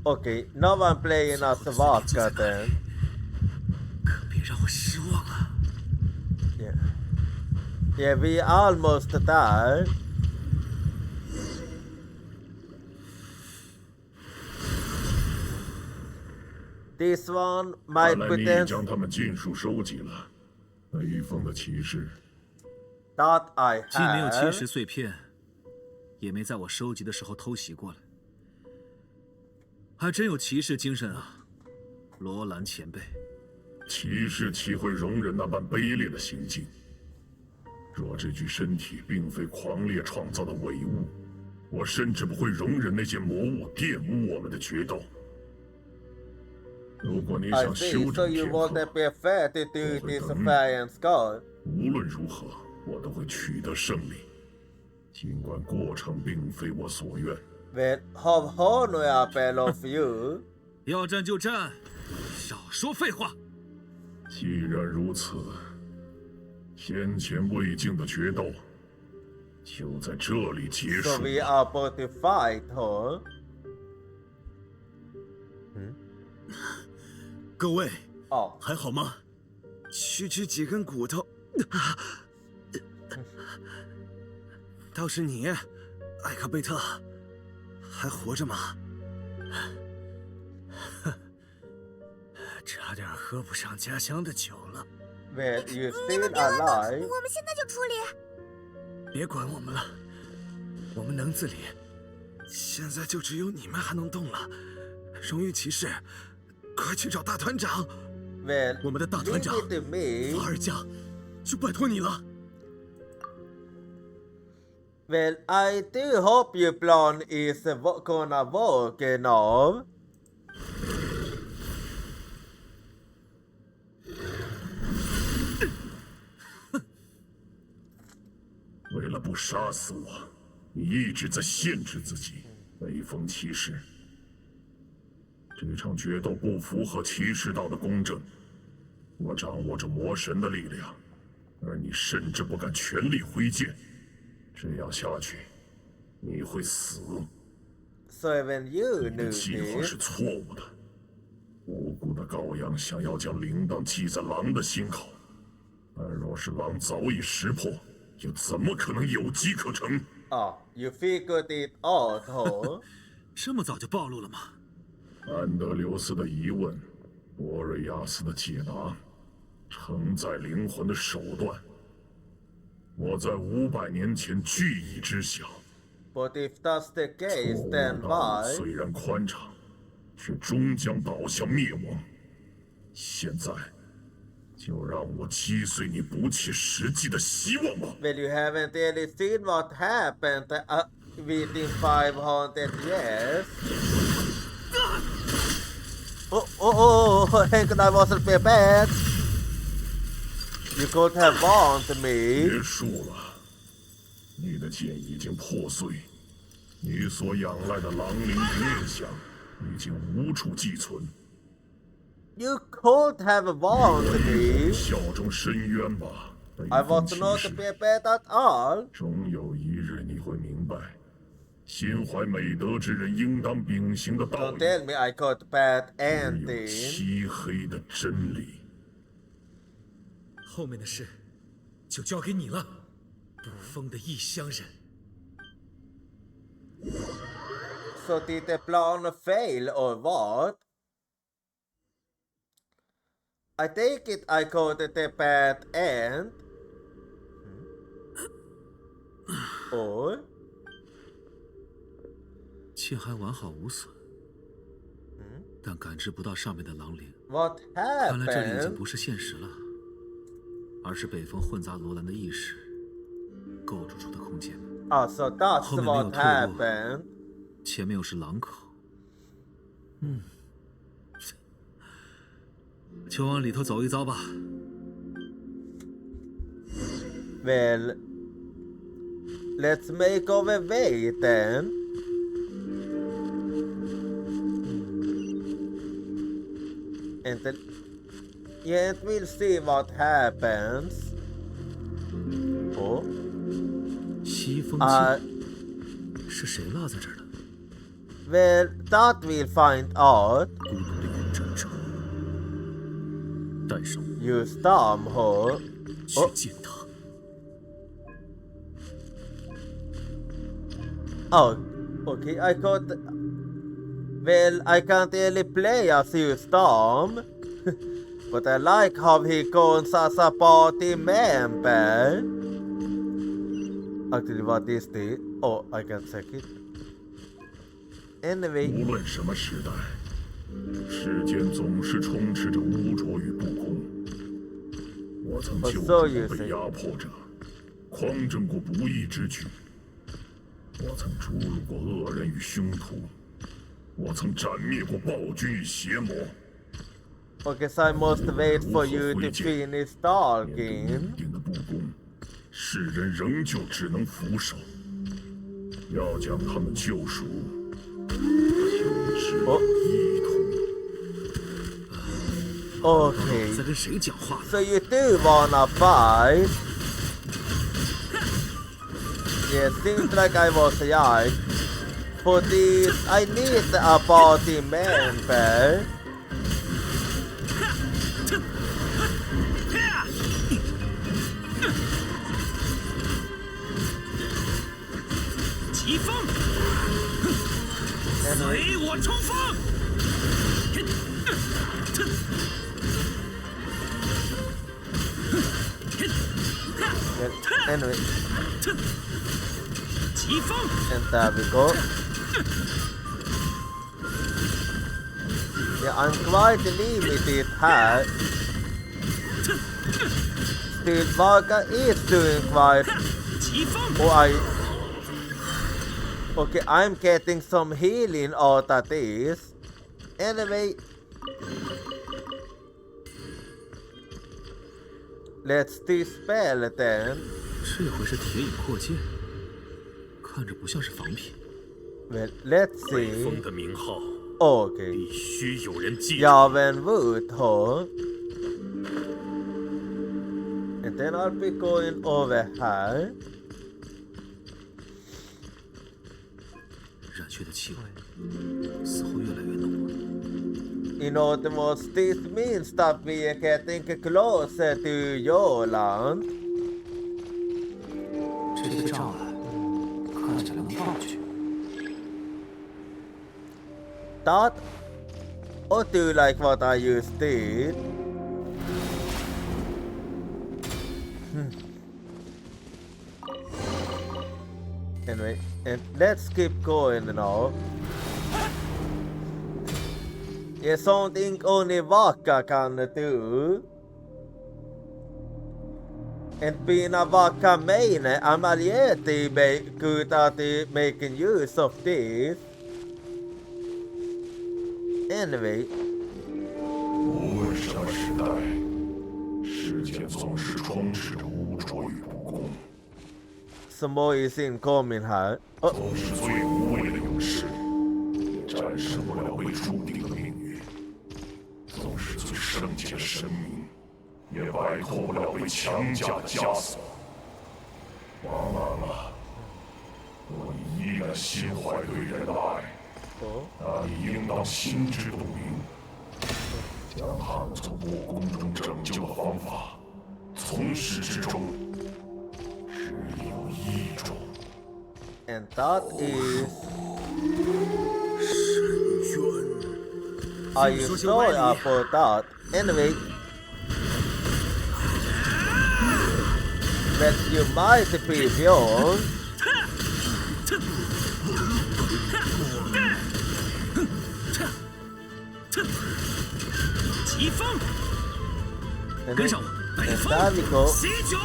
Okay, now I'm playing as Varka then. 可别让我失望了。Yeah. Yeah, we almost there. This one might 看来你已 potentially 将他们尽数收集了。北风的骑士， that I 既没有侵 have. 蚀碎片，也没在我收集的时候偷袭过来。还真有骑士精神啊，罗兰前辈。骑士岂会容忍那般卑劣的行径？若这具身体并非狂烈创造的伪物，我甚至不会容忍那些魔物玷污我们的决斗。如果你 I 想 see, 休 so 整 you 片 want 刻， to prefer to do this fire and skull. 无论如何，我都会取得胜利。尽管过程并非我所愿。 Well, how honorable of you. 要战就战，少说废话。既然如此，先前未尽的决斗就在这里结 So 束。 we are about to fight, huh? 各位，哦，还好吗？区区几根骨头，倒是你，艾卡贝特，还活着吗？差点喝不上家乡的酒了。Well, you 你们 still 别拦着， alive. 我们现在就处理。别管我们了，我们能自理。现在就只有你们还能动了。荣誉骑士，快去找大团长。Well, 我们的大团长 leave it to me. 法尔加，就拜托你了。Well, I do hope your plan is gonna work enough. 为了不杀死我，你一直在限制自己，北风骑士。这场决斗不符合骑士道的公正。我掌握着魔神的力量，而你甚至不敢全力挥剑。这样下去，你会死。So when you 你的 knew 计划 this, 是错误的。无辜的羔羊想要将铃铛系在狼的心口，但若是狼早已识破，又怎么可能有机可乘？ oh, you figured it out, huh? 这么早就暴露了吗？安德留斯的疑问，博瑞亚斯的解答，承载灵魂的手段，我在500年前据已知晓。 But if that's the case, 错误 then 的道 why? 路虽然宽敞，却终将导向灭亡。现在，就让我击碎你不切实际的希望吧。 Well, you haven't really seen what happened within 500 years. Oh, thank God I wasn't prepared. You could have warned me. 结束了，你的剑已经破碎，你所仰赖的狼灵与念想已经无处寄存。 You could have warned me. 效忠深渊吧，北 I 风 was 骑 not 士。 prepared at all. 终有一日你会明白，心怀美德之人应当秉行的道 Don't 理， tell me I got bad 只有 ending. 漆黑的真理。后面的事就交给你了，捕风的异乡人。 So did the plan fail or what? I take it I got the bad end. Or 妾还完好无损，但感知不到上面的狼灵。 what 看来这里已经 happened? 不是现实了，而是北风混杂罗兰的意识构筑出的空间。 Oh, so that's 后面没有 what 退路， happened. 前面又是狼口。就往里头走一遭吧。 Well, let's make our way then. And then, yeah, we'll see what happens. Oh, 西风 uh, 镜是谁落在这儿的？ well, that we'll find out. 孤独的远征者，带上我 You storm her. 去见他。 Oh, okay, I got. Well, I can't really play as you Storm. But I like how he goes as a party member. Actually, what is this? Oh, I can check it. Anyway, 无论什么时代，世间总是充斥着污浊与不公。我曾救助过被压迫者，匡正过不义之举。我曾诛戮过恶人与凶徒，我曾斩灭过暴君与邪魔。 okay, so I must wait for you to finish 面对 talking. 命定的不公，世人仍旧只能俯首。要将他们救赎，就只有一途。 Okay, 在跟谁讲话呢？ so you do wanna fight? Yeah, seems like I was right. For this, I need a party member. 随我冲锋！ Anyway. 疾风 And there we go. Yeah, I'm quite limited here. Still, Varka is doing quite... Okay, I'm getting some healing out of this. Anyway... Let's dispel then. 这回是铁影扩界，看着不像是仿品。 Well, let's see. 北风的名号 Okay. 必须有人记住。 Javen Woodhorn. And then I'll be going over here. 染血的气味似乎越来越浓了。 In other words, this means that we are getting closer to Joland. 这个障碍看起来能跳过去。 That? Or do you like what I just did? Anyway, and let's keep going now. Yeah, something only Varka can do. And being a Varka main, I'm already good at making use of this. Anyway. 无论什么时代，世界总是充斥着污浊与不公。 Some more is incoming here. 总是最无畏的勇士，也战胜不了被注定的命运；总是最圣洁的神明，也摆脱不了被强加的枷锁。往往啊，若你依然心怀对人的爱，那你应当心知肚明，将他们从不公中拯救的方法，从始至终。 And that is... 深渊。 Are you sorry about that? Anyway... But you might be beyond... 疾风， 跟上我，北风，席卷。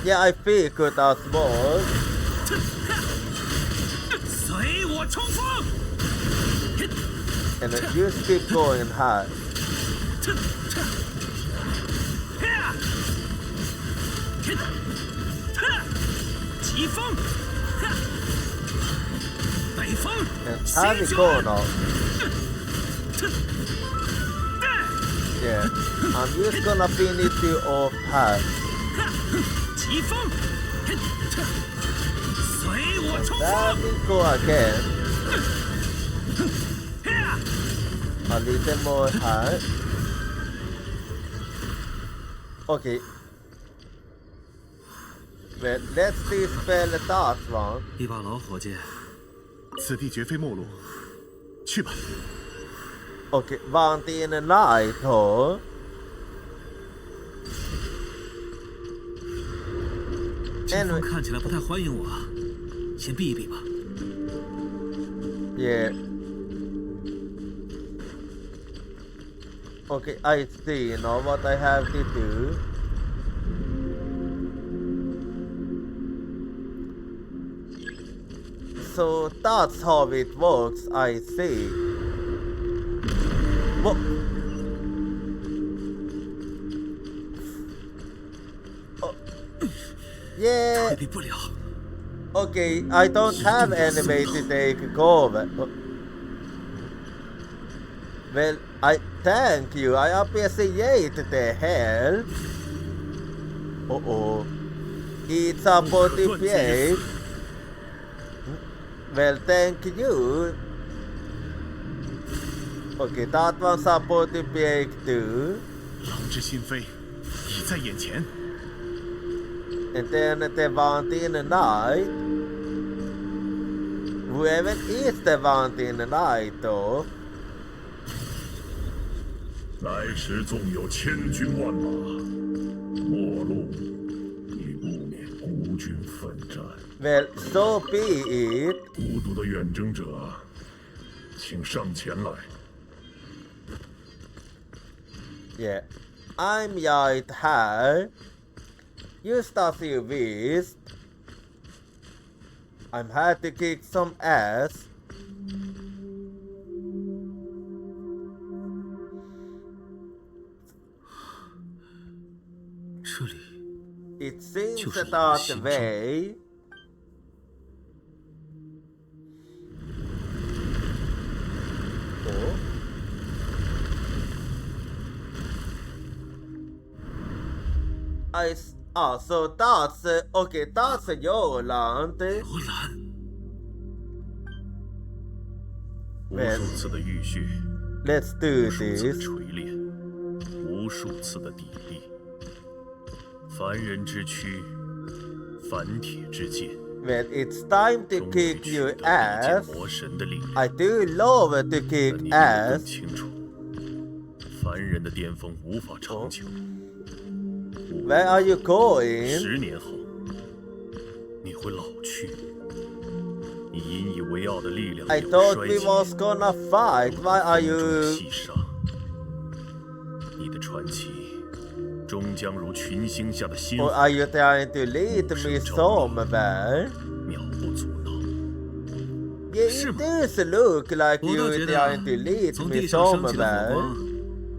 Yeah, I figured out more. 随我冲锋 And then you keep going hard. 疾风，北风， And how we go now? Yeah, I'm just gonna finish you off hard. 疾风，随我冲 There 锋 we go again. A little more hard. Okay. Well, let's dispel that one. 一把老伙计，此地绝非末路，去吧。 Okay, one in the night, huh? 前方看起来不太欢迎我，先避一避吧。 Yeah. Okay, I see now what I have to do. So that's how it works, I see. What? Oh. Yeah. Okay, I don't have any way to take cover. Well, I thank you. I appreciate the help. Uh-oh. It's a 48. Well, thank you. Okay, that one's a 48 too. 狼之心扉已在眼前。And then the one in the night. Whoever is the one in the night though. 来时纵有千军万马，末路亦不免孤军奋战。Well, so be it. 孤独的远征者，请上前来。Yeah, I'm right here. You start your beast. I'm here to kick some ass. It seems that way. Oh. So that's okay. That's your land. 无数次的浴血， Let's do 无数次的 this. 锤炼，无数次的砥砺。凡人之躯，凡铁之剑。 When it's time to kick your ass, 魔神的力量。 I do love to kick 但你 ass. 更清楚，凡人的巅峰无法长久。 Where are you going? 10年后，你会老去。你引以为傲的力量 I 也会 thought 衰 we 竭。 was gonna fight. Why are 风中 you? 细沙，你的传奇终将如群星下的星 Or 火， are you trying to lead me somewhere? 渺不足道。 Yeah, it does look like 我倒 you 觉得 trying to lead 从 me 地上升起的火 somewhere. 光，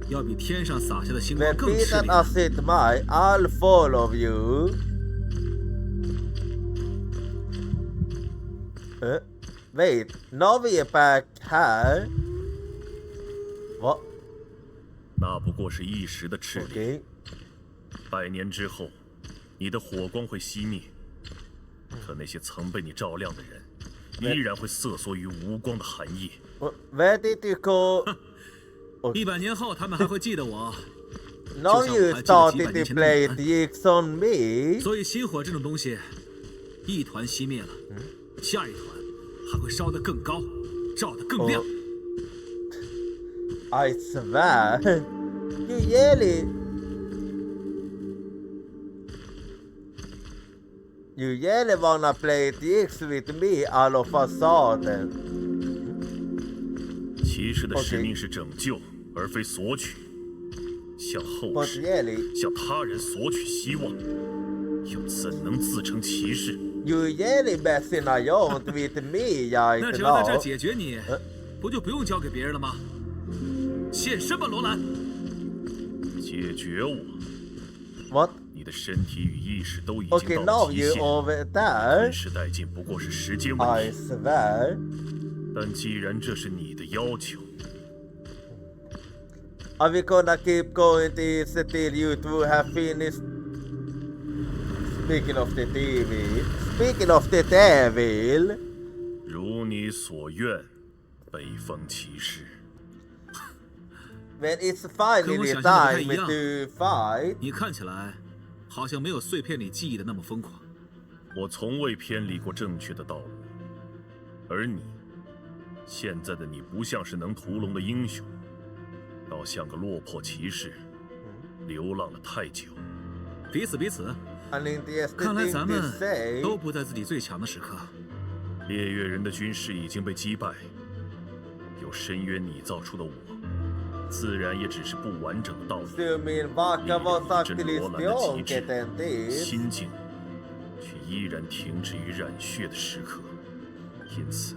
要比天上洒下的星光 When 更炽 Peter 烈。 said my, I'll follow you. Wait, now we're back here. What? 那不过是一时的炽烈。 Okay. 100年之后，你的火光会熄灭，可那些曾被你照亮的人，依然会瑟缩于无光的寒夜。 Where did you go? 100年后，他们还会记得我。 Now 就像 you 我还记得几百 started 年 to 前的 play 你们。 tricks on me. 所以心火这种东西，一团熄灭了，下一团还会烧得更高，照得更亮。 I swear. You really... You really wanna play tricks with me all of a sudden. 骑士的使命是拯救，而非索取。向后 But 世、 really, 向他人索取希望，又怎能自称骑士？ you really messing around with me 那 right 只要在这 now. 解决你，不就不用交给别人了吗？现身吧，罗兰！解决我！ What? 你的身体与意识都已 Okay, 经到 now 了极 you 限， over there. 吞噬殆尽不过是时间问 I 题。 swear. 但既然这是你的要求， Are we gonna keep going this till you two have finished? Speaking of the devil. Speaking of the devil. 如你所愿，北风骑士。 When it's 跟我 finally 想象的不太一 time 样。 to fight. 你看起来好像没有碎片里记忆的那么疯狂。我从未偏离过正确的道路，而你，现在的你不像是能屠龙的英雄，倒像个落魄骑士，流浪了太久。彼此彼此。 And in the 看来 thing 咱 to 们 say. 都不在自己最强的时刻。猎月人的军事已经被击败，有深渊拟造出的我，自然也只是不完整的道理。 So you mean Varka was 真 actually 罗兰的极 stronger 致， than this? 心境却依然停止于染血的时刻，因此，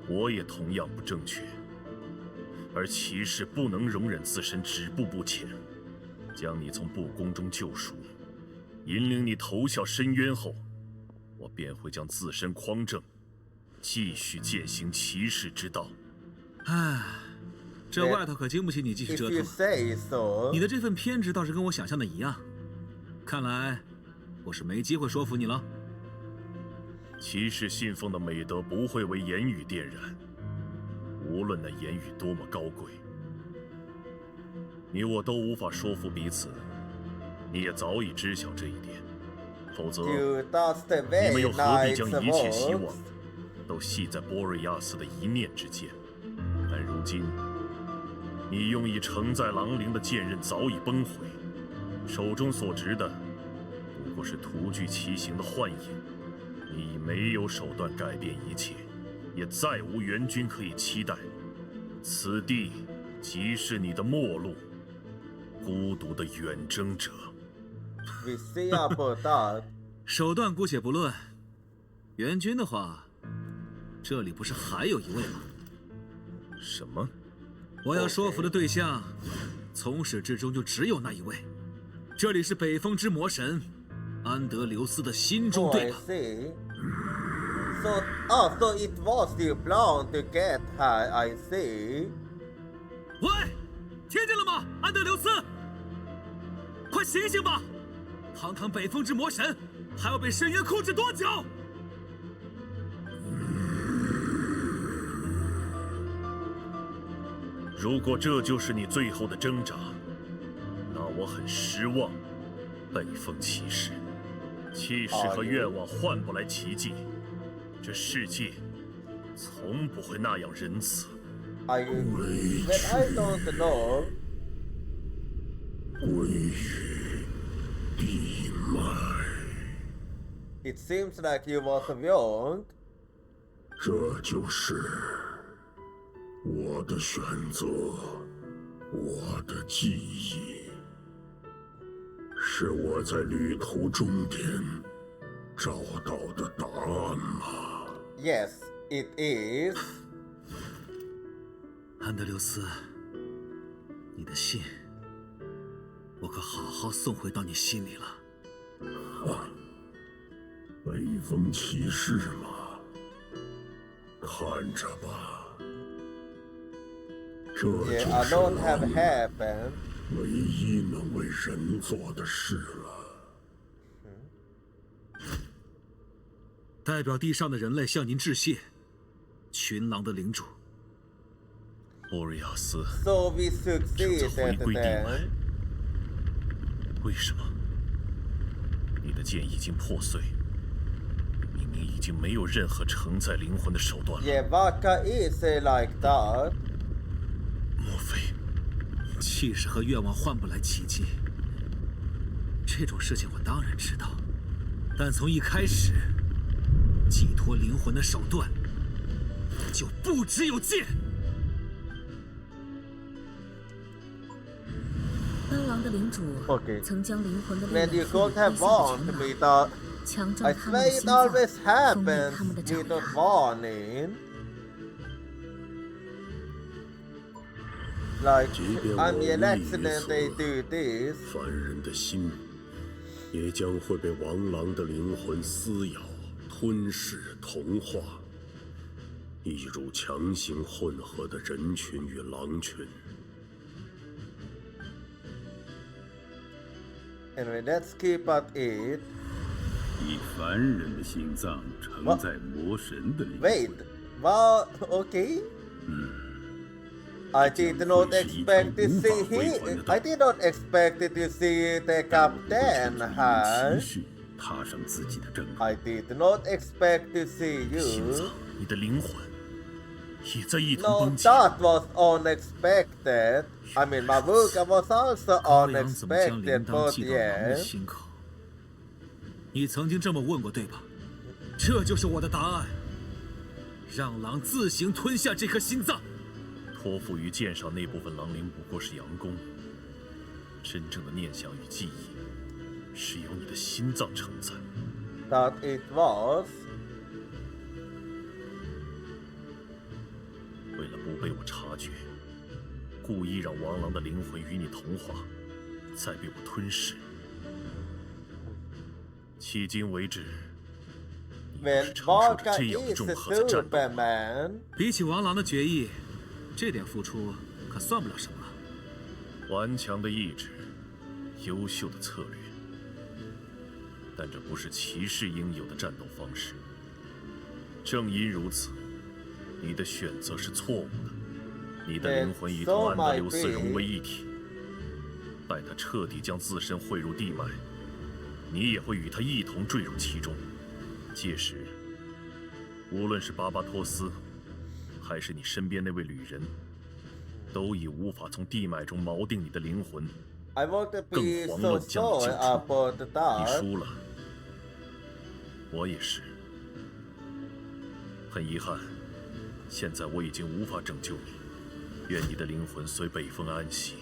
我也同样不正确。而骑士不能容忍自身止步不前，将你从不公中救赎，引领你投下深渊后，我便会将自身匡正，继续践行骑士之道。唉，这外头可经不起你继续 If 折 you 腾。 say so. 你的这份偏执倒是跟我想象的一样，看来我是没机会说服你了。骑士信奉的美德不会为言语点燃，无论那言语多么高贵，你我都无法说服彼此。你也早已知晓这一点。否则 to dust 你 away 们又何必将 night's 一切希 works. 望都系在波瑞亚斯的一念之间？但如今，你用以承载狼灵的剑刃早已崩毁，手中所执的不过是徒具其形的幻影。你已没有手段改变一切，也再无援军可以期待。此地即是你的末路，孤独的远征者。We see about that. 手段姑且不论，援军的话，这里不是还有一位吗？什么？我要说服的对象，从始至终就只有那一位。这里是北风之魔神安德留斯的心中对吧？ I see. So it was your plan to get her. I see. 喂，听见了吗，安德留斯？快醒醒吧！堂堂北风之魔神，还要被深渊控制多久？如果这就是你最后的挣扎，那我很失望，北风骑士。气势和愿望换不来奇迹，这世界从不会那样仁慈。I don't know. 归于地脉。It seems like you was wrong. 这就是我的选择，我的记忆，是我在旅途终点找到的答案吗？ Yes, it is. 安德留斯，你的信，我可好好送回到你心里了。哈，北风骑士嘛，看着吧，这就是 I don't have happened. 唯一能为人做的事了。代表地上的人类向您致谢，群狼的领主。波瑞亚斯 So we 正在 succeeded 回归地脉 then.，为什么？你的剑已经破碎，明明已经没有任何承载灵魂的手段了。 Yeah, Varka is like that. 莫非气势和愿望换不来奇迹，这种事情我当然知道，但从一开始，寄托灵魂的手段就不只有剑。奔狼的领主 Okay. 曾将灵魂的力 Man, 量 you 赋予 don't 地 have 下的 warned 犬 me 马， that. 强 I 占他们的 swear 心 it 脏， always 封 happens 灭他们的爪 without 牙。 warning. Like, 即便 I'm 我 an 无 accident 意 they 死， do this. 凡人的心也将会被亡狼的灵魂撕咬、吞噬、同化，一如强行混合的人群与狼群。 Anyway, let's keep at it. 以凡人的心脏承载魔神的灵魂。 Wait, what? Okay. I did not expect to see him. I did not expect to see the captain. Huh? 踏上自己的征途。 I did not expect to see 心脏 you.，你的灵魂也在一同 No, 崩解。 that was unexpected. I mean, my work was also 羔羊怎么将 unexpected, 铃铛 but 系到狼的 yeah. 心口？你曾经这么问过，对吧？这就是我的答案。让狼自行吞下这颗心脏。托付于剑上那部分狼灵不过是佯攻，真正的念想与记忆是由你的心脏承载。 That it was. 为了不被我察觉，故意让亡狼的灵魂与你同化，再被我吞噬。迄今为止，你不 When 是承受着 Varka 这样的 is 重荷的战斗。 Superman. 比起王狼的决议，这点付出可算不了什么。顽强的意志，优秀的策略，但这不是骑士应有的战斗方式。正因如此，你的选择是错误的。你的灵魂已同安德留斯融为一体，待他彻底将自身汇入地脉，你也会与他一同坠入其中。届时，无论是巴巴托斯，还是你身边那位旅人，都已无法从地脉中锚定你的灵魂，更遑论将你救出。你输了，我也是。很遗憾，现在我已经无法拯救你。愿你的灵魂随北风安息，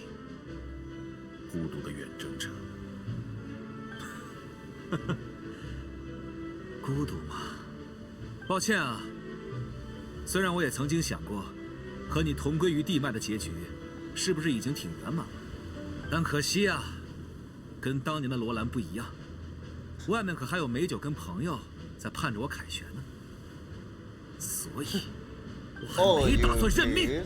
孤独的远征者。孤独吗？抱歉啊，虽然我也曾经想过，和你同归于地脉的结局，是不是已经挺圆满了？但可惜啊，跟当年的罗兰不一样，外面可还有美酒跟朋友在盼着我凯旋呢。所以，我还没打算认命。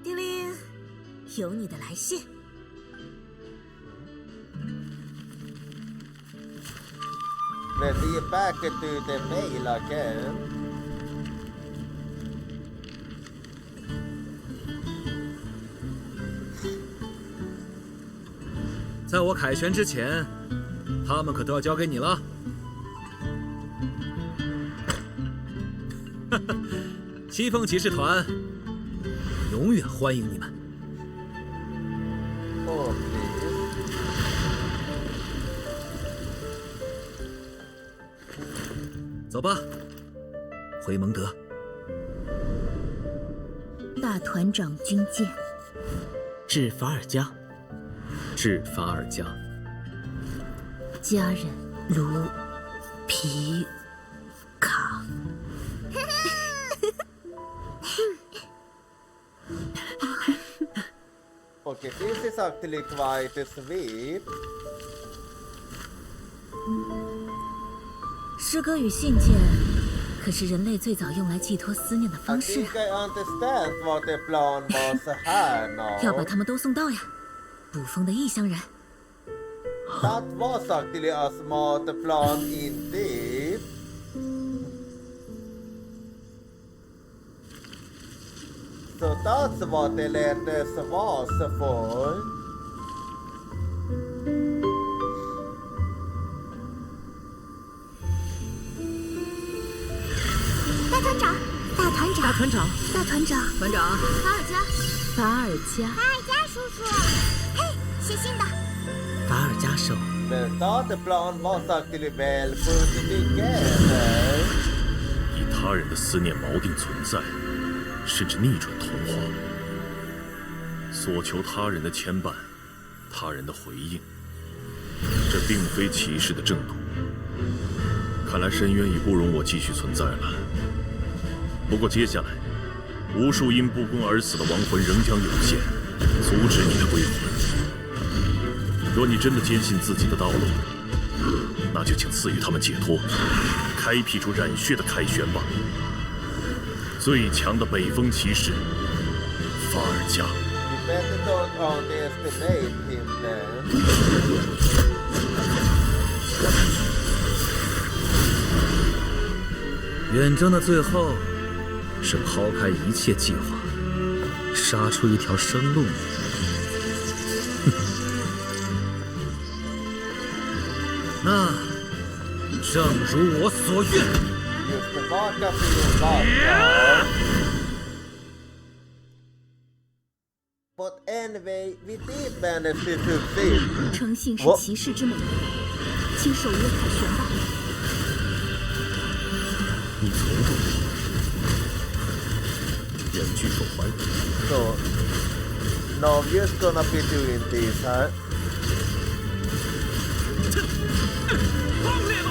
叮铃，有你的来信。We'll be back to the mail again. 在我凯旋之前，他们可都要交给你了。西风骑士团永远欢迎你们。Oh, 走吧，回蒙德。大团长军舰，致法尔加，致法尔加。家人卢皮卡。Okay, this is actually quite sweet. 诗歌与信件，可是人类最早用来寄托思念的方式。I understand what the plan was here now. 要把他们都送到呀，捕风的异乡人。That was actually a smart plan indeed. So that's what the letters was for. 大团长，大团长，大团长，大团长，团长，法尔加，法尔加，法尔加叔叔，嘿，写信的。法尔加手。Well, that plan was actually well put together. 以他人的思念锚定存在，甚至逆转童话，所求他人的牵绊，他人的回应，这并非骑士的正途。看来深渊已不容我继续存在了。不过接下来，无数因不公而死的亡魂仍将涌现，阻止你的归魂。若你真的坚信自己的道路，那就请赐予他们解脱，开辟出染血的凯旋吧。最强的北风骑士，法尔加。We better don't underestimate him then. 远征的最后，是抛开一切计划，杀出一条生路。那正如我所愿。Use the Varka for your Varka. But anyway, we did manage to succeed. 诚信是骑士之美德，请守约凯旋吧。你从容，人居受欢迎。 So, now we're gonna be doing this, huh? 轰烈吧！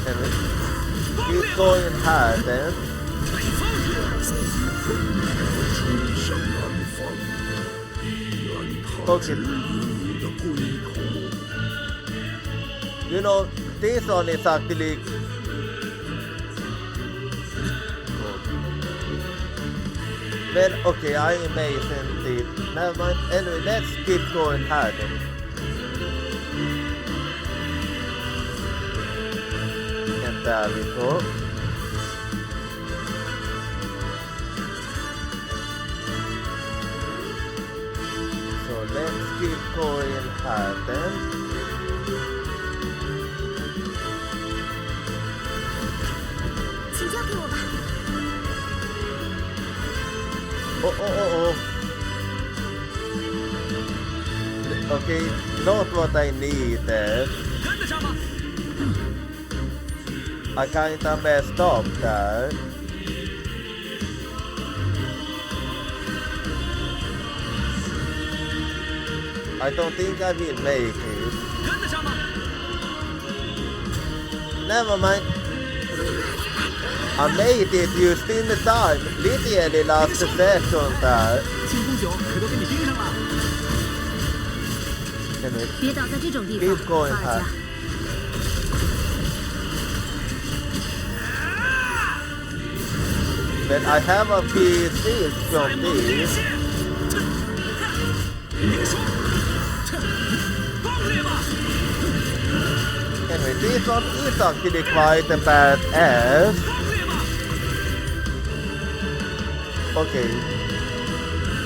And keep going hard then. 吹向南方，愿它 Okay. 你的归途。 You know, this one is actually. Well, okay, I amazing it. Never mind. Anyway, let's keep going harder. And there we go. let's keep going here then. 请交给我吧。Oh. Okay, not what I needed. 跟得上吗？ I kinda messed up there. I don't think I will make it. 跟得上吗？ Never mind. I made it just in time. Literally last second there. 进攻酒可都给你盯上了。别倒在这种地方， Keep going 法尔 here. 加。But I have a piece from this. 别说，爆裂吧！ Anyway, this one is actually quite a badass. Okay.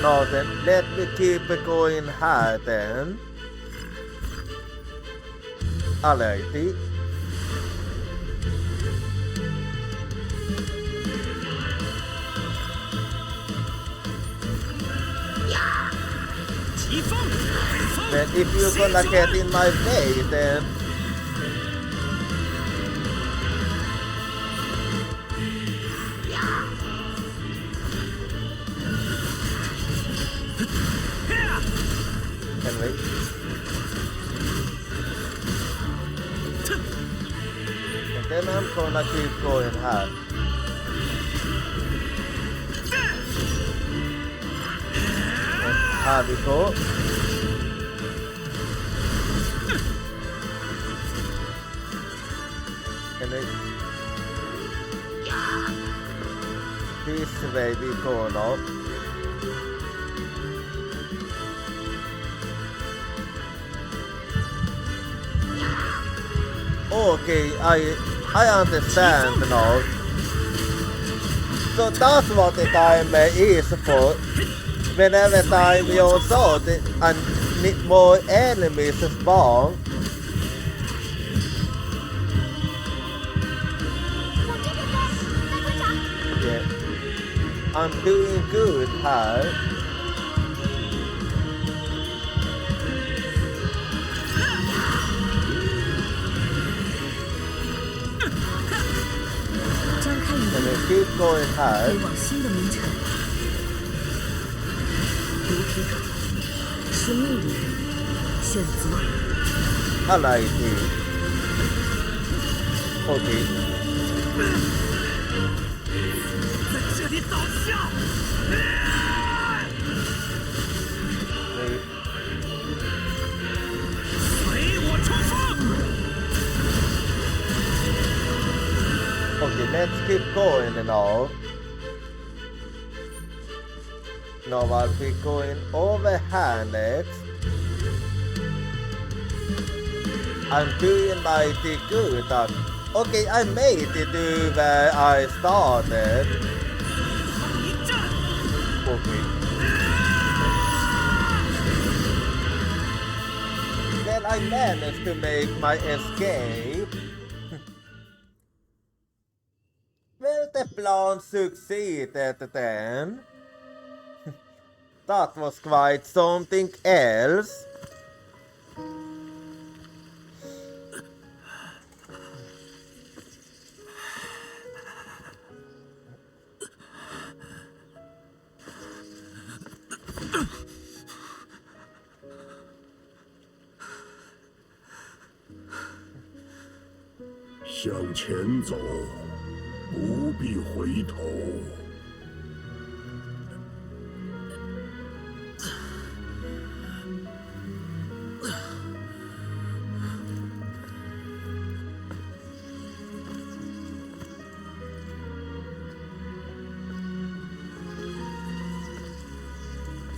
Now then, let me keep going here then. Alrighty. 疾风，北风。 But if you're gonna get in my way, then anyway. And then I'm gonna keep going hard. And here we go. And then this way we go now. Okay, I understand now. So that's what the timer is for. Whenever time you saw and more enemies spawn. Yeah, I'm doing good, huh? And then keep going high. 飞往新的名城。卢皮卡是命运，选择。Alrighty. Okay. 在这里倒下！ 随我冲锋！ Okay, let's keep going now. Now I'll be going over here next. I'm doing mighty good. Okay, I made it to where I started. Okay. Well, I managed to make my escape. Well, the plan succeeded then. That was quite something else. "向前走，不必回头。"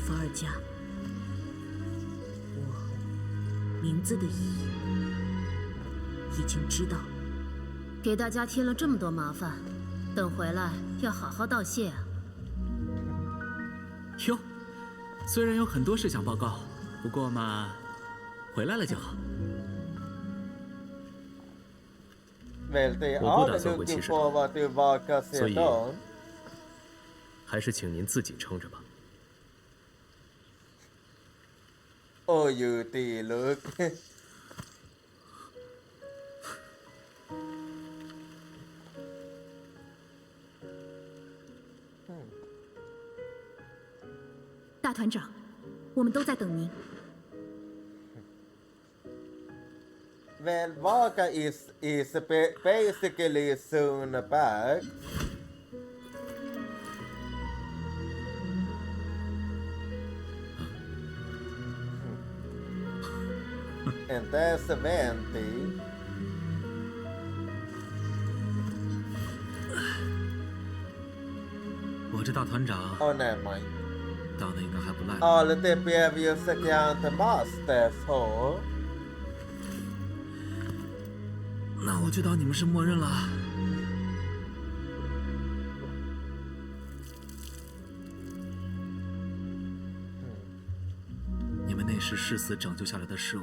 伏尔加，我名字的意义已经知道了。给大家添了这么多麻烦，等回来要好好道谢啊。哟，虽然有很多事想报告，不过嘛，回来了就好。Well, they 我不 are 打算回 looking 骑士团， forward to Varka 所以 Seton. 还是请您自己撑着吧。 Oh, you dear, look. 大团长，我们都在等您。 Well, Varka is basically soon back. And there's Venti. 我这大团长 Oh, never mind. 当的应该还不赖。 All the previous account masters, oh. 那我就当你们是默认了。你们那时誓死拯救下来的事物，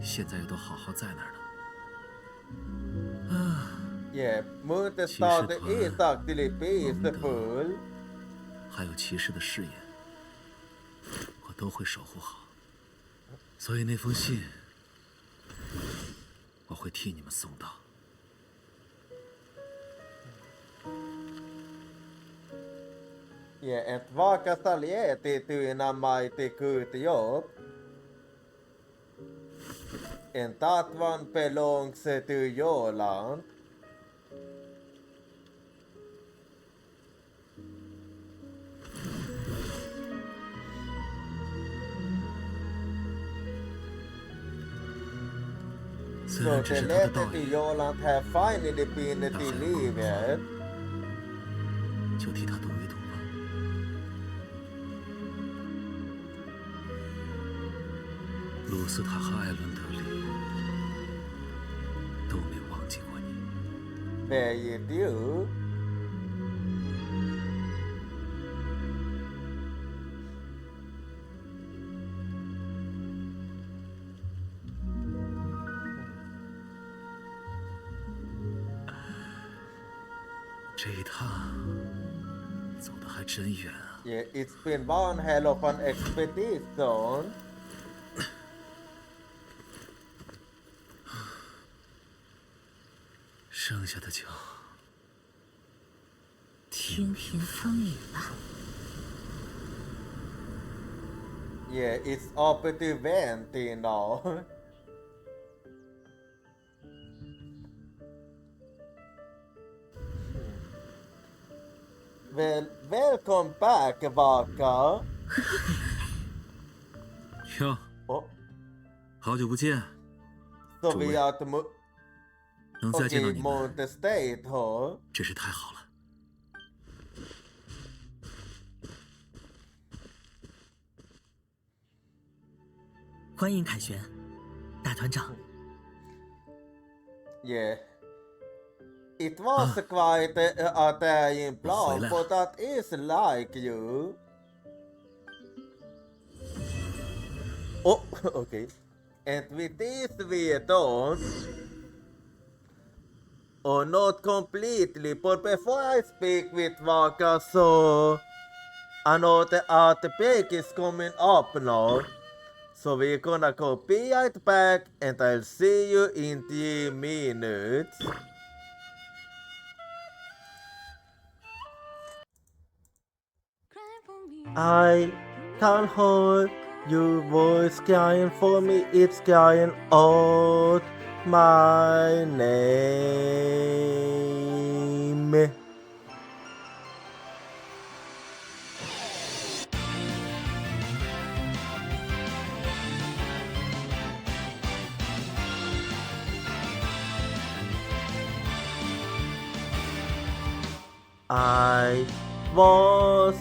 现在也都好好在那儿呢。啊。 Yeah, Moonstone is actually peaceful. 还有骑士的誓言，我都会守护好。所以那封信，我会替你们送到。 Yeah, and Varka Salieti doing a mighty good job. And that one belongs to your land. 虽 So 然只 the 是他的 letter 道 to 义， your land have finally been delivered. 就替他读一读吧。鲁斯塔和艾伦德里都没忘记过你。 There you do. 这一趟走得还真远啊！ Yeah, it's been one hell of an expedition. 剩下的就听听风雨吧。 Yeah, it's up to Venti now. Well, welcome back, Varka. 哟，哦，好久不见， So 诸 we 位 are at Mo 能再见到 okay, 你们， Monte State, huh? 真是太好了。欢迎凯旋，大团长。 Yeah. It was quite a daring plan, but that is like you. Oh, okay. And with this we are done. Oh, not completely, but before I speak with Varka, so I know the art break is coming up now. So we're gonna go be right back, and I'll see you in 3 minutes. I can't hold your voice crying for me, it's crying out my name. I was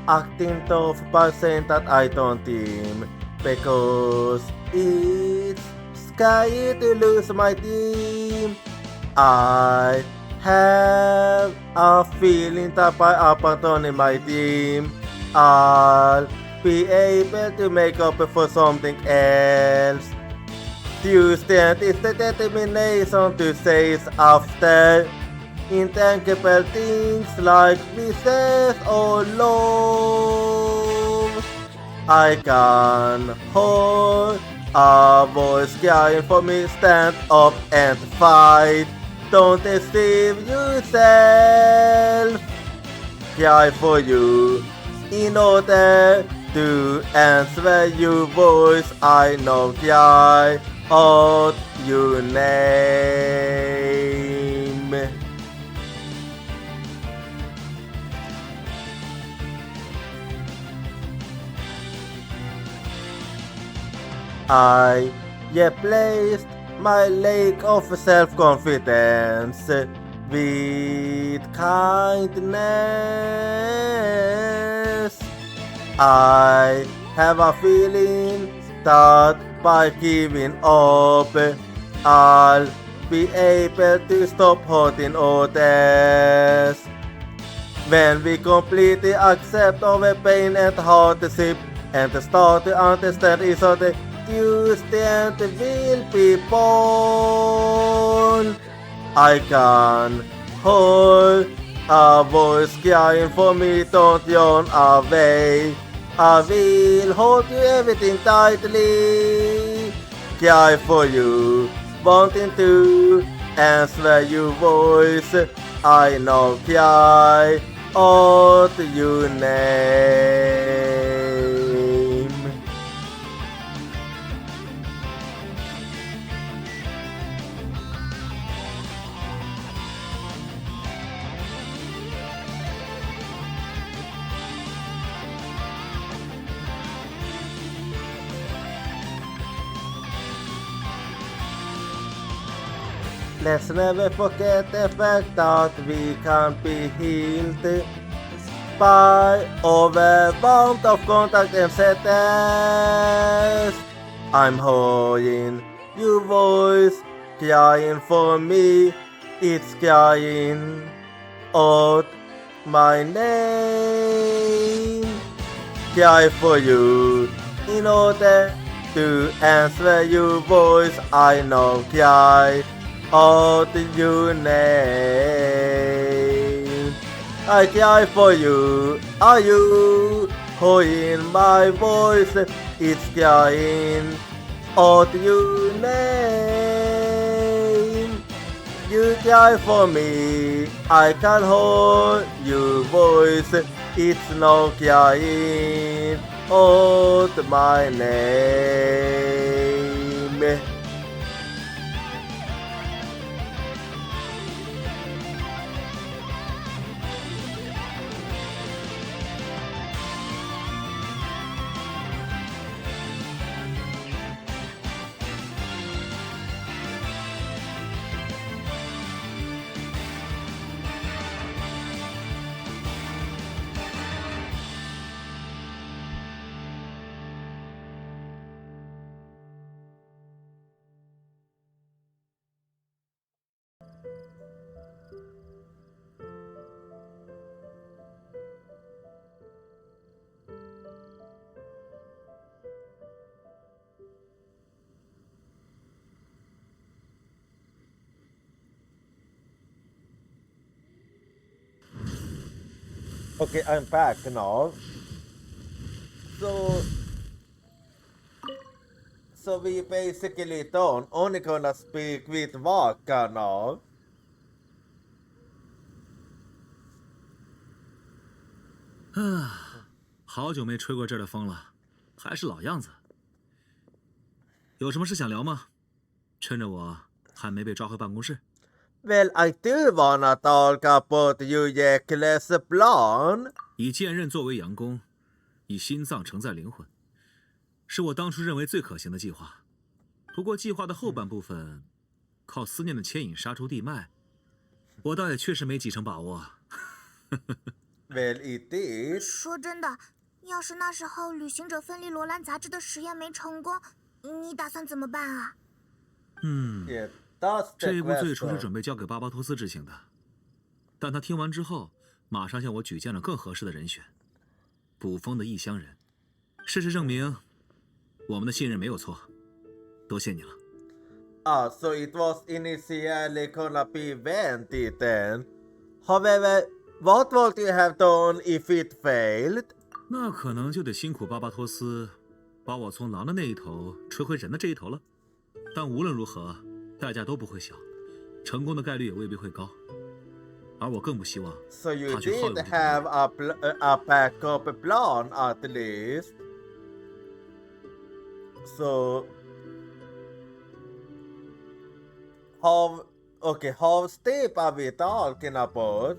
acting tough by saying that I don't team because it's scary to lose my team. I have a feeling that by abandoning my team, I'll be able to make up for something else. To stand is the determination to chase after intangible things like wishes or love. I can hold a voice crying for me, stand up and fight. Don't deceive yourself. Cry for you in order to answer your voice. I know cry out your name. I replaced my lack of self-confidence with kindness. I have a feeling that by giving up, I'll be able to stop hurting others. When we completely accept our pain and hardship and start to understand each other, new strength will be born. I can hold a voice crying for me, don't run away. I will hold you everything tightly. Cry for you, wanting to answer your voice. I know cry out your name. Let's never forget the fact that we can't be healed by overwhelmed of contact and sadness. I'm hearing your voice crying for me. It's crying out my name. Cry for you in order to answer your voice. I know cry out your name. I cry for you. Are you hearing my voice? It's crying out your name. You cry for me. I can hold your voice. It's no crying out my name. Okay, I'm back now. So we basically don't only gonna speak with Varka now.好久没吹过这儿的风了，还是老样子。有什么事想聊吗？趁着我还没被抓回办公室。Well, I do wanna talk about your reckless plan. 以剑刃作为佯攻，以心脏承载灵魂，是我当初认为最可行的计划。不过计划的后半部分，靠思念的牵引杀出地脉，我倒也确实没几成把握。Well, it did. 说真的，要是那时候旅行者分离罗兰杂志的实验没成功，你打算怎么办啊？这一步最初是准备交给巴巴托斯执行的，但他听完之后，马上向我举荐了更合适的人选——捕风的异乡人。事实证明，我们的信任没有错，多谢你了。So it was initially gonna be 20 then. However, what would you have done if it failed? 那可能就得辛苦巴巴托斯把我从狼的那一头吹回人的这一头了。但无论如何，代价都不会小，成功的概率也未必会高。而我更不希望 So you 他去耗用 did 这个 have a backup plan at least. So how steep are we talking about?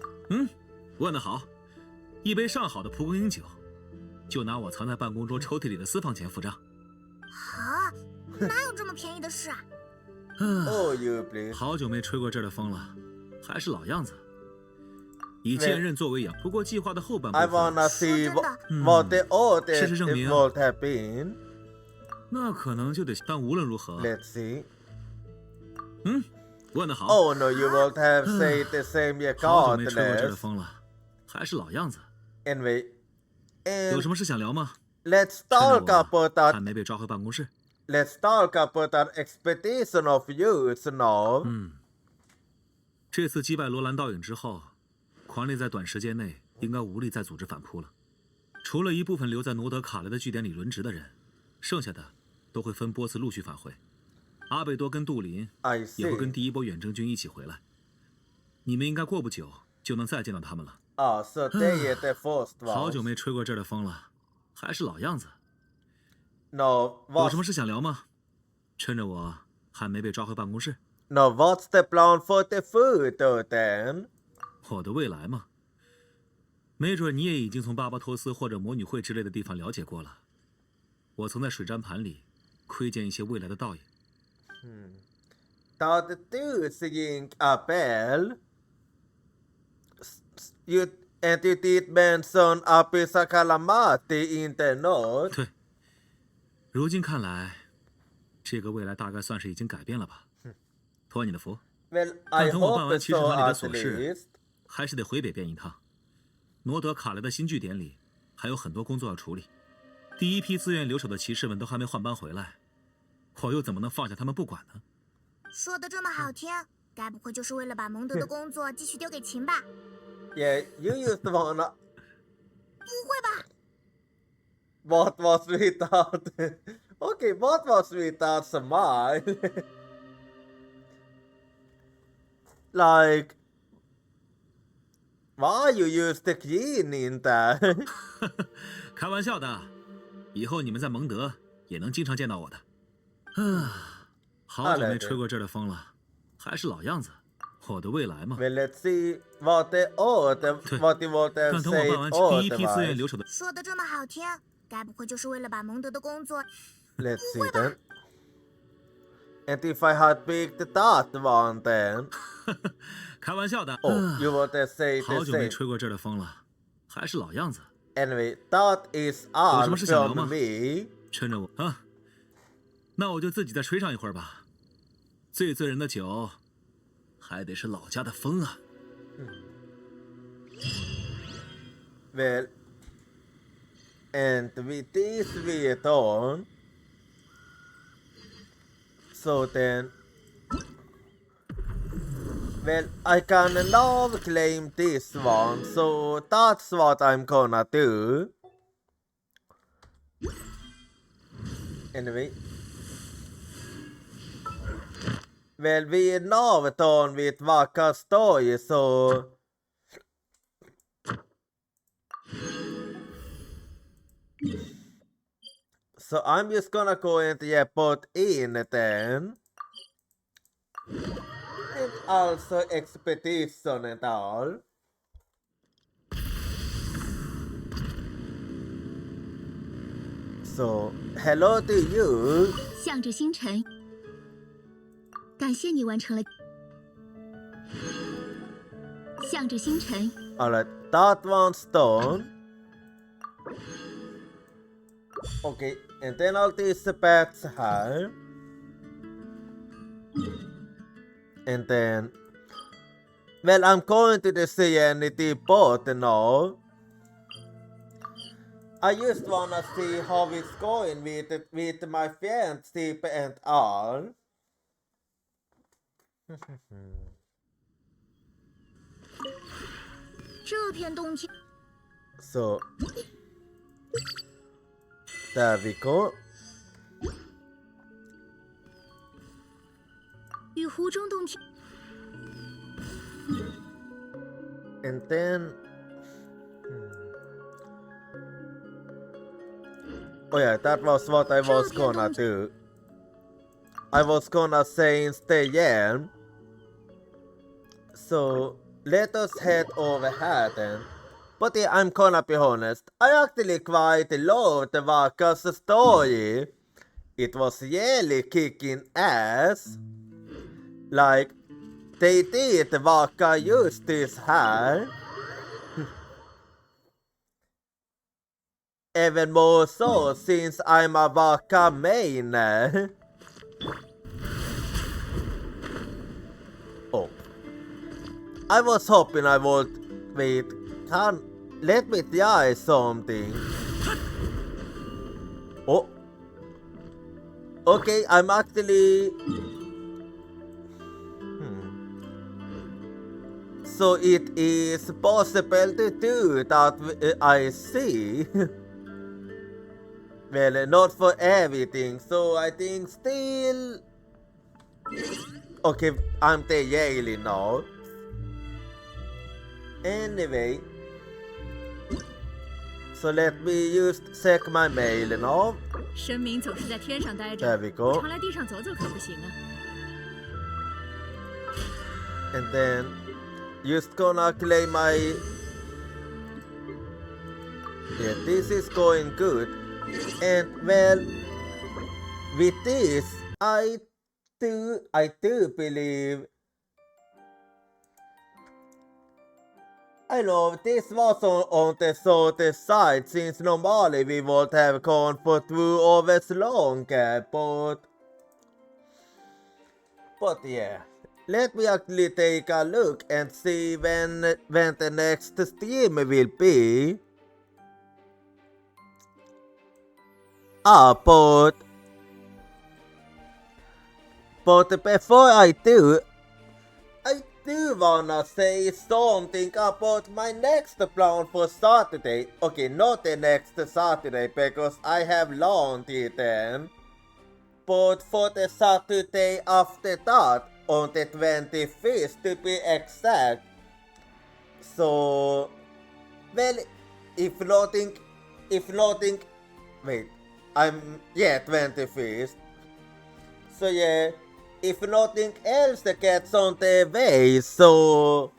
问得好，一杯上好的蒲公英酒，就拿我藏在办公桌抽屉里的私房钱付账。啊，哪有这么便宜的事啊？Oh, you please. 好久没吹过这儿的风了，还是老样子。以剑刃作为养，不过计划的后半部分。I wanna see what the order 事实证明 would have been. 那可能就得，但无论如何 ，Let's see. 问得好。Oh no, you would have said the same. You 好久没吹过这儿 godless. 的风了，还是老样子。Anyway, 有什么事想聊吗？ let's talk about 还没被抓回办公室。Let's talk about that expedition of yours now. 这次击败罗兰倒影之后，狂猎在短时间内应该无力再组织反扑了。除了一部分留在诺德卡莱的据点里轮值的人，剩下的都会分波次陆续返回。阿贝多跟杜林也会跟第一波远征军一起回来。你们应该过不久就能再见到他们了。So they the first one. 好久没吹过这儿的风了，还是老样子。No, 有什么事想聊吗？趁着我还没被抓回办公室。No, what's the plan for the food then? 我的未来嘛，没准你也已经从巴巴托斯或者魔女会之类的地方了解过了。我曾在水毡盘里窥见一些未来的倒影。That do ring a bell. You did mention Abisa Calamati in the note. 对，如今看来，这个未来大概算是已经改变了吧。托你的福。但等我办完骑士团里的琐事，还是得回北边一趟。诺德卡莱的新据点里还有很多工作要处理。第一批自愿留守的骑士们都还没换班回来，我又怎么能放下他们不管呢？说的这么好听，该不会就是为了把蒙德的工作继续丢给秦吧？ Yeah, you used to wanna. 不会吧 What was without? Okay, what was without smile? Like, why you used the keen in that? 开玩笑的，以后你们在蒙德也能经常见到我的。好久没吹过这儿的风了，还是老样子。我的未来嘛。Well, let's see what the order, what you would have 但等我办完第一批自愿留守的。说的这么好听，该不会就是为了把蒙德的工作？ Let's see then. And if I had picked that one then. 开玩笑的。You would have said the same. 好久没吹过这儿的风了，还是老样子。Anyway, that is all from me. 趁着我啊，那我就自己再吹上一会儿吧。最醉人的酒，还得是老家的风啊。Well, and with this we done. So then, well, I can now claim this one, so that's what I'm gonna do. Anyway, well, we're now done with Varka's story, so I'm just gonna go and put in then. And also expedition and all. So, hello to you. 向着星辰，感谢你完成了。向着星辰。Alright, that one's done. Okay, and then all these bats here. And then, well, I'm going to the CNT boat now. I just wanna see how it's going with my friendship and all. So there we go. 与湖中洞天。 And then oh yeah, that was what I was gonna do. I was gonna say stay here. So let us head over here then. But yeah, I'm gonna be honest, I actually quite loved Varka's story. It was really kicking ass. Like, they did Varka justice here. Even more so since I'm a Varka main. Oh. I was hoping I would... Wait, let me try something. Oh. Okay, I'm actually... So it is possible to do that, I see. Well, not for everything, so I think still... Okay, I'm the Yale now. Anyway. So let me just check my mail now. 神明总是在天上待着， There we go. 常来地上走走可不行啊。 And then just gonna claim my... Yeah, this is going good. And well, with this, I do believe... I know this was on the shorter side, since normally we would have gone for 2 hours longer, but yeah. Let me actually take a look and see when the next stream will be. But before I do wanna say something about my next plan for Saturday. Okay, not the next Saturday because I have laundry then. But for the Saturday after that, on the 25th to be exact. So, well, if nothing, wait, 25th. So yeah, if nothing else gets on the way, so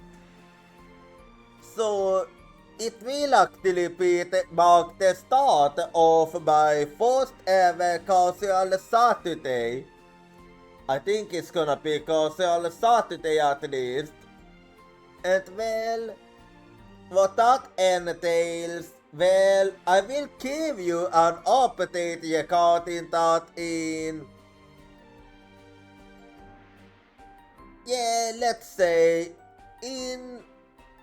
it will actually be mark the start of my first ever casual Saturday. I think it's gonna be casual Saturday at least. And well, what that entails, well, I will give you an update regarding that in... Yeah, let's say in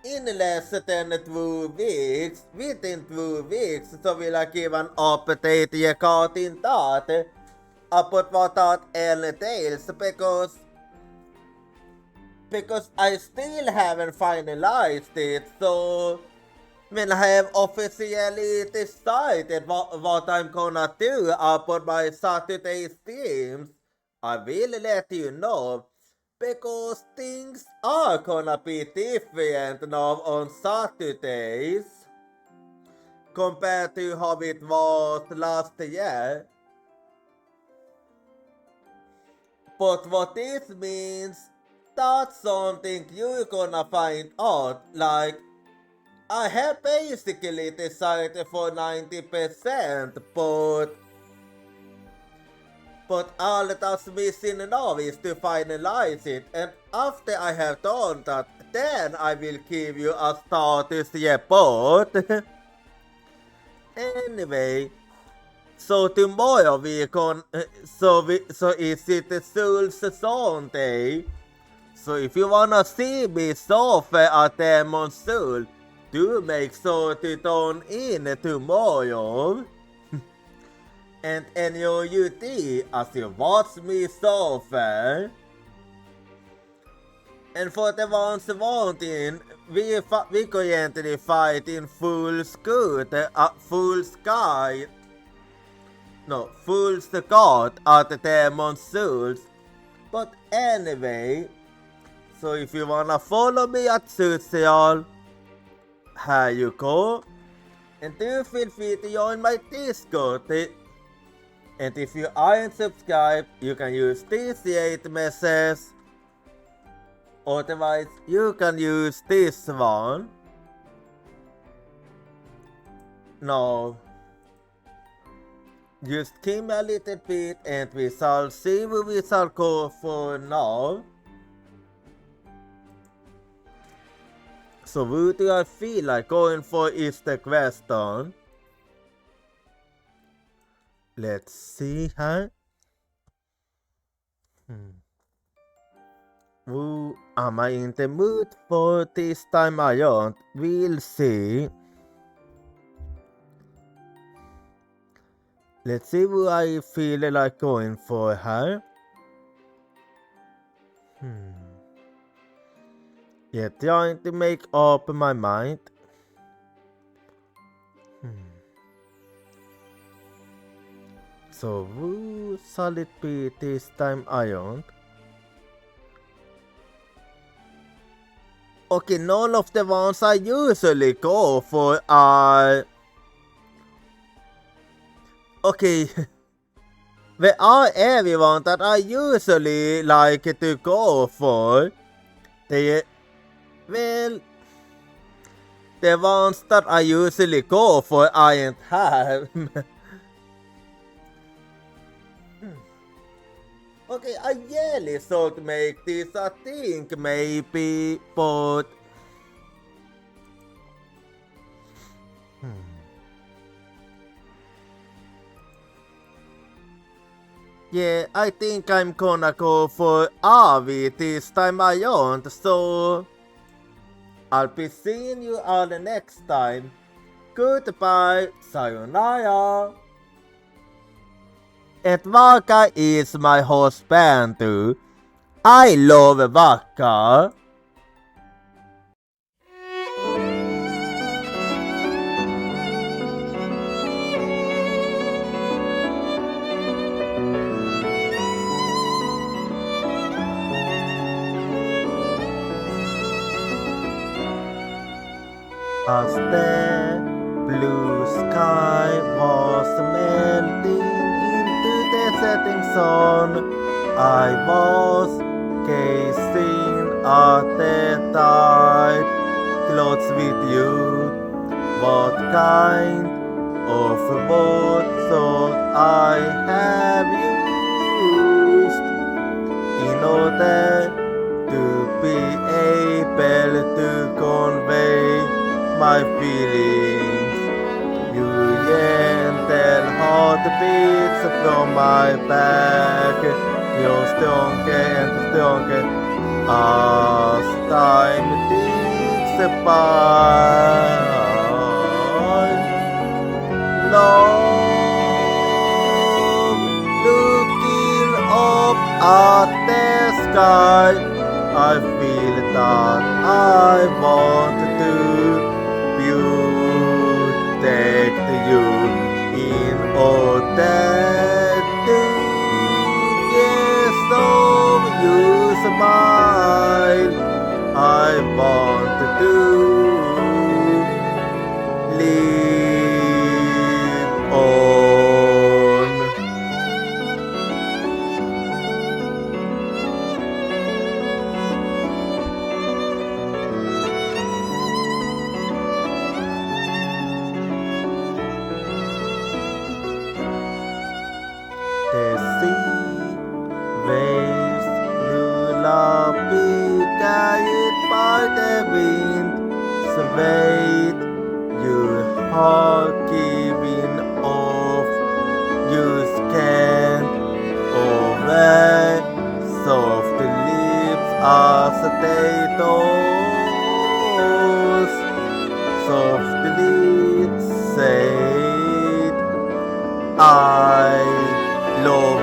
less than 2 weeks, within 2 weeks, so will I give an update regarding that, about what that entails, because I still haven't finalized it, so when I have officially decided what I'm gonna do about my Saturday streams, I will let you know. Because things are gonna be different now on Saturdays compared to how it was last year. But what this means, that's something you're gonna find out. Like, I have basically decided for 90%, but all that's missing now is to finalize it, and after I have done that, then I will give you a status report. Anyway, so tomorrow we can, so is it the Souls Sunday? So if you wanna see me suffer a Demon Soul, to make sure to tune in tomorrow and enjoy your tea as you watch me suffer. And for the ones wanting, we currently fight in full scoot, full sky. No, full scout at the Demon Souls. But anyway, so if you wanna follow me at social, here you go. And do feel free to join my Discord. And if you aren't subscribed, you can use TC8 message. Otherwise, you can use this one. Now, just give me a little bit and we shall see where we shall go for now. So who do I feel like going for is the question. Let's see, huh? Who am I in the mood for this time around? We'll see. Let's see who I feel like going for her. Yeah, trying to make up my mind. So who shall it be this time around? Okay, none of the ones I usually go for are... Okay, there are everyone that I usually like to go for. Well, the ones that I usually go for aren't have. Okay, I really should make this a thing maybe, but... Yeah, I think I'm gonna go for Avi this time around, so... I'll be seeing you all next time. Goodbye, sayonara. And Varka is my husbando. I love Varka. As the blue sky was melting into the setting sun, I was gazing at the tide clothes with you. What kind of words should I have used in order to be able to convey my feelings? You gentle heartbeats from my back, you're stronger and stronger as time ticks by. Love, looking up at the sky, I feel that I want to protect you in order to get some you smile. I want to live on. The sea waves lullaby guided by the wind, swayed your heart giving off your scan over soft lips as they toss, softly said, I love